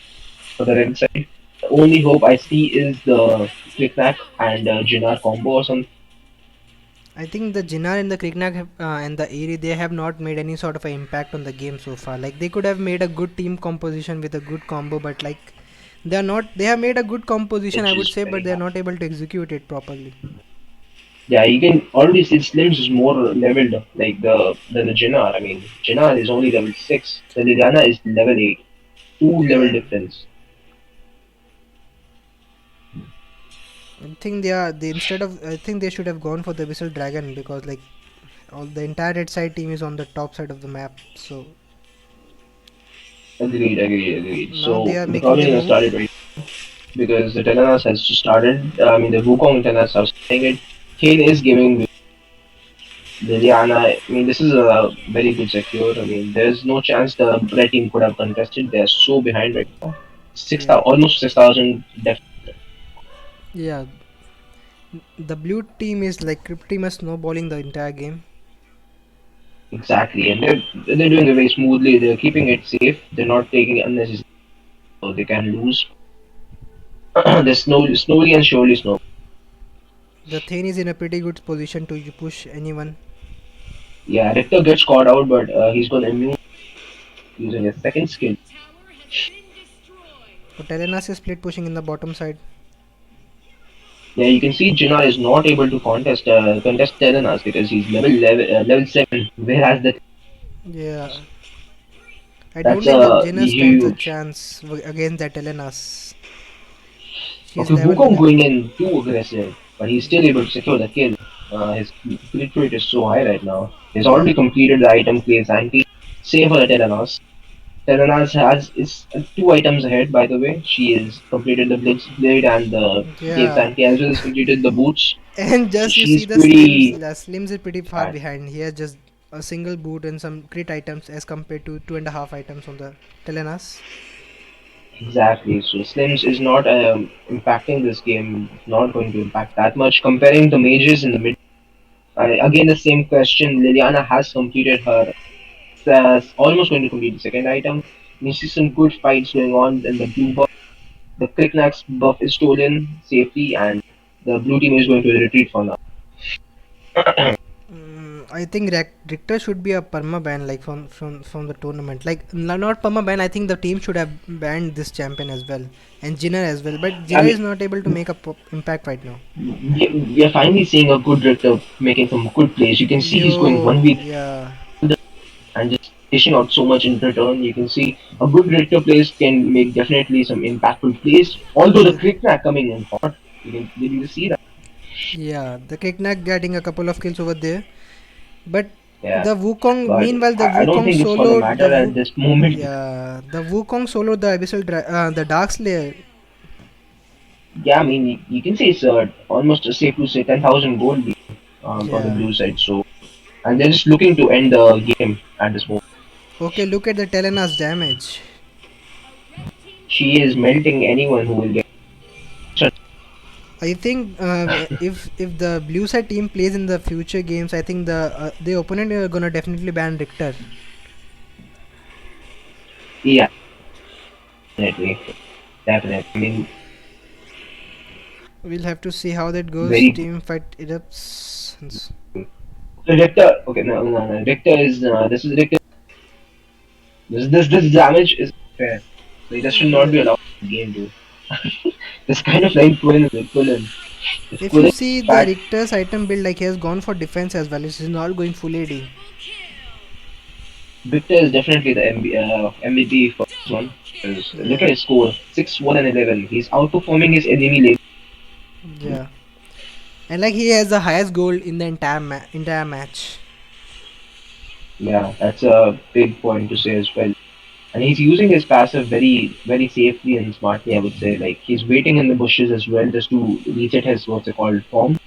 for the red side. The only hope I see is the Knick-Knack and Jinar combo or something. I think the Jinar and the Kriknak and the Eerie, they have not made any sort of an impact on the game so far. Like they could have made a good team composition with a good combo, but like they are not. They have made a good composition, I Which would is say, but very they are hard. not able to execute it properly. Yeah, you can already see Slims is more leveled like than the Jinar. I mean, Jinar is only level 6. The Liliana is level 8. 2 level Yeah, difference. I think they instead of I think they should have gone for the Whistle Dragon because like all the entire red side team is on the top side of the map. So Agreed. now they So are the making problem their has move. started right because the Telenas has started. I mean, the Wukong Telenas are starting it. Kane is giving Liliana. I mean, this is a very good secure. I mean, there's no chance the red team could have contested. They're so behind right now. Yeah, Almost 6,000 def. yeah. The blue team is like pretty much snowballing the entire game. Exactly, and they're doing it very smoothly. They're keeping it safe. They're not taking it unnecessary, so they can lose. They're slowly and surely snow. The Thane is in a pretty good position to push anyone. Yeah, Richter gets caught out, but he's gonna immune using his second skill. So Telenas is split pushing in the bottom side. Yeah, you can see Jinar is not able to contest Telenas because he's level 7, whereas Yeah, I don't that's think that Jenna stands a huge. chance against that Elenas. She's Okay, level Wukong 11. going in too aggressive, but he's still able to secure the kill. His crit rate is so high right now. He's Yeah, already completed the item plays anti. Save for the Telenas. Telenas has is 2 items ahead, by the way. She has completed the Blitz Blade and the Caves yeah. Anti as well as completed the boots. And So just you see she's the Slims. pretty The Slims is pretty far bad. behind. He has just a single boot and some crit items as compared to 2.5 items on the Telenas. Exactly. So Slims is not impacting this game, not going to impact that much. Comparing the mages in the mid, again the same question. Liliana has completed her, almost going to complete the second item. We see some good fights going on in the blue buff. The Knickknack's buff is stolen safely, and the blue team is going to retreat for now. I think Richter should be a perma ban like from the tournament. Like not perma ban. I think the team should have banned this champion as well and Jinner as well. But I Jinner mean, is not able to make a impact right now. we are finally seeing a good Richter making some good plays. You can see he's going Yo, 1v yeah, and just dishing out so much in return. You can see a good Richter plays can make definitely some impactful plays. Although the the Knickknack coming in hot, did you see that? yeah the Keknak getting a couple of kills over there. But Yeah, the Wukong, but meanwhile the I don't Wukong think it's gonna soloed matter at this moment. yeah the Wukong soloed the the Dark Slayer. Yeah, I mean, you can say it's almost safe to say 10,000 gold lead, for the Yeah. blue side. So, and they're just looking to end the game at this moment. Okay, look at the Telenas damage. She is melting anyone who will get. I think if the blue side team plays in the future games, I think the opponent are gonna definitely ban Richter. Yeah, definitely, definitely. I mean, We'll have to see how that goes. very Team fight erupts. Richter. Okay, no. Richter is this is Richter. This damage is fair. So that should not be Yeah. allowed in the game, dude. This kind of line twin is equivalent. It's If you equivalent see the bad. Richter's item build, like he has gone for defense as well. He's not going full AD. Victor is definitely the MVP for this one. Because look Yeah, at his score, 6-1-11. He's outperforming his enemy lane. yeah, and like he has the highest goal in the entire match. Yeah, that's a big point to say as well. And he's using his passive very, very safely and smartly, I would say. Like, he's waiting in the bushes as well just to reset his, what's it called, form.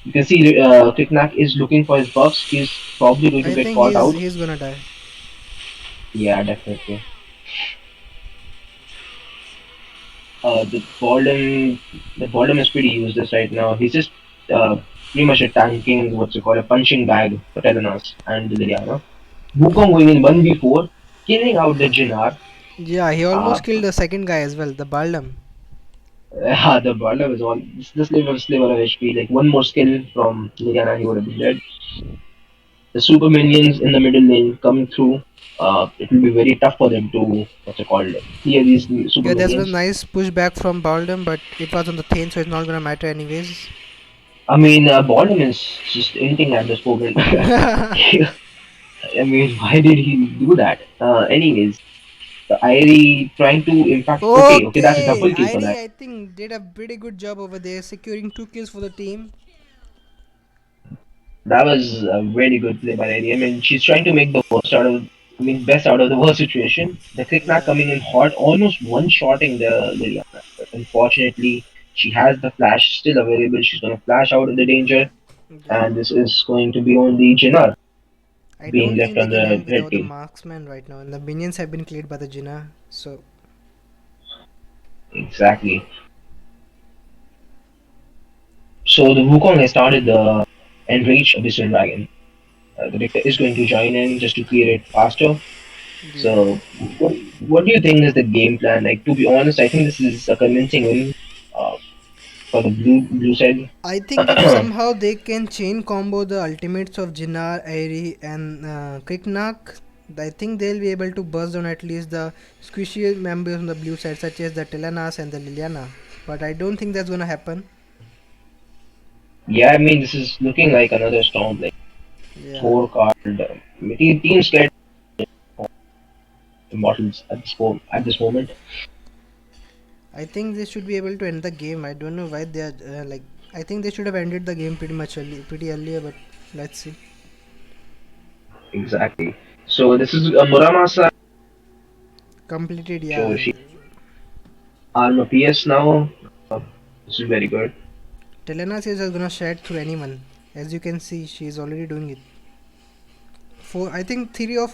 You can see Kiknak is looking for his buffs. He's probably going to I get think caught out. he's gonna die. Yeah, definitely. The Baldwin is pretty useless right now. He's just pretty much a tanking, what's it called, a punching bag for Telenas and Liliana. Wukong going in 1v4, killing out the Jinnar. Yeah, he Uh, almost killed the second guy as well, the Baldam. the Baldwin is on the sliver of HP. Like one more skill from Liliana, he would have been dead. The super minions in the middle lane coming through. It will be very tough for them to, what's it called, clear these super Yeah, there was a minions. nice pushback from Baldam, but it was on the Thane, so it's not gonna matter anyways. I mean, Baldwin is just ending at this moment. I mean, why did he do that? Anyways, the Irie trying to impact. Okay, okay, that's a Okay, double kill for that. Irie I think did a pretty good job over there, securing 2 kills for the team. That was a very good play by Irie. I mean, she's trying to make the worst out of, I mean, best out of the worst situation. The Knickknack Yeah, coming in hot, almost one-shotting the Liliana. But unfortunately, she has the flash still available. She's going to flash out of the danger, yeah. and this is going to be only Jinnar I being don't left think they on can the end red without the team. marksman right now, and the minions have been cleared by the Jinnah. So Exactly. So the Wukong has started the Enraged Abyssal Dragon. The Victor is going to join in just to clear it faster. yeah, So, what do you think is the game plan? Like, to be honest, I think this is a convincing win uh, for the blue side. I think if somehow they can chain combo the ultimates of Jinnar, Airi, and Kriknak, I think they'll be able to burst down at least the squishy members on the blue side, such as the Telenas and the Liliana. But I don't think that's gonna happen. Yeah, I mean, this is looking like another storm, like Yeah, scorecard. Team scared Immortals at this moment. I think they should be able to end the game. I don't know why they are like. I think they should have ended the game pretty much pretty earlier, but let's see. Exactly. So this is Muramasa. Completed, So yeah. she armor PS now. This is very good. Telenas is just gonna shed through anyone. As you can see, she is already doing it. Four, I think three or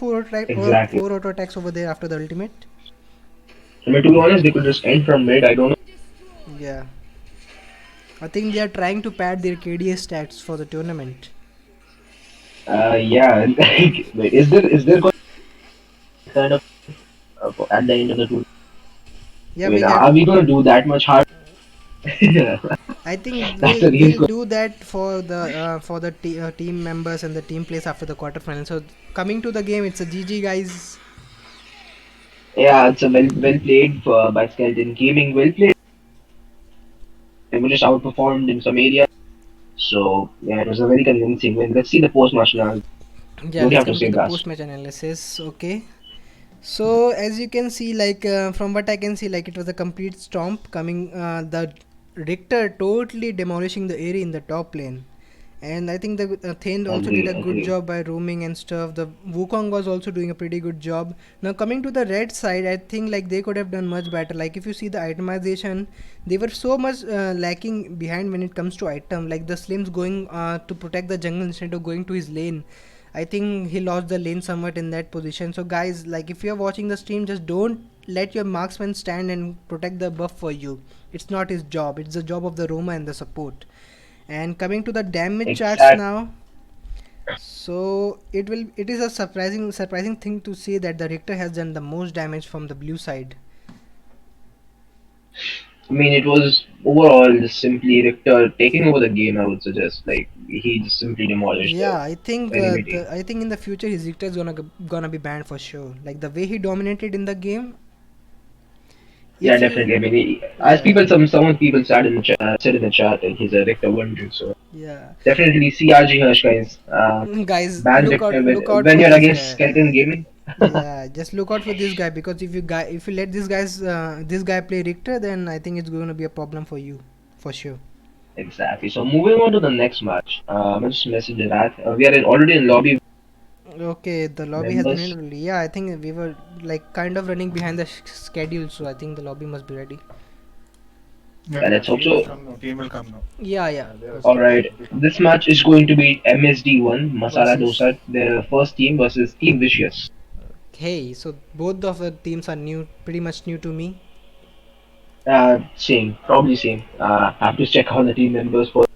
Exactly. four auto attacks over there after the ultimate. I mean, to be honest, they could just end from mid. I don't know. Yeah, I think they are trying to pad their KDA stats for the tournament. Yeah. Wait, is there going to kind of at the end of the tour? I Yeah, mean, we get. are we going to do that much hard? I think That's we'll the real question. do that for the team members and the team plays after the quarterfinal. So coming to the game, it's a GG guys. Yeah, it's a well played by Skeleton Gaming. Well played. They were just outperformed in some areas. So yeah, it was a very convincing win. Let's see the post match now. Yeah, What do you let's have to come to say, the Gus? post match analysis. Okay. So as you can see, like from what I can see, like it was a complete stomp coming. The Richter totally demolishing the area in the top lane, and I think the Thane also did Agree, a good agree. job by roaming and stuff. The Wukong was also doing a pretty good job. Now coming to the red side, I think like they could have done much better. Like if you see the itemization, they were so much lacking behind when it comes to item. Like the Slims going to protect the jungle instead of going to his lane. I think he lost the lane somewhat in that position. So guys, like if you're watching the stream, just don't let your marksman stand and protect the buff for you. It's not his job. It's the job of the Roma and the support. And coming to the damage charts Exact. now, so it is a surprising thing to see that the Richter has done the most damage from the blue side. I mean, it was overall just simply Richter taking over the game. I would suggest, like he just simply demolished Yeah, the enemy team. I think in the future his Richter is gonna be banned for sure. Like the way he dominated in the game, Yeah, If you, definitely. I mean, as yeah, people, some people said in the chat that he's a Victor Wonder. So yeah. definitely CRG Hirsch, guys. Guys, Ban Victor look out when for you're this against guy. Skeleton Gaming. Yeah, just look out for this guy, because if you let this guy play Richter, then I think it's going to be a problem for you, for sure. Exactly. So moving on to the next match. I'm just messaging that. We are already in lobby Okay, the lobby has been members. ready. Yeah, I think we were like kind of running behind the schedule, so I think the lobby must be ready. Yeah, Yeah, yeah. let's hope Team will so. come now. Team will come now. Yeah, yeah. They are All Okay. right. starting to come. This match is going to be MSD1 Masala Versus. Dosa, their first team versus Team Vicious. Hey, so both of the teams are new, pretty much new to me. Same, probably same. Have to check out the team members first.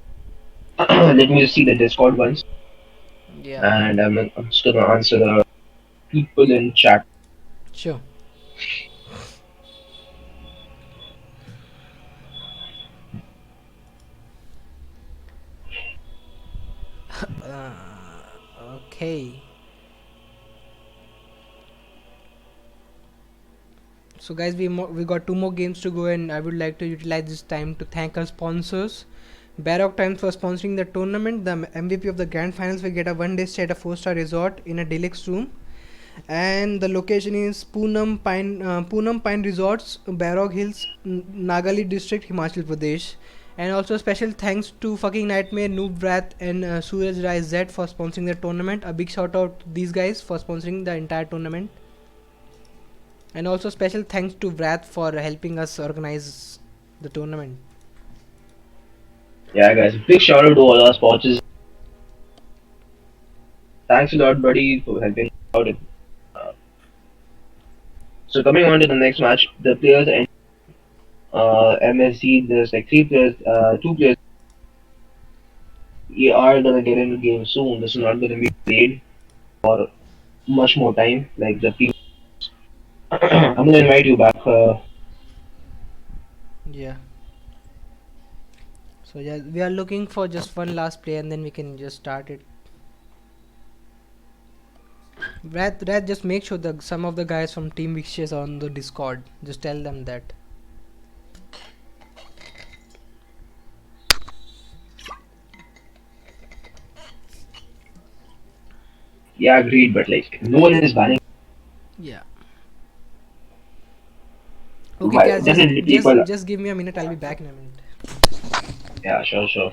Let me just see the Discord once, Yeah, and I'm just gonna answer the people in chat. sure. Okay. So guys, we got two more games to go, and I would like to utilize this time to thank our sponsors. Barrock Times for sponsoring the tournament. The MVP of the grand finals will get a one-day stay at a four-star resort in a deluxe room, and the location is Poonam Pine Resorts, Barrock Hills, Nagali District, Himachal Pradesh. And also special thanks to fucking Nightmare, Noob Wrath, and Suraj Rai Z for sponsoring the tournament. A big shout out to these guys for sponsoring the entire tournament. And also special thanks to Wrath for helping us organize the tournament. Yeah, guys, big shout out to all our sponsors. Thanks a lot, buddy, for helping out. Uh, so coming on to the next match, the players and MSC. There's like three players, two players. We are gonna get into game soon. This is not gonna be played for much more time. Like the people, I'm gonna invite you back. Yeah. So yeah, we are looking for just one last play, and then we can just start it. Wrath, just make sure that some of the guys from Team Vicious are on the Discord. Just tell them that. Yeah, agreed, but like no one is banning. Yeah. Okay, Why? guys, Definitely people. just give me a minute. I'll be back in a minute. Yeah, sure, sure.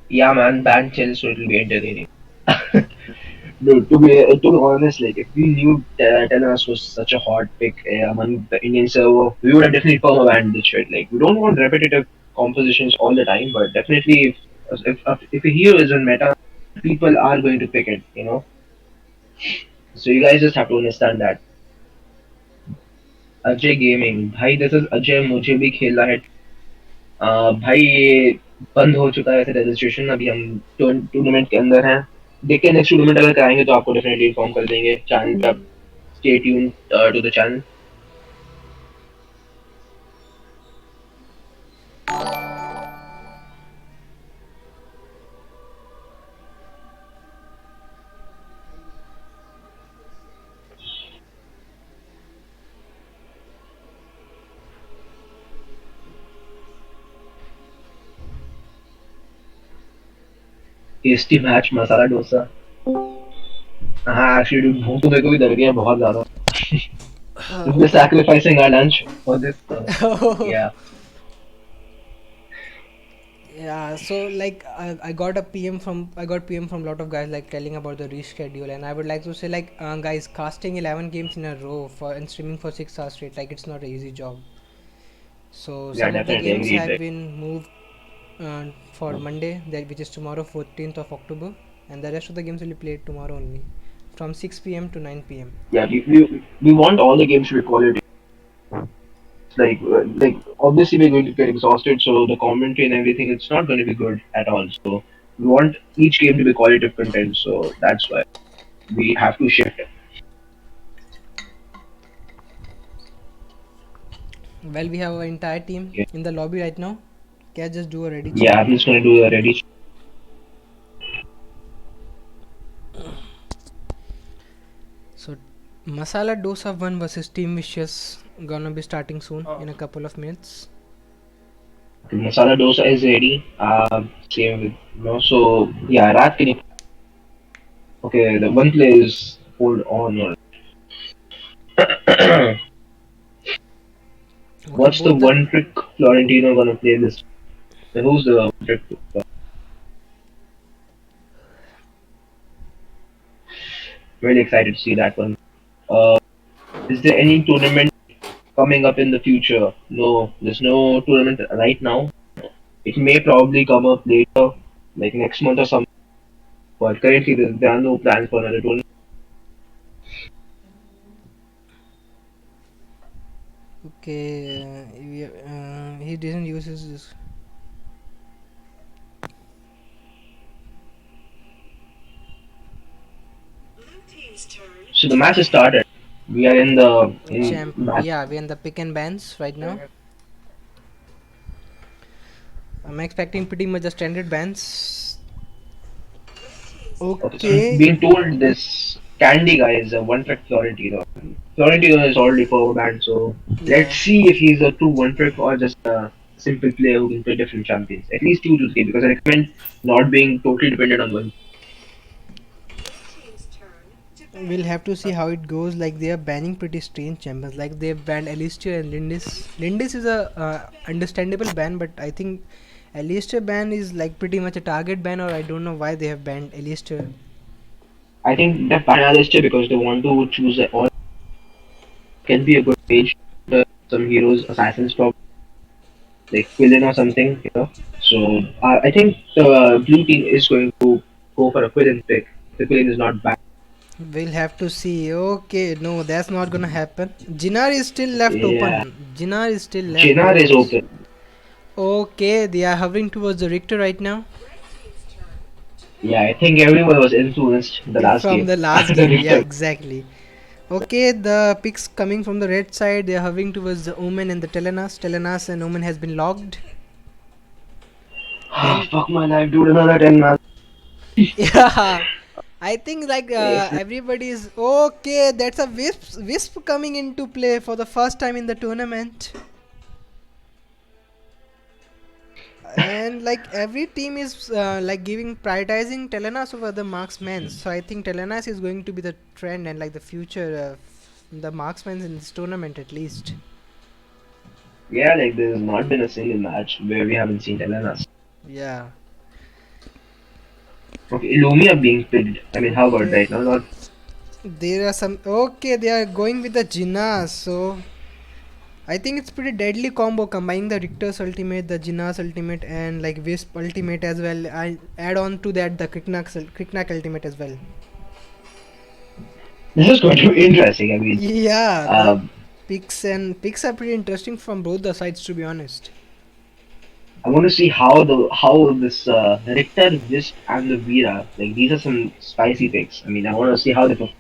Yeah, man, ban chill, so it'll be entertaining. Dude, to be honest, like if we knew Tenas was such a hot pick among the Indian server, we would have definitely perma banned this shit. Like we don't want repetitive compositions all the time, but definitely if a hero is in meta, people are going to pick it. So you guys just have to understand that. Ajay gaming भाई this is Ajay मुझे भी खेलना है भाई ये बंद हो चुका है रजिस्ट्रेशन अभी हम टूर्नामेंट के अंदर हैं देखते हैं नेक्स्ट टूर्नामेंट अगर कराएंगे तो आपको डेफिनेटली इन्फॉर्म कर देंगे चैनल पे आप stay tune to the channel tasty match masala dosa हाँ एक्चुअली भूख तो मेरे को भी लग रही है बहुत ज्यादा we're Okay. sacrificing our lunch for this yeah Yeah, so like I got a PM from lot of guys like telling about the reschedule, and I would like to say like guys, casting 11 games in a row for and streaming for 6 hours straight, like it's not an easy job. So yeah some of the definitely games agreed have like been moved for Monday, that which is tomorrow, 14th of October, and the rest of the games will be played tomorrow only, from 6 p.m. to 9 p.m. yeah we want all the games to be quality like obviously we're going to get exhausted so the commentary and everything it's not going to be good at all so we want each game to be qualitative content so that's why we have to shift it. Well, we have our entire team Okay. in the lobby right now. Can I just do a ready check? Yeah I'm just going to do a ready Masala Dosa 1 versus Team Vicious gonna be starting soon in a couple of minutes. Masala dosa is ready. Same with so yeah, Rat can you okay, the one player is hold on. What's the both the one trick Florentino gonna play this? Who's the one trick? Really excited to see that one. Uh, is there any tournament coming up in the future? No, there's no tournament right now. It may probably come up later, like next month or something. But currently, there are no plans for another tournament. okay, he didn't use his. So the match has started. We are in the match. Yeah, we're in the pick and bans right now. I'm expecting pretty much the standard bans. Okay, so Okay. being told this Candy guy is a one trick Florentino. Florentino is already power banned, so Yeah. let's see if he's a true one trick or just a simple player who can play different champions. At least 2 to 3, because I recommend not being totally dependent on one. We'll have to see how it goes. Like they are banning pretty strange champions. Like they've banned Alistair and Lindis. Lindis is a understandable ban, but I think Alistair ban is like pretty much a target ban, or I don't know why they have banned Alistair. I think they're banned Alistair because they want to choose all can be a good page. Some heroes, assassins, probably like Quillen or something, you know. So I think the blue team is going to go for a Quillen pick. The Quillen is not bad. We'll have to see. Okay, no, that's not gonna happen. Jinar is still left Yeah, open. Jinar is still left. Chinar is open. Okay, they are hovering towards the Richter right now. Yeah, I think everyone was influenced in the last From game. the last The game, yeah, Richter. exactly. Okay, the picks coming from the red side, they are hovering towards the Omen and the Telenas. Telenas and Omen has been logged. And Fuck my life, dude. Another 10 man. yeah, I think like Yes. everybody is okay. That's a wisp coming into play for the first time in the tournament. And like every team is like giving prioritizing Telenas over the marksmen, so I think Telenas is going to be the trend and like the future the marksmen in this tournament at least. Yeah, like there's not been a single match where we haven't seen Elenas. Yeah. Okay, Illumia being picked. I mean, how about Okay, right now? Not there are some. Okay, they are going with the Jinas, so I think it's pretty deadly combo combining the Richter's ultimate, the Jinas ultimate, and like Wisp ultimate as well. I add on to that the Kriknak ultimate as well. this is going to be interesting. I mean, Yeah, the um, picks are pretty interesting from both the sides, to be honest. I want to see how this Richter, Wisp, and the Vera, like these are some spicy picks. I mean, I want to see how they perform.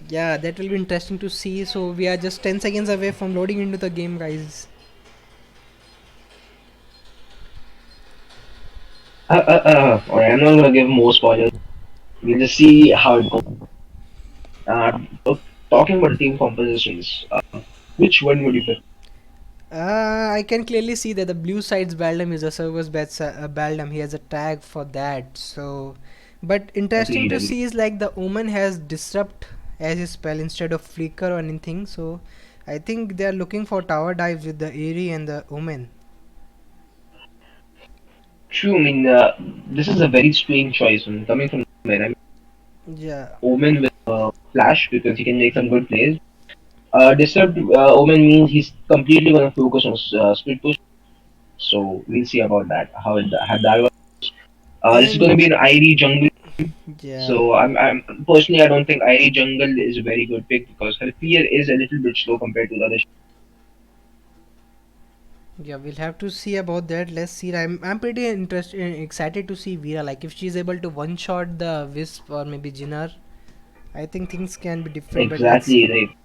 Yeah, that will be interesting to see. So we are just 10 seconds away from loading into the game, guys. Alright, I'm not gonna give more spoilers. We'll just see how it goes. Uh, talking about team compositions, which one would you pick? I can clearly see that the blue side's Baldam is a server's Baldam. He has a tag for that. So, but interesting Agreed, to agreed. see is like the Omen has Disrupt as his spell instead of Flicker or anything. So, I think they are looking for tower dives with the Aerie and the Omen. True, I mean, this is a very strange choice when coming from Omen. I mean, Yeah. Omen with Flash because he can make some good plays. Disturbed Omen means he's completely gonna focus on split push. So we'll see about that. How that works. This is gonna And be an IRE jungle. yeah. So I'm personally I don't think IRE jungle is a very good pick because her fear is a little bit slow compared to the other. Yeah, we'll have to see about that. Let's see. I'm pretty interested, excited to see Vera. Like if she's able to one shot the Wisp or maybe Jinnar, I think things can be different. But let's Exactly. see. Like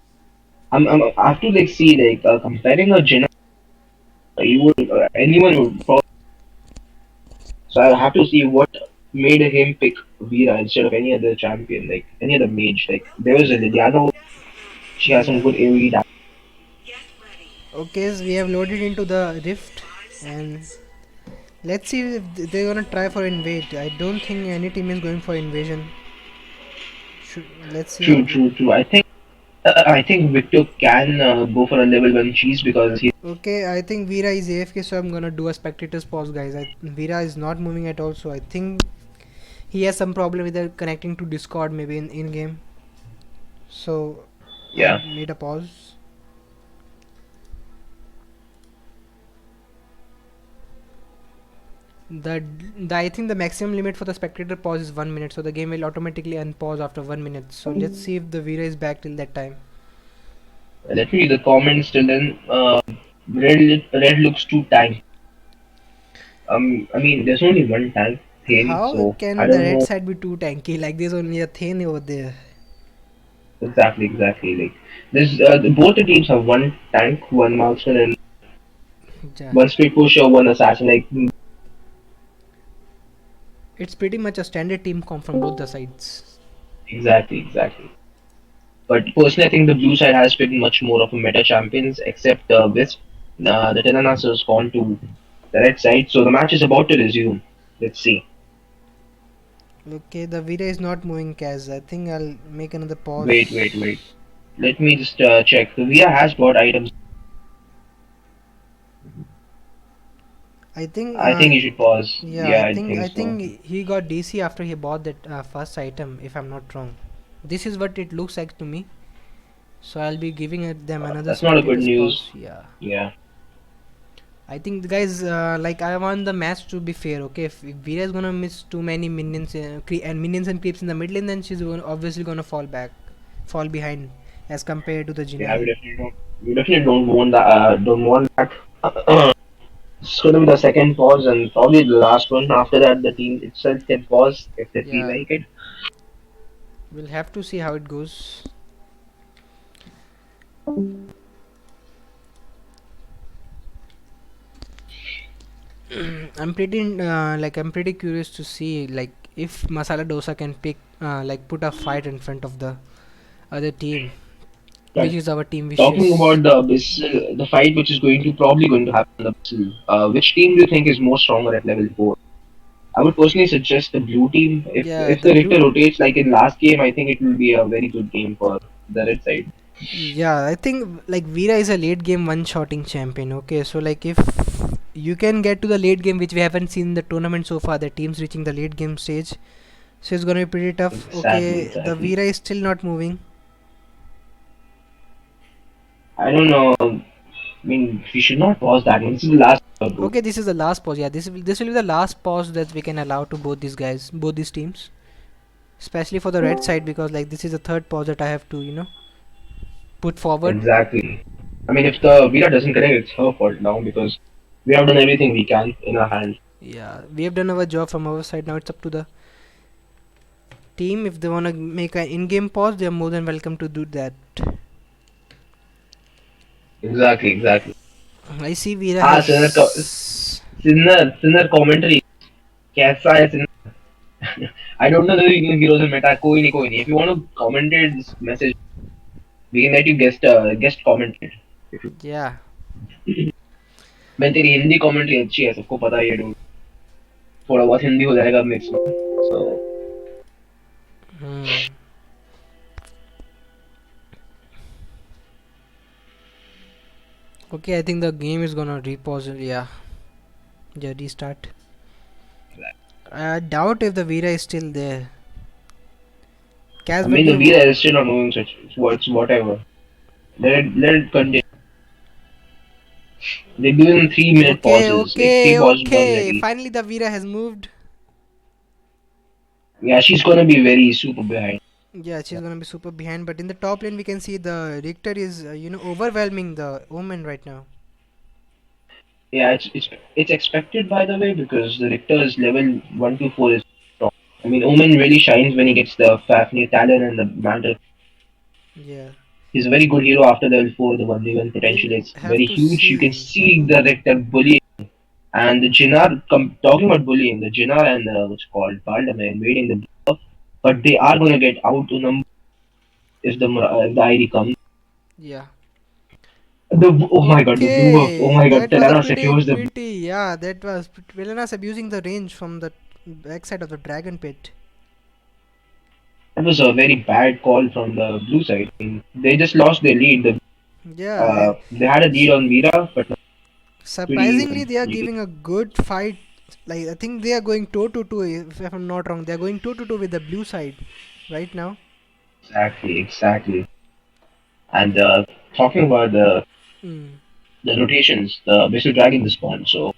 I have to like see like comparing a Jinna, you would anyone would. So I have to see what made him pick Veera instead of any other champion, like any other mage. Like there was a Liliana, she has some Yeah. good AOV damage. Okay, so we have loaded into the rift, and let's see if they're gonna try for invade. I don't think any team is going for invasion. Let's see how True, it will. true, true. I think Victor can go for a level 1 cheese because he. Okay, I think Veera is AFK, so I'm gonna do a spectator's pause, guys. Veera is not moving at all, so I think he has some problem with connecting to Discord, maybe in game. So I Yeah. made a pause. The, the I think the maximum limit for the spectator pause is 1 minute, so the game will automatically unpause after 1 minute. So let's see if the Veera is back till that time. Let me read the comments till then. Red looks too tank. I mean, there's only one tank thing, How so I can the don't red know side be too tanky? Like there's only a Thane over there. exactly. Like, there's both the teams have one tank, one marksman, and Yeah. one speed pusher, one assassin. Like, It's pretty much a standard team comp from both the sides. exactly. But personally, I think the blue side has been much more of a meta champions, except Wisp. The Tenanas has gone to the red side, so the match is about to resume. Let's see. Okay, the Veera is not moving, Kaz. I think I'll make another Wait. pause. Let me just check. The Via has bought items. I think, I think you should pause. yeah, Yeah, I think I so. think he got DC after he bought that first item, if I'm not wrong. This is what it looks like to me. So I'll be giving them another That's not a good spectator's news. pause. Yeah. Yeah. I think the guys, like I want the match to be fair. Okay, if Veera is gonna miss too many minions and minions and creeps in the mid lane, then she's obviously gonna fall behind as compared to the Yeah, Jinai. we definitely don't want that. Don't want that. It's going to be the second pause and probably the last one. After that, the team itself can pause if they feel Yeah, like it. we'll have to see how it goes. I'm pretty curious to see like if Masala Dosa can put a fight in front of the other team, which But is our team talking wishes. about the fight which is probably going to happen in the Abyssal, which team do you think is more stronger at level 4? I would personally suggest the blue team. Yeah, If the the blue. Richter rotates like in last game, I think it will be a very good game for the red side. Yeah, I think like Veera is a late game one-shotting champion. Okay, so like if you can get to the late game, which we haven't seen in the tournament so far, the teams reaching the late game stage, so it's gonna be pretty tough. Okay, the Exactly. Veera is still not moving. I don't know. I mean, we should not pause that one. This is the last bro. Okay, this is the last pause. Yeah, this will be the last pause that we can allow to both these guys, both these teams, especially for the red side because like this is the third pause that I have to put forward. Exactly. I mean, if the Vira doesn't connect, it's her fault now because we have done everything we can in our hand. Yeah, we have done our job from our side. Now it's up to the team. If they wanna make an in-game pause, they are more than welcome to do that. Exactly. I see Veera हाँ has. Sinnar commentary कैसा है Sinnar I don't know the new heroes in meta कोई नहीं if you want to comment it just message we can let you guest comment it Yeah. मैं तेरी Hindi commentary अच्छी है सबको पता है ये dude थोड़ा बहुत हिंदी हो जाएगा mix में so Hmm. Okay, I think the game is gonna repause. Yeah. Yeah, restart. I doubt if the Veera is still there. I Kaz, what mean do the you? Vira is still not moving so it's whatever let it continue they're doing 3 minute pauses like 3 pauses Okay. already Finally, the Veera has moved. yeah she's gonna be very super behind. Yeah, she's gonna be super behind. But in the top lane, we can see the Richter is, overwhelming the Omen right now. Yeah, it's expected by the way because the Richter's level 1 to 4 is strong. I mean, Omen really shines when he gets the Fafnir talent and the Mantle. Yeah. He's a very good hero after level 4. The 1v1 We'll potential is have very to huge. You can see. see the Richter bully. And the Jinnar, talking about bullying, the Jinnar and what's called Baldam are invading the blue, but they are going to get out to number if the ID comes. Yeah. Oh my god, the blue buff. Oh Okay, my god, that was a Telana pretty secures the. pretty. Yeah, that was Velena's abusing the range from the backside of the dragon pit. That was a very bad call from the blue side. I mean, they just lost their lead. Yeah, and They had a lead on Mira, but now it's pretty surprisingly, even. they are giving a good fight. Like I think they are going toe to toe. If I'm not wrong, they are going toe to toe with the blue side right now. Exactly, exactly. And talking about Mm. the rotations, the Mr. Dragon respawn. So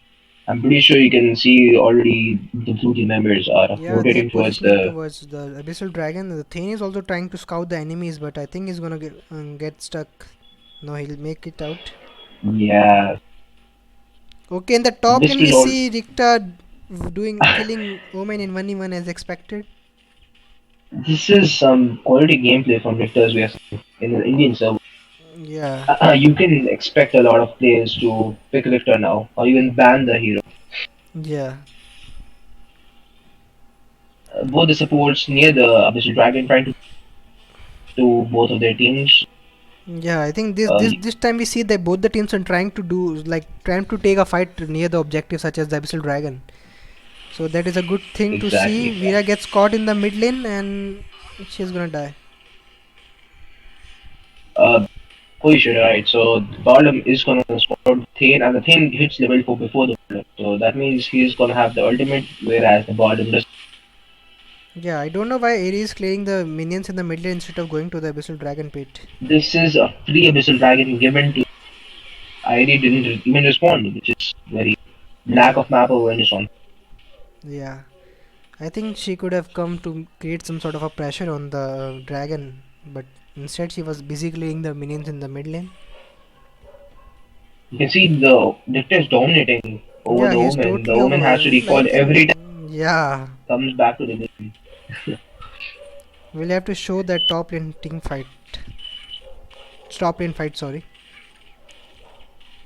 I'm pretty sure you can see already the blue team members are Yeah, they're rotating towards positioning the. towards the abyssal dragon. The Thane is also trying to scout the enemies, but I think he's gonna get stuck. No, he'll make it out. Yeah, Okay, in the top lane this we is all. see Rikta doing killing Omen in 1v1 as expected. This is some quality gameplay from Richter's we are seeing in the Indian server. Yeah, You can expect a lot of players to pick Richter now, or even ban the hero. yeah, Both the supports near the Abyssal Dragon trying to both of their teams. yeah. I think this Uh, this this time we see that both the teams are trying to do like trying to take a fight near the objective such as the abyssal dragon. So that is a good thing to see. exactly, Vera exactly. gets caught in the mid lane and she's gonna die. Uh, Position, right? So the bottom is gonna spawn Thane, and the Thane hits level 4 before the bottom. So that means he's gonna have the ultimate, whereas the bottom does. Yeah, I don't know why Ares is clearing the minions in the mid lane instead of going to the abyssal dragon pit. This is a free Abyssal Dragon given to ID didn't even respond, which is very lack Yeah, of map awareness on. yeah. I think she could have come to create some sort of a pressure on the dragon, but instead she was busy clearing the minions in the mid lane. You can see the Victor is dominating over Yeah, the he's Omen. The totally Omen has to over. recall Like, every time yeah, it comes back to the game. we'll have to show that top lane team fight. Top lane fight, sorry.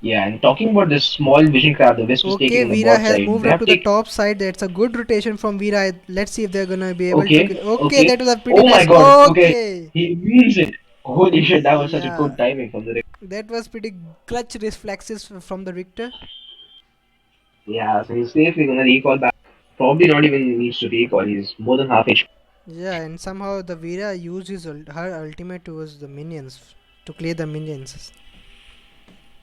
Yeah, and talking about this small vision crab the Wisp is Okay, taking in the Veera bot has side, moved they up have to the taken. top side. That's a good rotation from Veera. Let's see if they're gonna be able to Okay, kill. Okay, okay. that was a pretty Oh my nice. god, okay. Okay, He means it. Holy shit, that was such a good yeah, timing from the Rick. that was pretty clutch reflexes from the Richter. Yeah, so he's safely gonna recall back. Probably not even needs to recall, he's more than half HP. Yeah, and somehow the Veera used her ultimate towards the minions to clear the minions.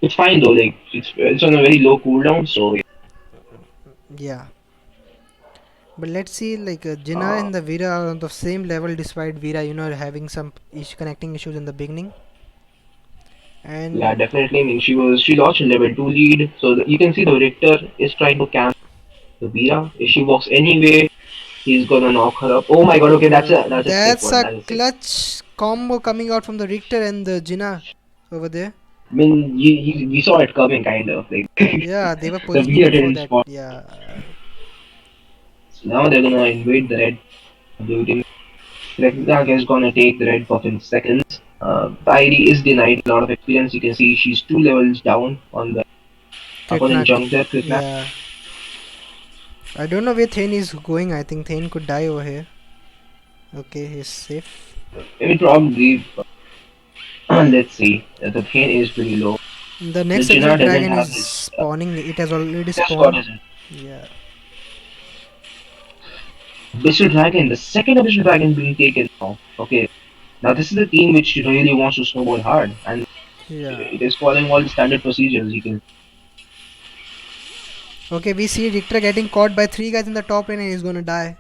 It's fine though, like, it's on a very low cooldown, so Yeah. But let's see, like Jinna uh, and the Veera are on the same level despite Veera, having some connecting issues in the beginning. yeah, And definitely. I mean, she lost a level 2 lead, so you can see the Richter is trying to camp the Vera. If she walks anyway, he's gonna knock her up. Oh my god, okay, that's a sick that's one. a That's a sick. clutch combo coming out from the Richter and the Jinna over there. I mean, we saw it coming, kind of. Like, Yeah, they were the positioning Vera before didn't that. spawn. Yeah. So now they're gonna invade the red blue team. Rekka is gonna take the red buff in seconds. Bairi is denied a lot of experience. You can see she's 2 levels down on the opponent Kritnak. junk there, Krishna. Yeah. I don't know where Thane is going. I think Thane could die over here. Okay, he's safe. Maybe probably, let's see. The pain is pretty low. The The next Jinnah abyssal doesn't dragon have is his. spawning. It has already Just got spawned. his Yeah. Abyssal Dragon, the second Abyssal Dragon being taken now. Okay, now this is the team which really wants to snowball hard, and Yeah. it is following all the standard procedures. You can. Okay, we see Richter getting caught by three guys in the top lane and he's gonna die.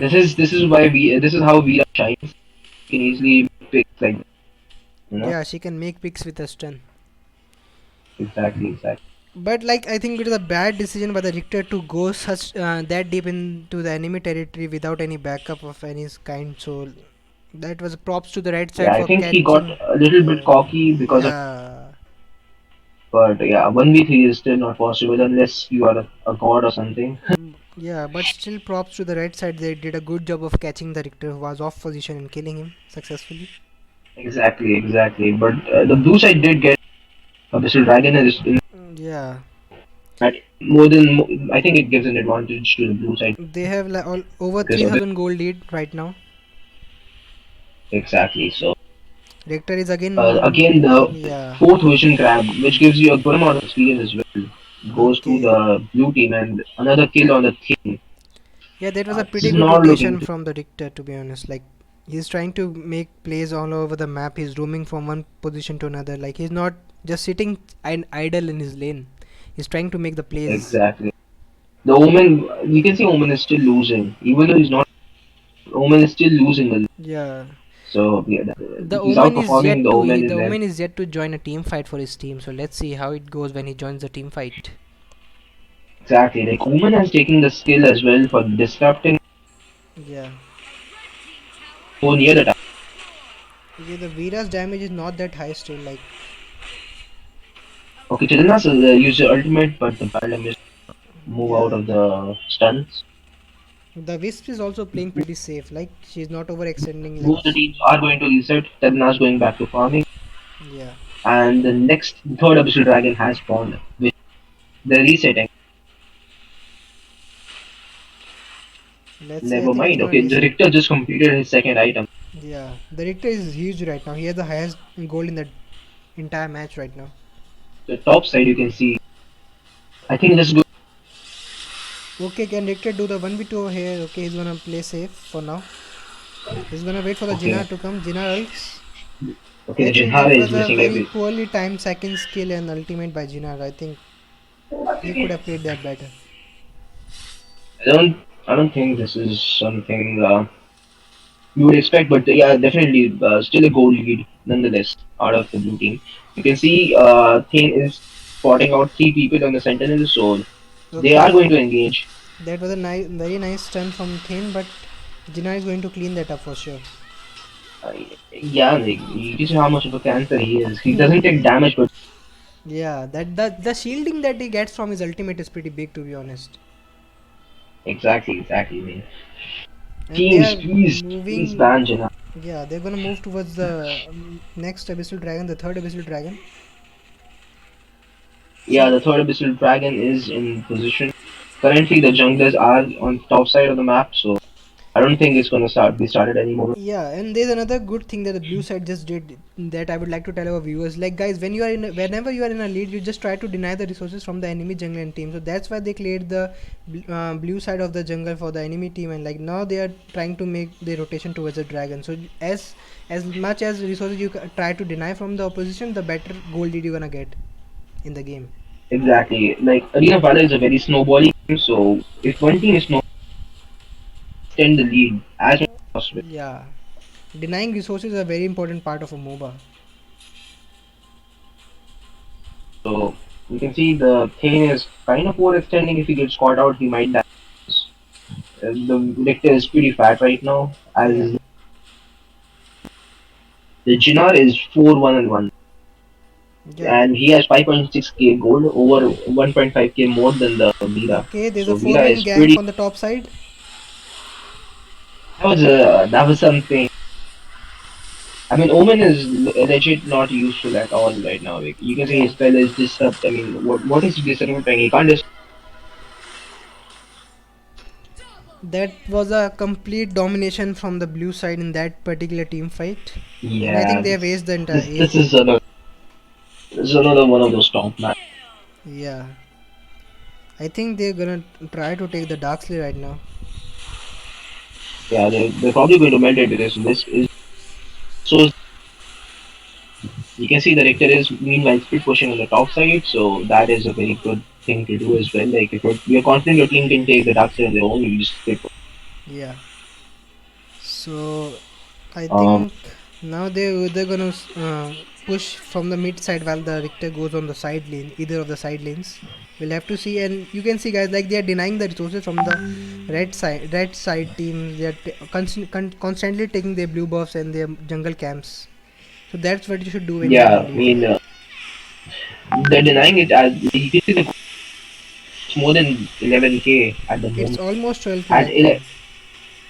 This is why this is how we shines. You can easily pick like you know Yeah, she can make picks with a stun. exactly. But like I think it is a bad decision by the Richter to go such that deep into the enemy territory without any backup of any kind. So that was props to the right Yeah, side I for think he got catching. a little bit cocky because of. Yeah. But yeah, 1v3 is still not possible unless you are a god or something. Yeah, but still props to the right side. They did a good job of catching the Richter who was off position and killing him successfully. Exactly. But the blue side did get Abyssal Dragon is Yeah. At more than, I think it gives an advantage to the blue side They have like over because of it. 3000 gold lead right now. Exactly. So Rector is again again, the yeah. fourth vision grab, which gives you a good amount of experience as well, goes to Okay. the blue team, and another kill on the team. Yeah, that was a This pretty is good not looking rotation to. from the Richter, to be honest. Like, he's trying to make plays all over the map. He's roaming from one position to another. Like, he's not just sitting idle in his lane. He's trying to make the plays. Exactly. The Omen, you can see Omen is still losing, even though he's not. Omen is still losing the. Yeah. So yeah, The he's Omen is outperforming yet the to Omen the in them. Omen is yet to join a team fight for his team. So let's see how it goes when he joins the team fight. Exactly. Like Omen has taken the skill as well for disrupting Yeah. go near the tower. Yeah, the Vira's damage is not that high still. Like, Okay, Chidana's used the ultimate, but the Paladin is move out yeah. of the stuns. The Wisp is also playing pretty safe. Like, she's not overextending. Like, Both the teams are going to reset. Chidana's going back to farming, yeah. and the next third Abyssal Dragon has spawned, which they're resetting. Let's see. I Never think he's mind. gonna Okay, the reset. Richter just completed his second item. Yeah, the Richter is huge right now. He has the highest goal in the entire match right now. The top side you can see. I think this is good. Okay, can Richter do the 1v2 over here? Okay, he's gonna play safe for now. He's gonna wait for the Okay. Jinnar to come. Jinnar ults. Okay, I the think Jinhara that is was a missing very every. poorly timed second skill and ultimate by Jinnar. I think he could have played that better. I don't think this is something you would expect, but yeah, definitely still a goal lead nonetheless out of the blue team. You can see Thane is spotting out three people on the Sentinel, so they are Okay, going to engage. that was a very nice stun from Thane, but Jinnar is going to clean that up for sure. Uh, yeah, like, you can see how much of a cancer he is. He doesn't take damage, but Yeah, that the shielding that he gets from his ultimate is pretty big, to be honest. exactly, man. And they Teams, are please moving. ban Jinhara. Yeah, they're gonna move towards the next abyssal dragon, the third abyssal dragon. Yeah, So the third Abyssal Dragon is in position. Currently, the junglers are on top side of the map, so I don't think it's gonna be started anymore. yeah, and there's another good thing that the blue side just did that I would like to tell our viewers. Like guys, whenever you are in a lead, you just try to deny the resources from the enemy jungler team. So that's why they cleared the blue side of the jungle for the enemy team, and like now they are trying to make the rotation towards the dragon. So as much as resources you try to deny from the opposition, the better gold lead you're gonna get in the game. Exactly. Like Arena of Valor is a very snowballing game, so if one team is not extend the lead as much as possible. Yeah, denying resources is a very important part of a MOBA. So you can see the thing is kind of overextending. If he gets caught out, he might die. The Victor is pretty fat right now, Yeah. as the Jinnar is 4-1 and 1, Yeah. and he has 5.6k gold, over 1.5k more than the Vira. Okay, there's a So Vira four-man is gank pretty. on the top side. That was something. I mean, Omen is legit not useful at all right now. Like, you can say his Yeah. spell is disrupt. I mean, what is disrupting? He can't just. That was a complete domination from the blue side in that particular team fight. And I think Yeah, they have aced the entire this this ace. is another this is another one of those top matches. Yeah. I think they're gonna try to take the Dark Slayer right now. Yeah, they're probably going to melt it because this is so. You can see the Rector is meanwhile still pushing on the top side, so that is a very good thing to do as well. Like if you're confident your team can take the dark side on their own, you just stick. Yeah. So I Um, think now they're gonna push from the mid side while the Richter goes on the side lane, either of the side lanes. We'll have to see, and you can see guys like they are denying the resources from the red side team. They are constantly taking their blue buffs and their jungle camps. So that's what you should do when you're in a yeah, I lead. mean they're denying it as you can see it's more than 11k at the It's moment. almost 12k At right now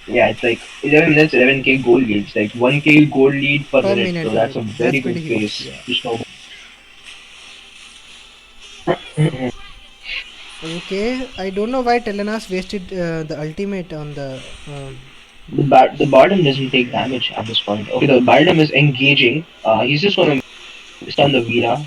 yeah, it's like 11 minutes, 11k goal lead. It's like 1k goal lead per per minute, minute. so that's a That's very pretty good huge. pace Yeah. to snowball. Okay, I don't know why Telenas wasted the ultimate on the. The Bardem doesn't take damage at this point. Okay, the Bardem is engaging. He's just gonna stun the Vira.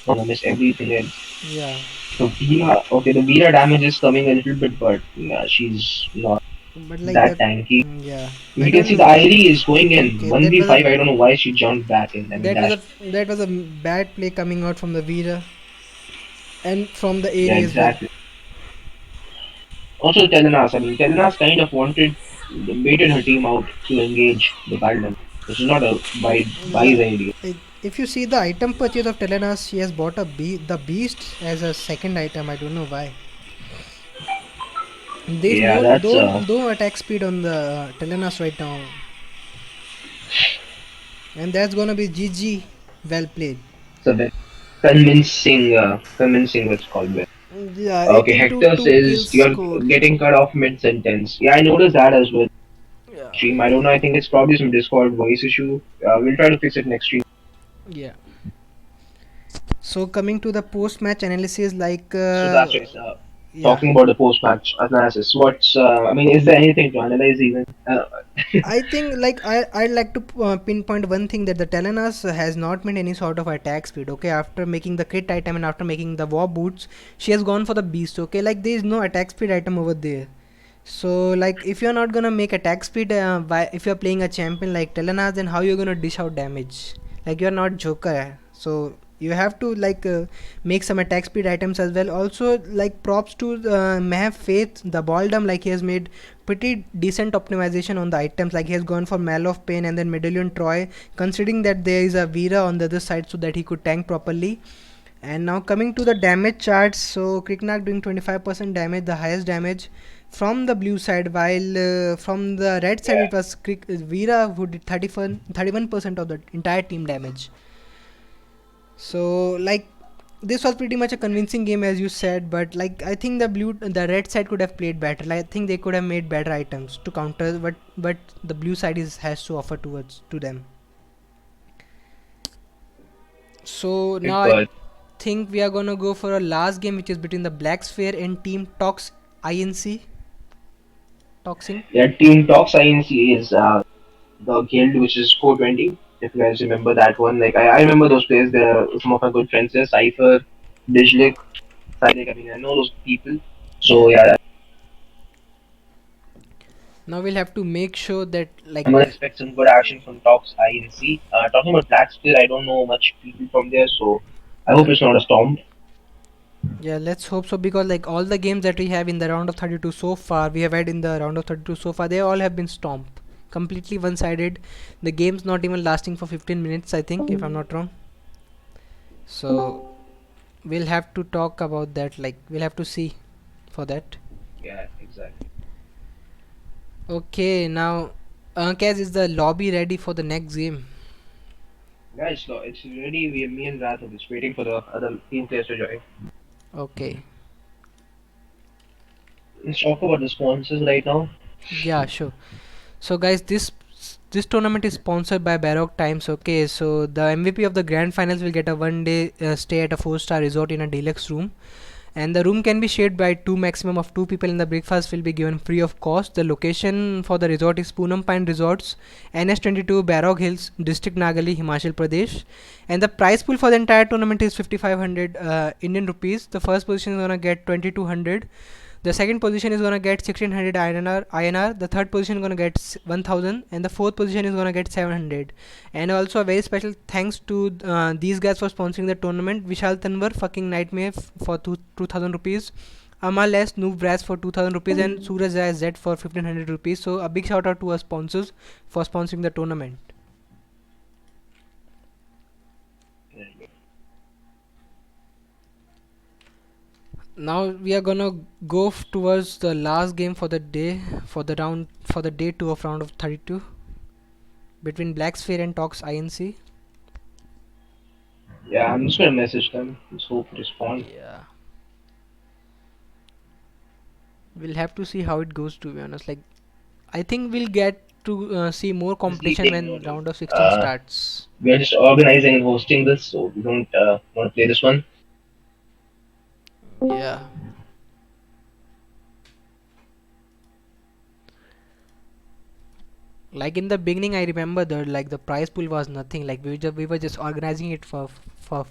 Gonna miss everything else. Yeah, So Vira, okay, the Vira damage is coming a little bit, but she's not but like that the. tanky. Yeah, I You can don't see the know. Irie is going in Okay, that was 1v5. a I don't know why she jumped back in. I mean, that was dash. a that was a bad play coming out from the Vira and from the Yeah, area as well. exactly. Also, Telenas. I mean, Telenas kind of baited her team out to engage the Bardem, which is not a wise Yeah, idea. if you see the item purchase of Telenas, she has bought the beast as a second item. I don't know why. There's Yeah, no that's no attack speed on the Telenas right now, and that's gonna be GG. Well played. a bit convincing what's called win. Yeah, Okay, 18 to Hector 2 says kills you're score. getting cut off mid sentence. Yeah, I noticed that as well. Yeah. Stream. I don't know. I think it's probably some Discord voice issue. We'll try to fix it next stream. Yeah. So coming to the post-match analysis, like So that's right. yeah, Talking about the post-match analysis. What's I mean, is there anything to analyze even? I think like I'd like to pinpoint one thing that the Telenas has not made any sort of attack speed. Okay, after making the crit item and after making the war boots, she has gone for the beast. Okay, like there is no attack speed item over there. So like if you're not gonna make attack speed, if you're playing a champion like Telenas, then how you're gonna dish out damage? Like you're not Joker, so you have to like make some attack speed items as well. Also like props to Mehav Faith, the Baldum, like he has made pretty decent optimization on the items. Like he has gone for Mal of Pain and then Medallion Troy, considering that there is a Vera on the other side so that he could tank properly. And now coming to the damage charts, so Kriknak doing 25% damage, the highest damage from the blue side, while from the red side Yeah. it was Vera who did 31% of the entire team damage. So like this was pretty much a convincing game as you said, but like I think the red side could have played better. Like I think they could have made better items to counter what the blue side has to offer towards to them. So now I But think we are gonna go for a last game, which is between the Black Sphere and Team Tox INC Toxing. yeah, Team Talks INC is the guild which is 420. If you guys remember that one, like I remember those players. They're some of my good friends there. Cypher, Dijlik, Silek. I mean, I know those people. So Yeah. yeah, Now we'll have to make sure that like I'm gonna expect some good action from Talks INC. Talking about Black Spear, I don't know much people from there, so I hope yeah it's not a storm. yeah let's hope so, because like all the games that we have in the round of 32 so far, we have had in the round of 32 so far, they all have been stomped completely one-sided. The game's not even lasting for 15 minutes, I think, if I'm not wrong. So we'll have to talk about that, like we'll have to see for that. Yeah, exactly. Okay, now Kaz, is the lobby ready for the next game? Guys, so it's ready. Me and Rath are just waiting for the other team players to join. Okay. Let's talk about the sponsors right now. Yeah, sure. So guys, this tournament is sponsored by Baroque Times. Okay, so the MVP of the grand finals will get a 1 day stay at a 4-star resort in a deluxe room, and the room can be shared by two maximum of two people, and the breakfast will be given free of cost. The location for the resort is Poonam Pine Resorts, NS22, Baroque Hills, District Nagali, Himachal Pradesh, and the prize pool for the entire tournament is 5500 Indian rupees. The first position is gonna get 2200. The second position is gonna get 1600 INR. The third position is gonna get 1000, and the fourth position is gonna get 700. And also a very special thanks to these guys for sponsoring the tournament: Vishal Tanwar, fucking nightmare, for 2000 rupees. Amal S, Noob Brass for 2000 rupees, and Suraj Rai Z for 1500 rupees. So a big shout out to our sponsors for sponsoring the tournament. Now we are gonna go towards the last game for the day, for the day 2 of round of 32 between Black Sphere and Tox INC. Yeah, I'm just gonna message them. Let's hope to respond. Yeah, we'll have to see how it goes, to be honest. Like I think we'll get to see more Just competition leaking, no, when no. round of 16 Uh, starts. we are just organizing and hosting this, so we don't want to play this one. Yeah. Like in the beginning, I remember that like the prize pool was nothing. Like we were just organizing it for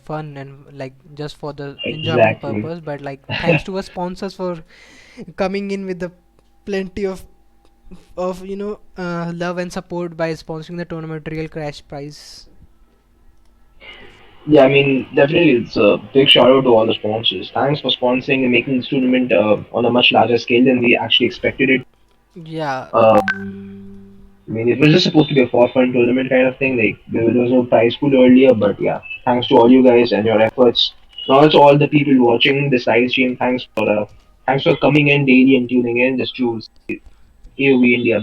fun and like just for the enjoyment Exactly. purpose. But like thanks to our sponsors for coming in with the plenty of love and support by sponsoring the tournament. Real crash prize. Yeah, I mean, definitely, it's a big shout out to all the sponsors. Thanks for sponsoring and making this tournament on a much larger scale than we actually expected it. Yeah. I mean, it was just supposed to be a for fun tournament kind of thing. Like there was no prize pool earlier, but yeah, thanks to all you guys and your efforts, and also all the people watching this live stream. Thanks for coming in daily and tuning in just to see AOV India.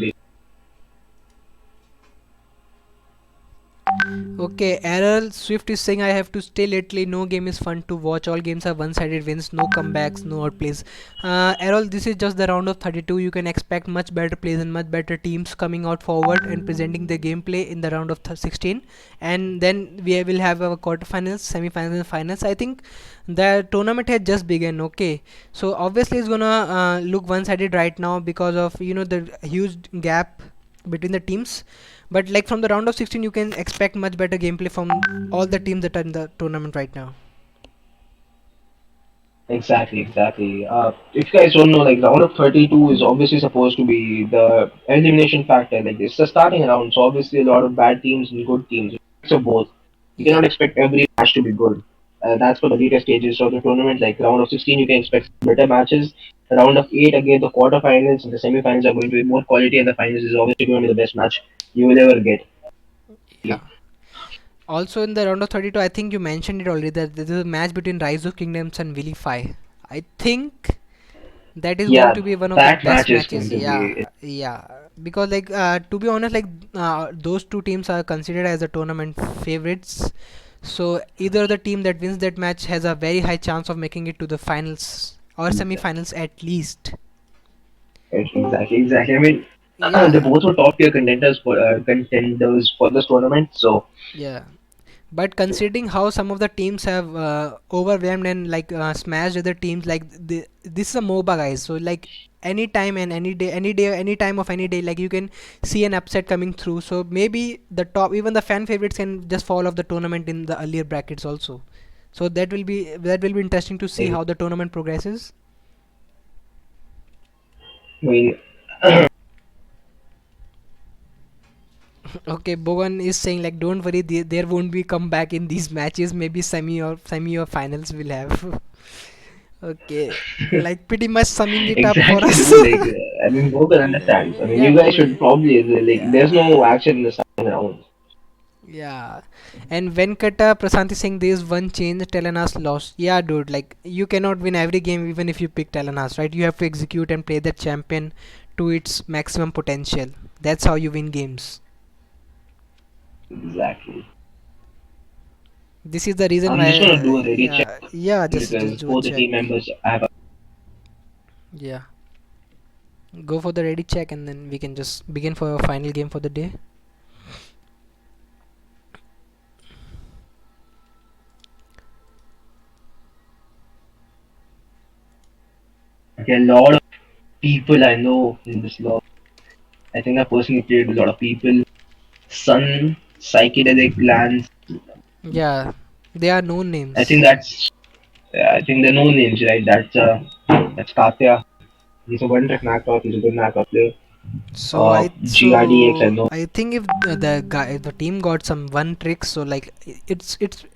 Okay, Errol Swift is saying I have to stay lately. No game is fun to watch. All games are one-sided wins, no comebacks, no outplays. Errol, this is just the round of 32. You can expect much better plays and much better teams coming out forward and presenting their gameplay in the round of 16. And then we will have our quarterfinals, semi-finals, and finals. I think the tournament has just begun. Okay, so obviously it's gonna look one-sided right now because of the huge gap between the teams, but like from the round of 16 you can expect much better gameplay from all the teams that are in the tournament right now. Exactly, exactly. If you guys don't know, like round of 32 is obviously supposed to be the elimination factor. Like it's the starting round, so obviously a lot of bad teams and good teams. So both. You Yeah. cannot expect every match to be good. That's for the later stages of the tournament. Like round of 16, you can expect better matches. Round of 8, again, the quarterfinals and the semifinals are going to be more quality, and the finals is obviously going to be the best match you will ever get. Yeah. Also in the round of 32, I think you mentioned it already that there is a match between Rise of Kingdoms and Vilify. I think that is going Yeah, to be one of the that best match is going matches. to Yeah, be. yeah. Because like to be honest, like those two teams are considered as the tournament favorites. So either the team that wins that match has a very high chance of making it to the finals or semi-finals at least. Exactly, exactly. I mean, they Yeah, both were top tier contenders for this tournament. So yeah. But considering how some of the teams have overwhelmed and like smashed other teams, like this is a MOBA, guys. So like anytime and any day, any time of any day, like you can see an upset coming through. So maybe the top, even the fan favorites can just fall off the tournament in the earlier brackets also. So that will be interesting to see I how the tournament progresses. mean, Okay, Bogan is saying like don't worry, there won't be comeback in these matches. Maybe semi or finals will have. Okay, like pretty much summing it up for exactly, us. dude. Like, I mean, Bogan understands. I mean, Yeah, you guys should Bogan. probably like. There's no Yeah, action in the second round. yeah. And Venkata Prasanthi saying there is one change. Telenas lost. Yeah, dude. Like you cannot win every game even if you pick Telenas, right? You have to execute and play the champion to its maximum potential. That's how you win games. Exactly. This is the reason I'm why. just gonna do a ready check Yeah. Just because do a both the check. team members have Yeah. Go for the ready check and then we can just begin for our final game for the day. a lot of people I know in this lobby. I think I personally played with a lot of people. Sun, Psychedelic Lands. Yeah, they are known I names. think that's. I think the no names, right? That's Katya. He's a one-trick knockoff. He's a good knockoff player. So I GRDX, I so know. I think if the team got some one trick, so like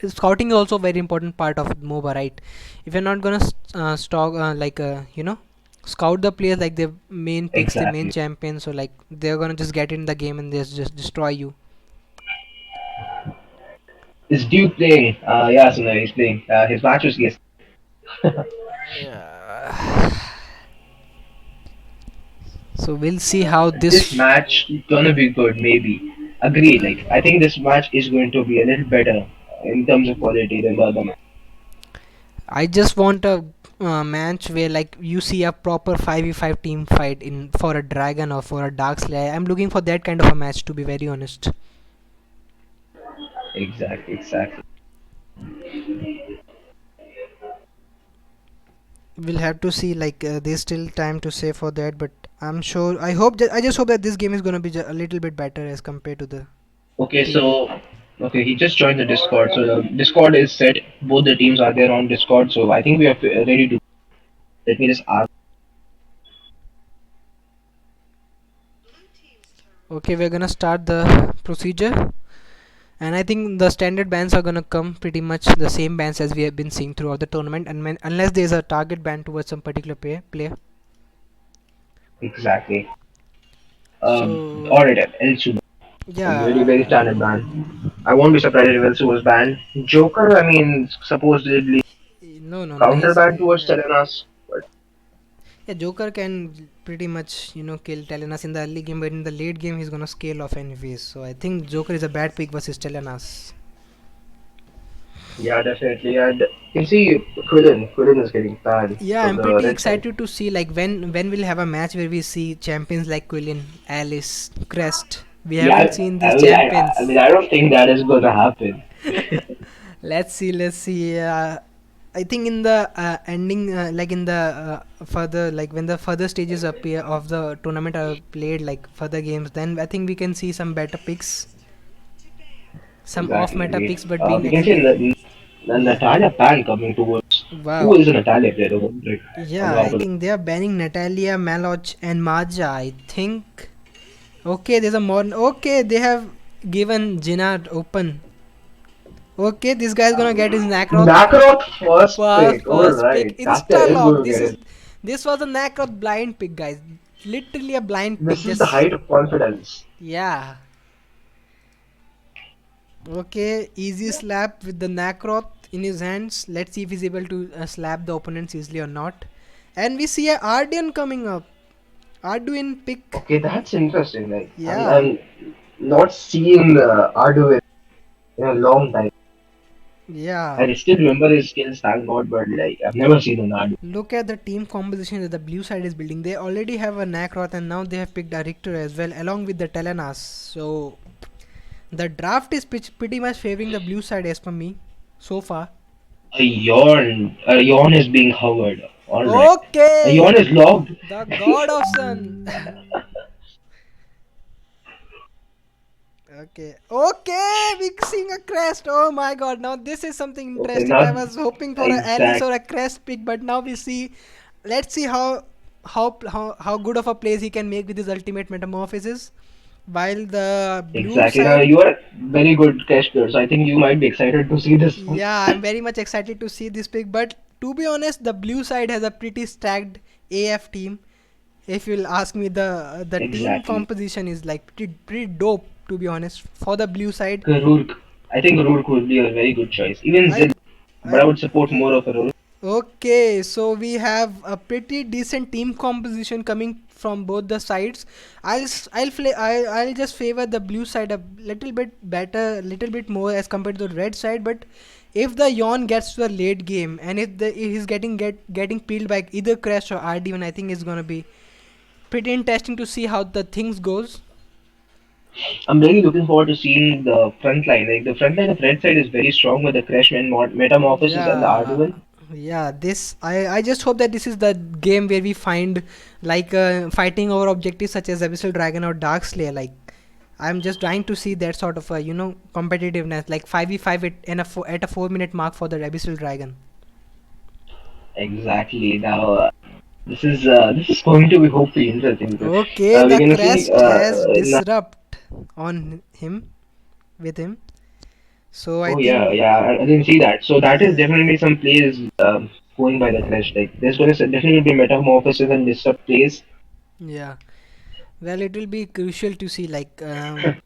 scouting is also a very important part of MOBA, right? If you're not gonna stock scout the players like their main picks, their main Exactly. champions, so like they're gonna just get in the game and just destroy you. Is Duke playing? Yeah, so no, he's playing. His match was yes. Yeah. So we'll see how This this. match gonna be good, maybe. Agreed. Like I think this match is going to be a little better in terms of quality than the other match. I just want a match where like you see a proper 5v5 team fight in for a dragon or for a dark slayer. I'm looking for that kind of a match to be very honest. Exactly, exactly. We'll have to see like there's still time to say for that, but I'm sure. I just hope that this game is gonna be a little bit better as compared to the Okay, previous. okay, he just joined the Discord. So the Discord is set. Both the teams are there on Discord. So I think we are ready to. Let me just ask. Okay, we're gonna start the procedure, and I think the standard bans are gonna come pretty much the same bans as we have been seeing throughout the tournament, and unless there's a target ban towards some particular player. Exactly. So Alright, Elsu. Very, very yeah, standard ban. I won't be surprised if Elsu was banned. Joker, I mean, supposedly no, counter he's ban towards Telenas. But yeah, Joker can pretty much kill Telenas in the early game, but in the late game he's gonna scale off anyways. So I think Joker is a bad pick versus Telenas. yeah, definitely. And you see, Quillen is getting banned Yeah, from I'm the pretty red side. excited to see like when we'll have a match where we see champions like Quillen, Alice, Crest. We haven't Yeah, seen I these mean, I mean, champions. I don't think that is gonna happen. Let's see. I think in the ending, like in the further, like when the further stages appear of the tournament are played, like further games, then I think we can see some better picks, some off meta Exactly. picks, but being We can see the Natalia ban coming towards. Who wow. is a Natalia player like, on Yeah, the I opposite? think they are banning Natalia, Maloch, and Maja. I think. Okay, there's a more. Okay, they have given Jinard open. Okay, this guy's gonna get his Nacroth Nakaroth first pick. first pick Alright, Captain insta is lock. going to get it. This was a Nacroth blind pick, guys. Literally a blind pick. This is the Just height of confidence. yeah. Okay, easy slap with the Nacroth in his hands. Let's see if he's able to slap the opponents easily or not. And we see a Ardian coming up. Arduin pick. Okay, that's interesting. Like, Yeah. I'm not seeing Ardu in a long time. Yeah. I still remember his skills, thank God, but like, I've never seen an Ardu. Look at the team composition that the blue side is building. They already have a Nacroth and now they have picked a Richter as well along with the Telenas. So the draft is pretty much favoring the blue side as per me so far. A yawn is being hovered. Alright. A yawn Okay, is logged. the God of Sun. Okay, we seeing a crest. Oh my God! Now this is something Okay, interesting. I not was hoping for a Alice exact. or a crest pick, but now we see. Let's see how good of a plays he can make with his ultimate metamorphosis. While the blue Exactly. Now side, you are very good cash player, so I think you might be excited to see this one. yeah, I'm very much excited to see this pick. But to be honest, the blue side has a pretty stacked AF team. If you'll ask me, the team Exactly. composition is like pretty dope. To be honest, for the blue side, Rourke. I think Rourke would be a very good choice. Even I Zid, but I I would support more of a Rourke. okay, so we have a pretty decent team composition coming from both the sides. I'll just favor the blue side a little bit better, little bit more as compared to the red side. But if the yawn gets to the late game and if he's getting peeled by either Crash or RD, I think it's gonna be pretty interesting to see how the things goes. I'm really looking forward to seeing the front line. Like the front line of red side is very strong with the Crashman Metamorphosis and the Yeah, Arduin. yeah. This I just hope that this is the game where we find like fighting over objectives such as Abyssal Dragon or Dark Slayer. Like I'm just trying to see that sort of a competitiveness, like 5v5 at a 4 minute mark for the Abyssal Dragon. Exactly. Now this is going to be hopefully interesting because Okay, we're the gonna see. crest has disrupt on him with him. So I Oh yeah, think yeah. I didn't see that. So that is yeah, definitely some plays going by the Crash. Like there's going to definitely be Metamorphosis and disrupt plays. yeah. Well, it will be crucial to see like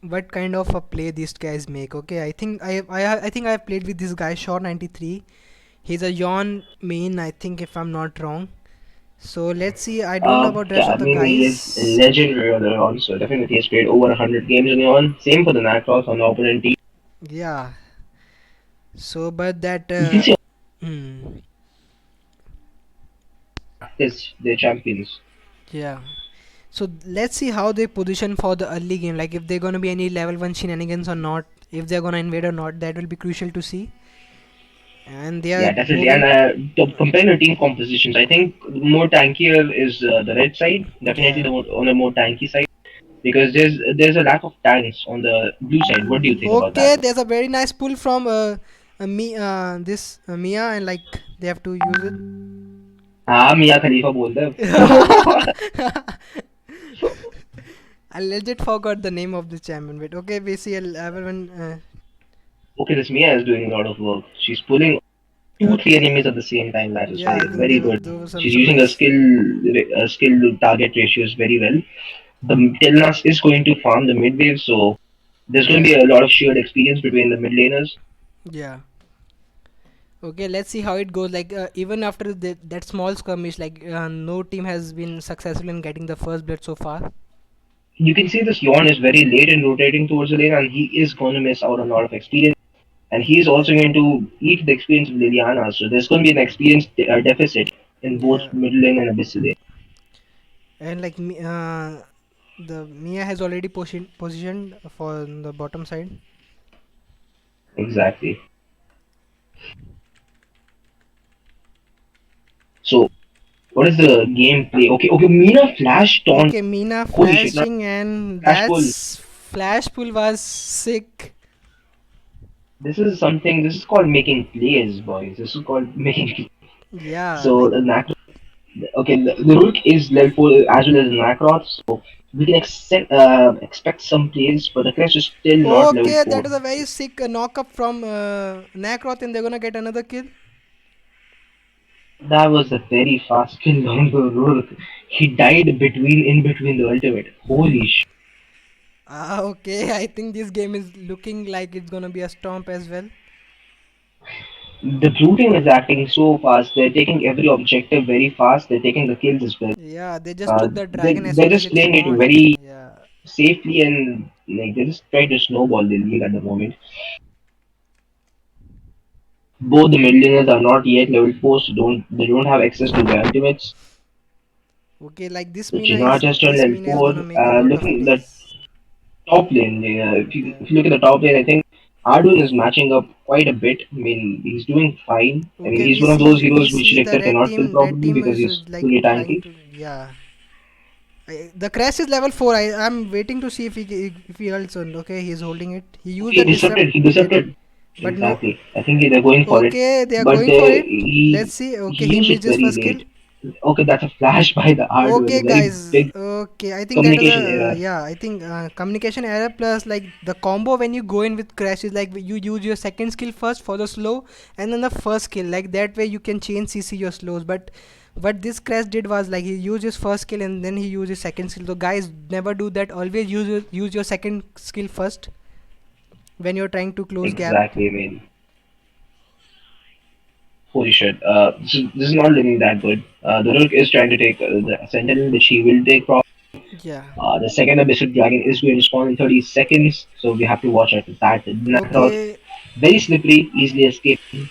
what kind of a play these guys make. Okay, I think I have played with this guy Shaw 93. He's a yawn main, I think, if I'm not wrong. So let's see. I don't know about rest Yeah, I of the mean he is guys. legendary on the on, so definitely he's played over 100 games in on. Same for the Nacross on the opponent team. Yeah. So, but that You can see hmm, is their champions. yeah. So let's see how they position for the early game. Like if they're gonna be any level 1 shenanigans or not. If they're gonna invade or not, that will be crucial to see. and they are Yeah, definitely. moving. And comparing the team compositions, I think more tankier is the red side. Definitely Yeah. on a more tanky side because there's a lack of tanks on the blue side. What do you think about that? Okay, there's a very nice pull from Mia, and like they have to use it. हाँ मियाँ खलीफा बोलते हैं. I legit forgot the name of the champion. Wait, okay, BCL everyone. Okay, this Mia is doing a lot of work. She's pulling two, three Okay, enemies at the same time. That is yeah, I very, think very good. there was She's some using nice. a skill to target ratios very well. The Telnas is going to farm the mid wave, so there's going to Yeah, be a lot of shared experience between the mid laners. yeah. Okay, let's see how it goes. Like even after that small skirmish, like no team has been successful in getting the first blood so far. You can see this Yawn is very late in rotating towards the lane, and he is going to miss out on a lot of experience. And he is also Yeah, going to eat the experience of Liliana, so there's going to be an experience deficit in both yeah, mid lane and abyssal lane. and like the Mia has already positioned for the bottom side. Exactly. So, what is the gameplay? Okay, okay, Mina flash taunt. Okay, Mina Holy shit, not flashing, and flash pull. that's flash pull was sick. This is something, this is called making plays, boys. This is called making. Yeah, So, like the okay, the Rook is level 4 as well as Nacroth, so we can expect some plays, but the Crest is still not level okay, that 4. is a very sick knock up from Nakroth, and they're gonna get another kill. That was a very fast kill on the Rook. He died in between the ultimate. Holy shit. Ah, okay. I think this game is looking like it's gonna be a stomp as well. The blue team is acting so fast. They're taking every objective very fast. They're taking the kills as well. Yeah, they just took the dragon as They're soon as just it playing it spawned. very Yeah. safely and like they just try to snowball the league at the moment. Both the millionaires are not yet level 4, so they don't have access to the ultimates. Okay, like So China just turned this level Mina is 4. gonna make a lot of Looking at the plays. top lane, Yeah. if you look at the top lane, I think Arduin is matching up quite a bit. I mean, he's doing fine. I mean, Okay, he's one of those we heroes which see the Richter cannot kill red probably team because is he's like fully trying tanky. to, yeah. The crash is level 4. I'm waiting to see if he also, okay, he's holding it. He used Okay, the disrupt. he Okay, disrupted. but no. Exactly. I think they're going for it. Okay, they are But going for it. Let's he see. Okay, he he used it missed his very first kill. late. Okay, that's a flash by the Arduin. Okay, A very guys. big Okay, I think that is communication a error. yeah. I think communication error plus like the combo when you go in with crash is like you use your second skill first for the slow, and then the first skill. Like that way you can change CC your slows. But what this crash did was like he used his first skill and then he used his second skill. So guys, never do that. Always use your second skill first when you're trying to close gap. Exactly. I mean, holy shit. This is not looking that good. The Rook is trying to take the Sentinel, which he will take probably. Yeah. The second Abyssal Dragon is going to spawn in 30 seconds, so we have to watch out for that. Nakaroth, Okay. very slippery, easily escaping,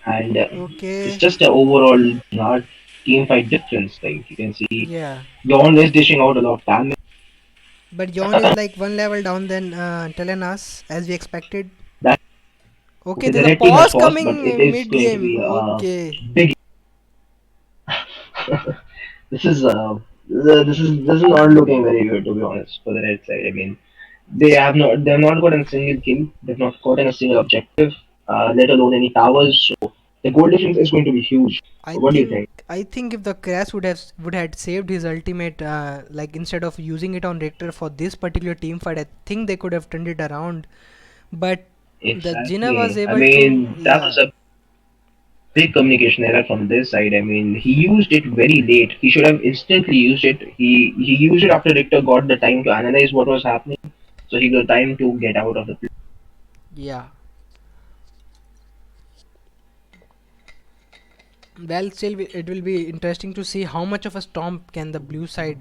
and it's Okay. just an overall team fight difference. Like you can see, Yeah. Yawn is dishing out a lot of damage. But Yon is like one level down than Telenas as we expected. That Okay, okay, the there's a red team has pause paused, but it coming is mid going to game. be Okay. big. this is this is not looking very good to be honest for the red side. I mean, they've not gotten a single kill. They've not gotten a single objective, let alone any towers. So the goal difference is going to be huge. What do you think? I think if the Crash would had saved his ultimate, like instead of using it on Richter for this particular team fight, I think they could have turned it around. But the Jinna was Exactly. I able to, mean, that was yeah, a big communication error from this side. I mean, he used it very late. He should have instantly used it. He used it after Richter got the time to analyze what was happening, so he got time to get out of the play. yeah. Well, still, it will be interesting to see how much of a stomp can the blue side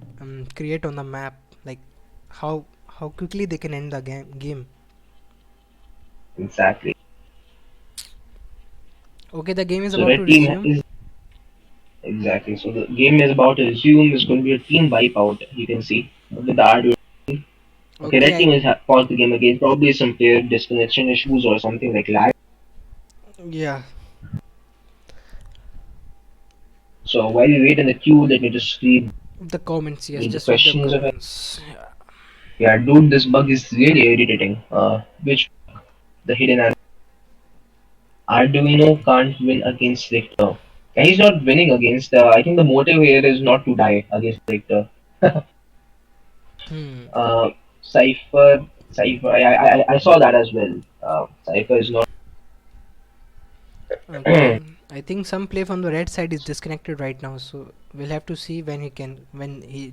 create on the map. Like how quickly they can end the game. Exactly. Okay, the game is So about to red team resume. is exactly. So the game is about to resume. It's going to be a team wipeout. You can see with the audio. Okay, red Okay, team has paused the game again. Probably some player disconnection issues or something like lag. yeah. So while we wait in the queue, let me just read The comments, yes, the just read the questions of it. comments. Yeah. Yeah, dude, this bug is really irritating. Which the hidden Arduino can't win against Richter. And he's not winning against. I think the motive here is not to die against Richter. Hmm. Uh, Cypher. I saw that as well. Cypher is not. Okay. I think some play from the red side is disconnected right now, so we'll have to see when he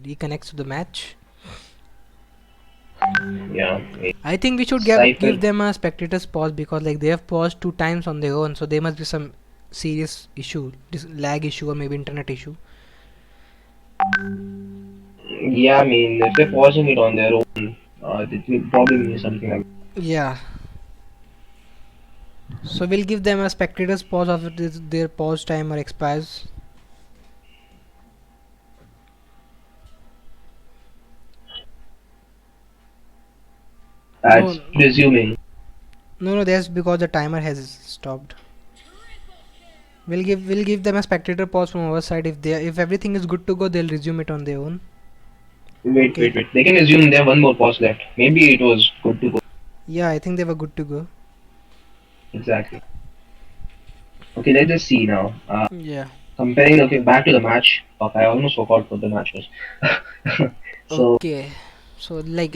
reconnects to the match. Yeah, I think we should give Cypher. them a spectator's pause because like they have paused 2 times on their own, so there must be some serious issue, this lag issue or maybe internet issue. Yeah, I mean, if they're pausing it on their own, it will probably mean something like. Yeah. So we'll give them a spectator's pause after their pause timer expires. That's No, resuming. no, that's because the timer has stopped. We'll give them a spectator pause from our side. If everything is good to go, they'll resume it on their own. Wait, Okay. wait, wait. They can assume they have one more pause left. Maybe it was good to go. Yeah, I think they were good to go. Exactly. Okay, let's just see now. Yeah. Comparing, okay, back to the match. Fuck, I almost forgot what the match was. So, Okay. So like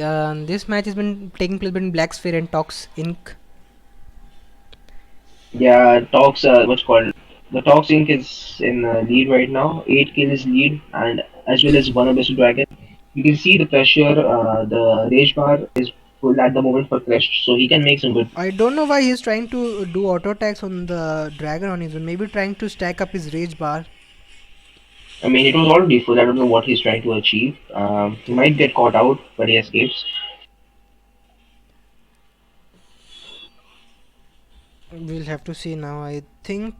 this match has been taking place between Black Sphere and Tox Inc. yeah, what's called? The TOXINC is in lead right now. 8 kills lead, and as well as one Abyssal Dragon. You can see the pressure, the rage bar is full at the moment for Crest, so he can make some good. I don't know why he's trying to do auto attacks on the dragon on his own. Maybe trying to stack up his rage bar. I mean, it was already full. I don't know what he's trying to achieve. He Okay. might get caught out, but he escapes. We'll have to see now. I think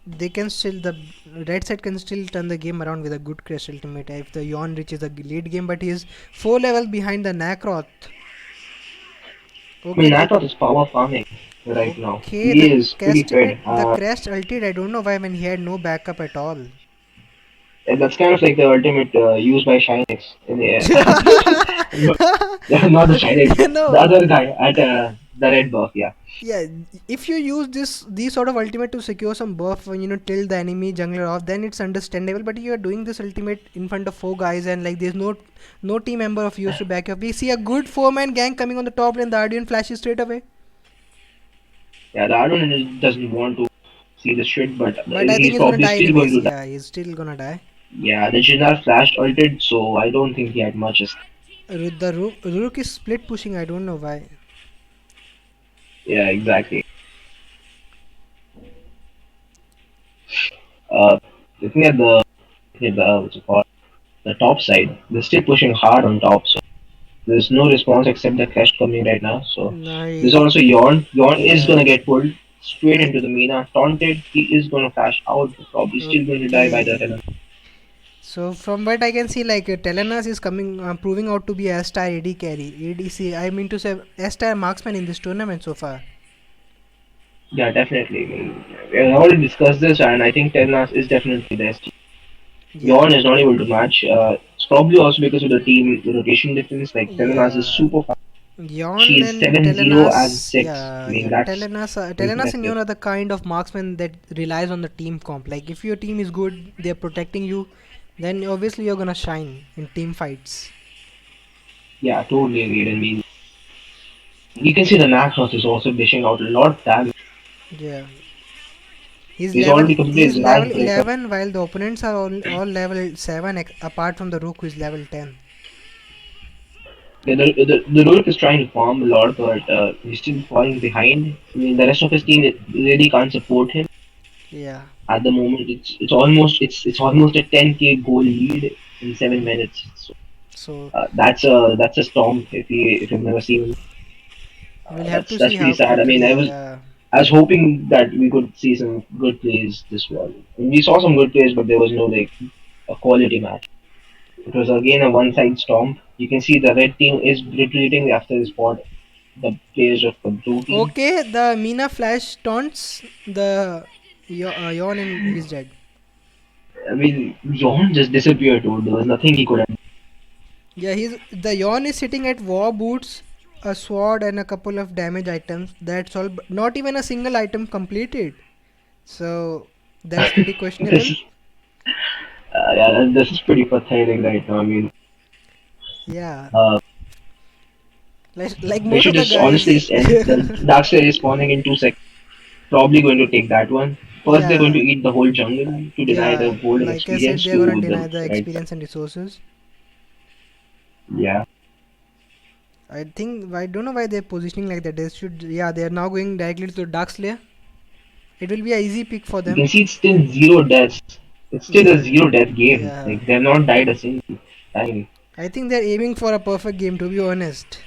they can still the red side can still turn the game around with a good Crest ultimate if the Yawn reaches the lead game, but he is 4 levels behind the Nakroth. I mean, Okay, the Natroth is power farming right now. okay He is pretty fed. the Crest ulted. I don't know why when he had no backup at all. And that's kind of like the ultimate used by Shinex in the air. Not the Shinex, the No. other guy at the red buff, yeah. Yeah, if you use these sort of ultimate to secure some buff when tilt the enemy jungler off, then it's understandable. But you are doing this ultimate in front of 4 guys and like there's no team member of yours to back you up. We see a good 4-man gang coming on the top lane. The Guardian flashes straight away. Yeah, the Arun doesn't want to see the shit, but But I think he's he's gonna probably die still going anyways. to die. Yeah, he's still gonna die. Yeah, the Jinnar flashed ulted, so I don't think he had much. The Rook is split pushing. I don't know why. Yeah, exactly. Uh, looking at the what's it called, the top side, they're still pushing hard on top. So there's no response except the crest coming right now. So there's Nice. also Yawn. Yawn is Yeah. gonna get pulled straight I into the Mina. Taunted, he is gonna flash out. Probably still going to die by the okay. Renan. So from what I can see, like Telenas is coming, proving out to be a star AD carry. ADC. I mean to say, a star marksman in this tournament so far. Yeah, definitely. I mean, we have already discussed this, and I think Ternas is definitely best. Yeah. Yawn is not able to match. It's probably also because of the team rotation difference. Like Ternas is Yeah. super fast. She Yon is and 7-0 as Telenas, 6. I yeah, mean, yeah. that's Telenas and impressive. Yon are the kind of marksman that relies on the team comp. Like if your team is good, they're protecting you, then obviously you're gonna shine in team fights. Yeah, totally agreed. I mean, you can see the Naxos is also dishing out a lot of damage. Yeah. He's already completed He's his level last breaker. 11 while the opponents are all level 7 apart from the Rook who is level 10. Yeah, the Rook is trying to farm a lot, but he's still falling behind. I mean, the rest of his team really can't support him Yeah. at the moment. It's almost a 10k goal lead in 7 minutes. So So that's a storm if you've never seen him. we'll have That's to see that's pretty how sad. I mean, quickly. I was Yeah. I was hoping that we could see some good plays this one. We saw some good plays, but there was no like a quality match. It was again a one-side stomp. You can see the red team is retreating after they spot the players of the blue team. Okay, the Mina flash taunts the Yon and he's dead. I mean, John just disappeared, dude. There was nothing he could have. Yeah, the Yon is sitting at war boots, a sword, and a couple of damage items. That's all. Not even a single item completed. So that's pretty questionable. This, this is pretty pathetic right now. I mean, Yeah, uh, like they most should of the just honestly guys. just end. The Darkseid is spawning in 2 seconds. Probably going to take that one. First, they're going to Yeah, eat the whole jungle to deny the yeah. golden Like I said, experience they're gonna to deny the the right side. experience and resources. Yeah. I think I don't know why they're positioning like that. They should. Yeah, they are now going directly to the Dark Slayer. It will be a easy pick for You them. can see it's still zero deaths. It's still a Yeah, zero death game. yeah. Like they've not died a single time. I think they're aiming for a perfect game. To be honest.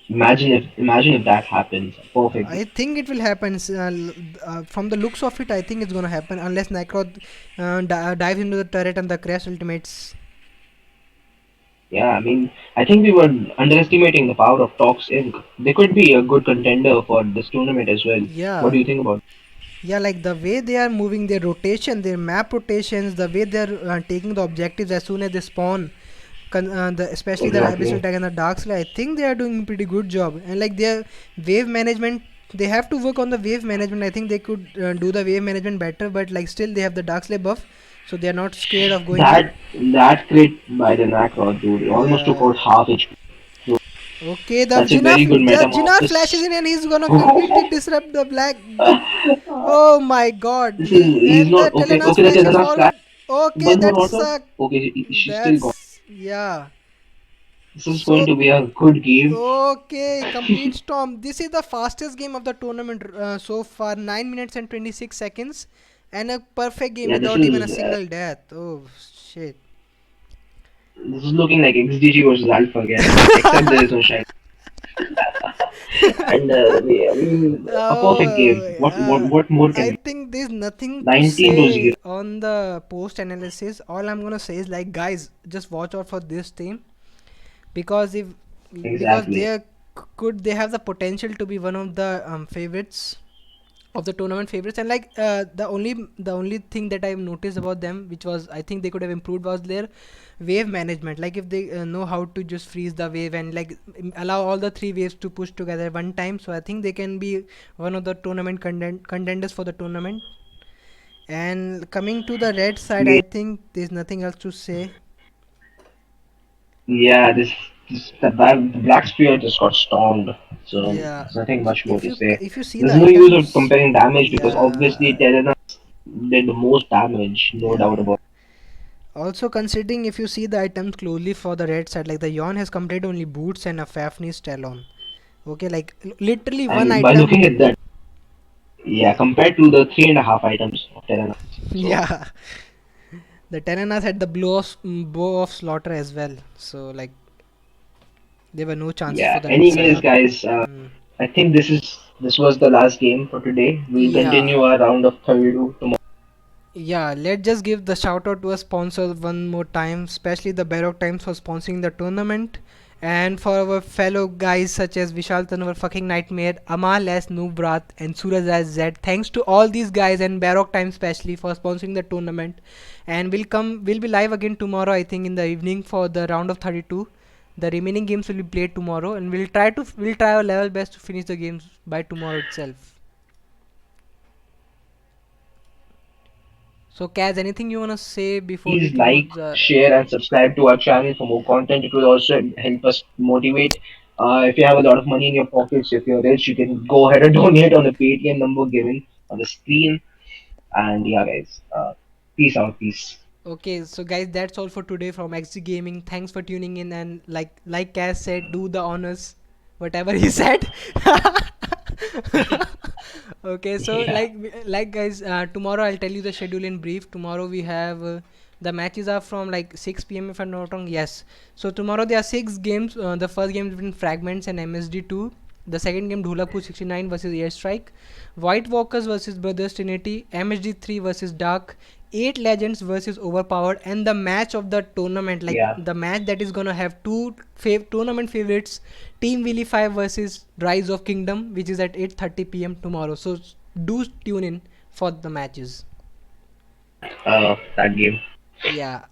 Imagine if that happens. Perfect game. I think it will happen. From the looks of it, I think it's gonna happen unless Necro dives into the turret and the crash ultimates. Yeah, I mean, I think we were underestimating the power of TOXINC. They could be a good contender for this tournament as well. What do Yeah, you think about? yeah, like the way they are moving their rotation, their map rotations, the way they're taking the objectives as soon as they spawn, especially the abyssal Exactly. tag and the dark slay. I think they are doing a pretty good job. And like their wave management, they have to work on the wave management. I think they could do the wave management better, but like still they have the dark slay buff, so they are not scared of going in. That crit by the Nacrod dude, it almost took out Yeah. half HP. So Okay, that's a very good The Jinnah flashes metamorphosis. in and he's gonna completely disrupt the black. Oh my god. This is he's And the not okay. Telenas Okay, that flash is is not flat. forward. Okay, One more that auto. sucked. Okay, she's still gone. That's. Yeah. This is going So, to be a good game. okay, complete storm. This is the fastest game of the tournament so far 9 minutes and 26 seconds. And a perfect game Yeah, this without even a is single death. Oh, shit. this is looking like XDG versus Alpha again, except there is no shine. And I mean, a perfect Oh, game. What more can I we? think there's nothing to 19 to say 0. on the post analysis. All I'm gonna say is like, guys, just watch out for this team because if because Exactly. they have the potential to be one of the favorites of the tournament favorites. And like the only thing that I've noticed about them, which was I think they could have improved, was their wave management. Like if they know how to just freeze the wave and like allow all the three waves to push together one time, so I think they can be one of the tournament contenders for the tournament. And coming to the red side, I think there's nothing else to say. Yeah, the Black Spear just got stormed, so Yeah, there's nothing much more to say. if you see the There's no use of items, comparing damage because obviously yeah. Terrana did the most damage, no doubt Yeah. about Also considering if you see the items closely for the red side, like the Yon has completed only boots and a Fafnir's Talon. Okay, like literally it. one And by item. looking at that, yeah, compared to the 3.5 items of Terrana, so Yeah, the Tenanas had the bow of slaughter as well. So like there were no chances for yeah. the red Anyways, side. guys, Mm. I think this was the last game for today. We'll Yeah, continue our round of 32 tomorrow. yeah. Let's just give the shout out to our sponsor one more time, especially the Baroque Times for sponsoring the tournament. And for our fellow guys such as Vishal Tanwar, fucking nightmare, Amal S, Nubrat, and Suraj Rai Z. Thanks to all these guys and Baroque Time especially for sponsoring the tournament. And we'll be live again tomorrow, I think, in the evening for the round of 32. The remaining games will be played tomorrow, and we'll try our level best to finish the games by tomorrow itself. So, Kaz, anything you wanna say before we Please like, close the? share, and subscribe to our channel for more content. It will also help us motivate. If you have a lot of money in your pockets, if you're rich, you can go ahead and donate on the Paytm number given on the screen. And yeah, guys, peace out, peace. Okay, so guys, that's all for today from XG Gaming. Thanks for tuning in, and like Kaz said, do the honors, whatever he said. Okay, so Yeah, like guys, tomorrow I'll tell you the schedule in brief. Tomorrow we have the matches are from like 6 p.m. if I'm not wrong. Yes. So tomorrow there are six games. The first game is between Fragments and MSD2. The second game Dhulapur 69 versus Airstrike, White Walkers versus Brothers Trinity, MSD3 versus Dark, 8 Legends versus Overpowered, and the match of the tournament, like yeah. the match that is gonna have two tournament favorites, Team Willy 5 versus Rise of Kingdom, which is at 8:30 p.m. tomorrow. So do tune in for the matches. That game. Yeah.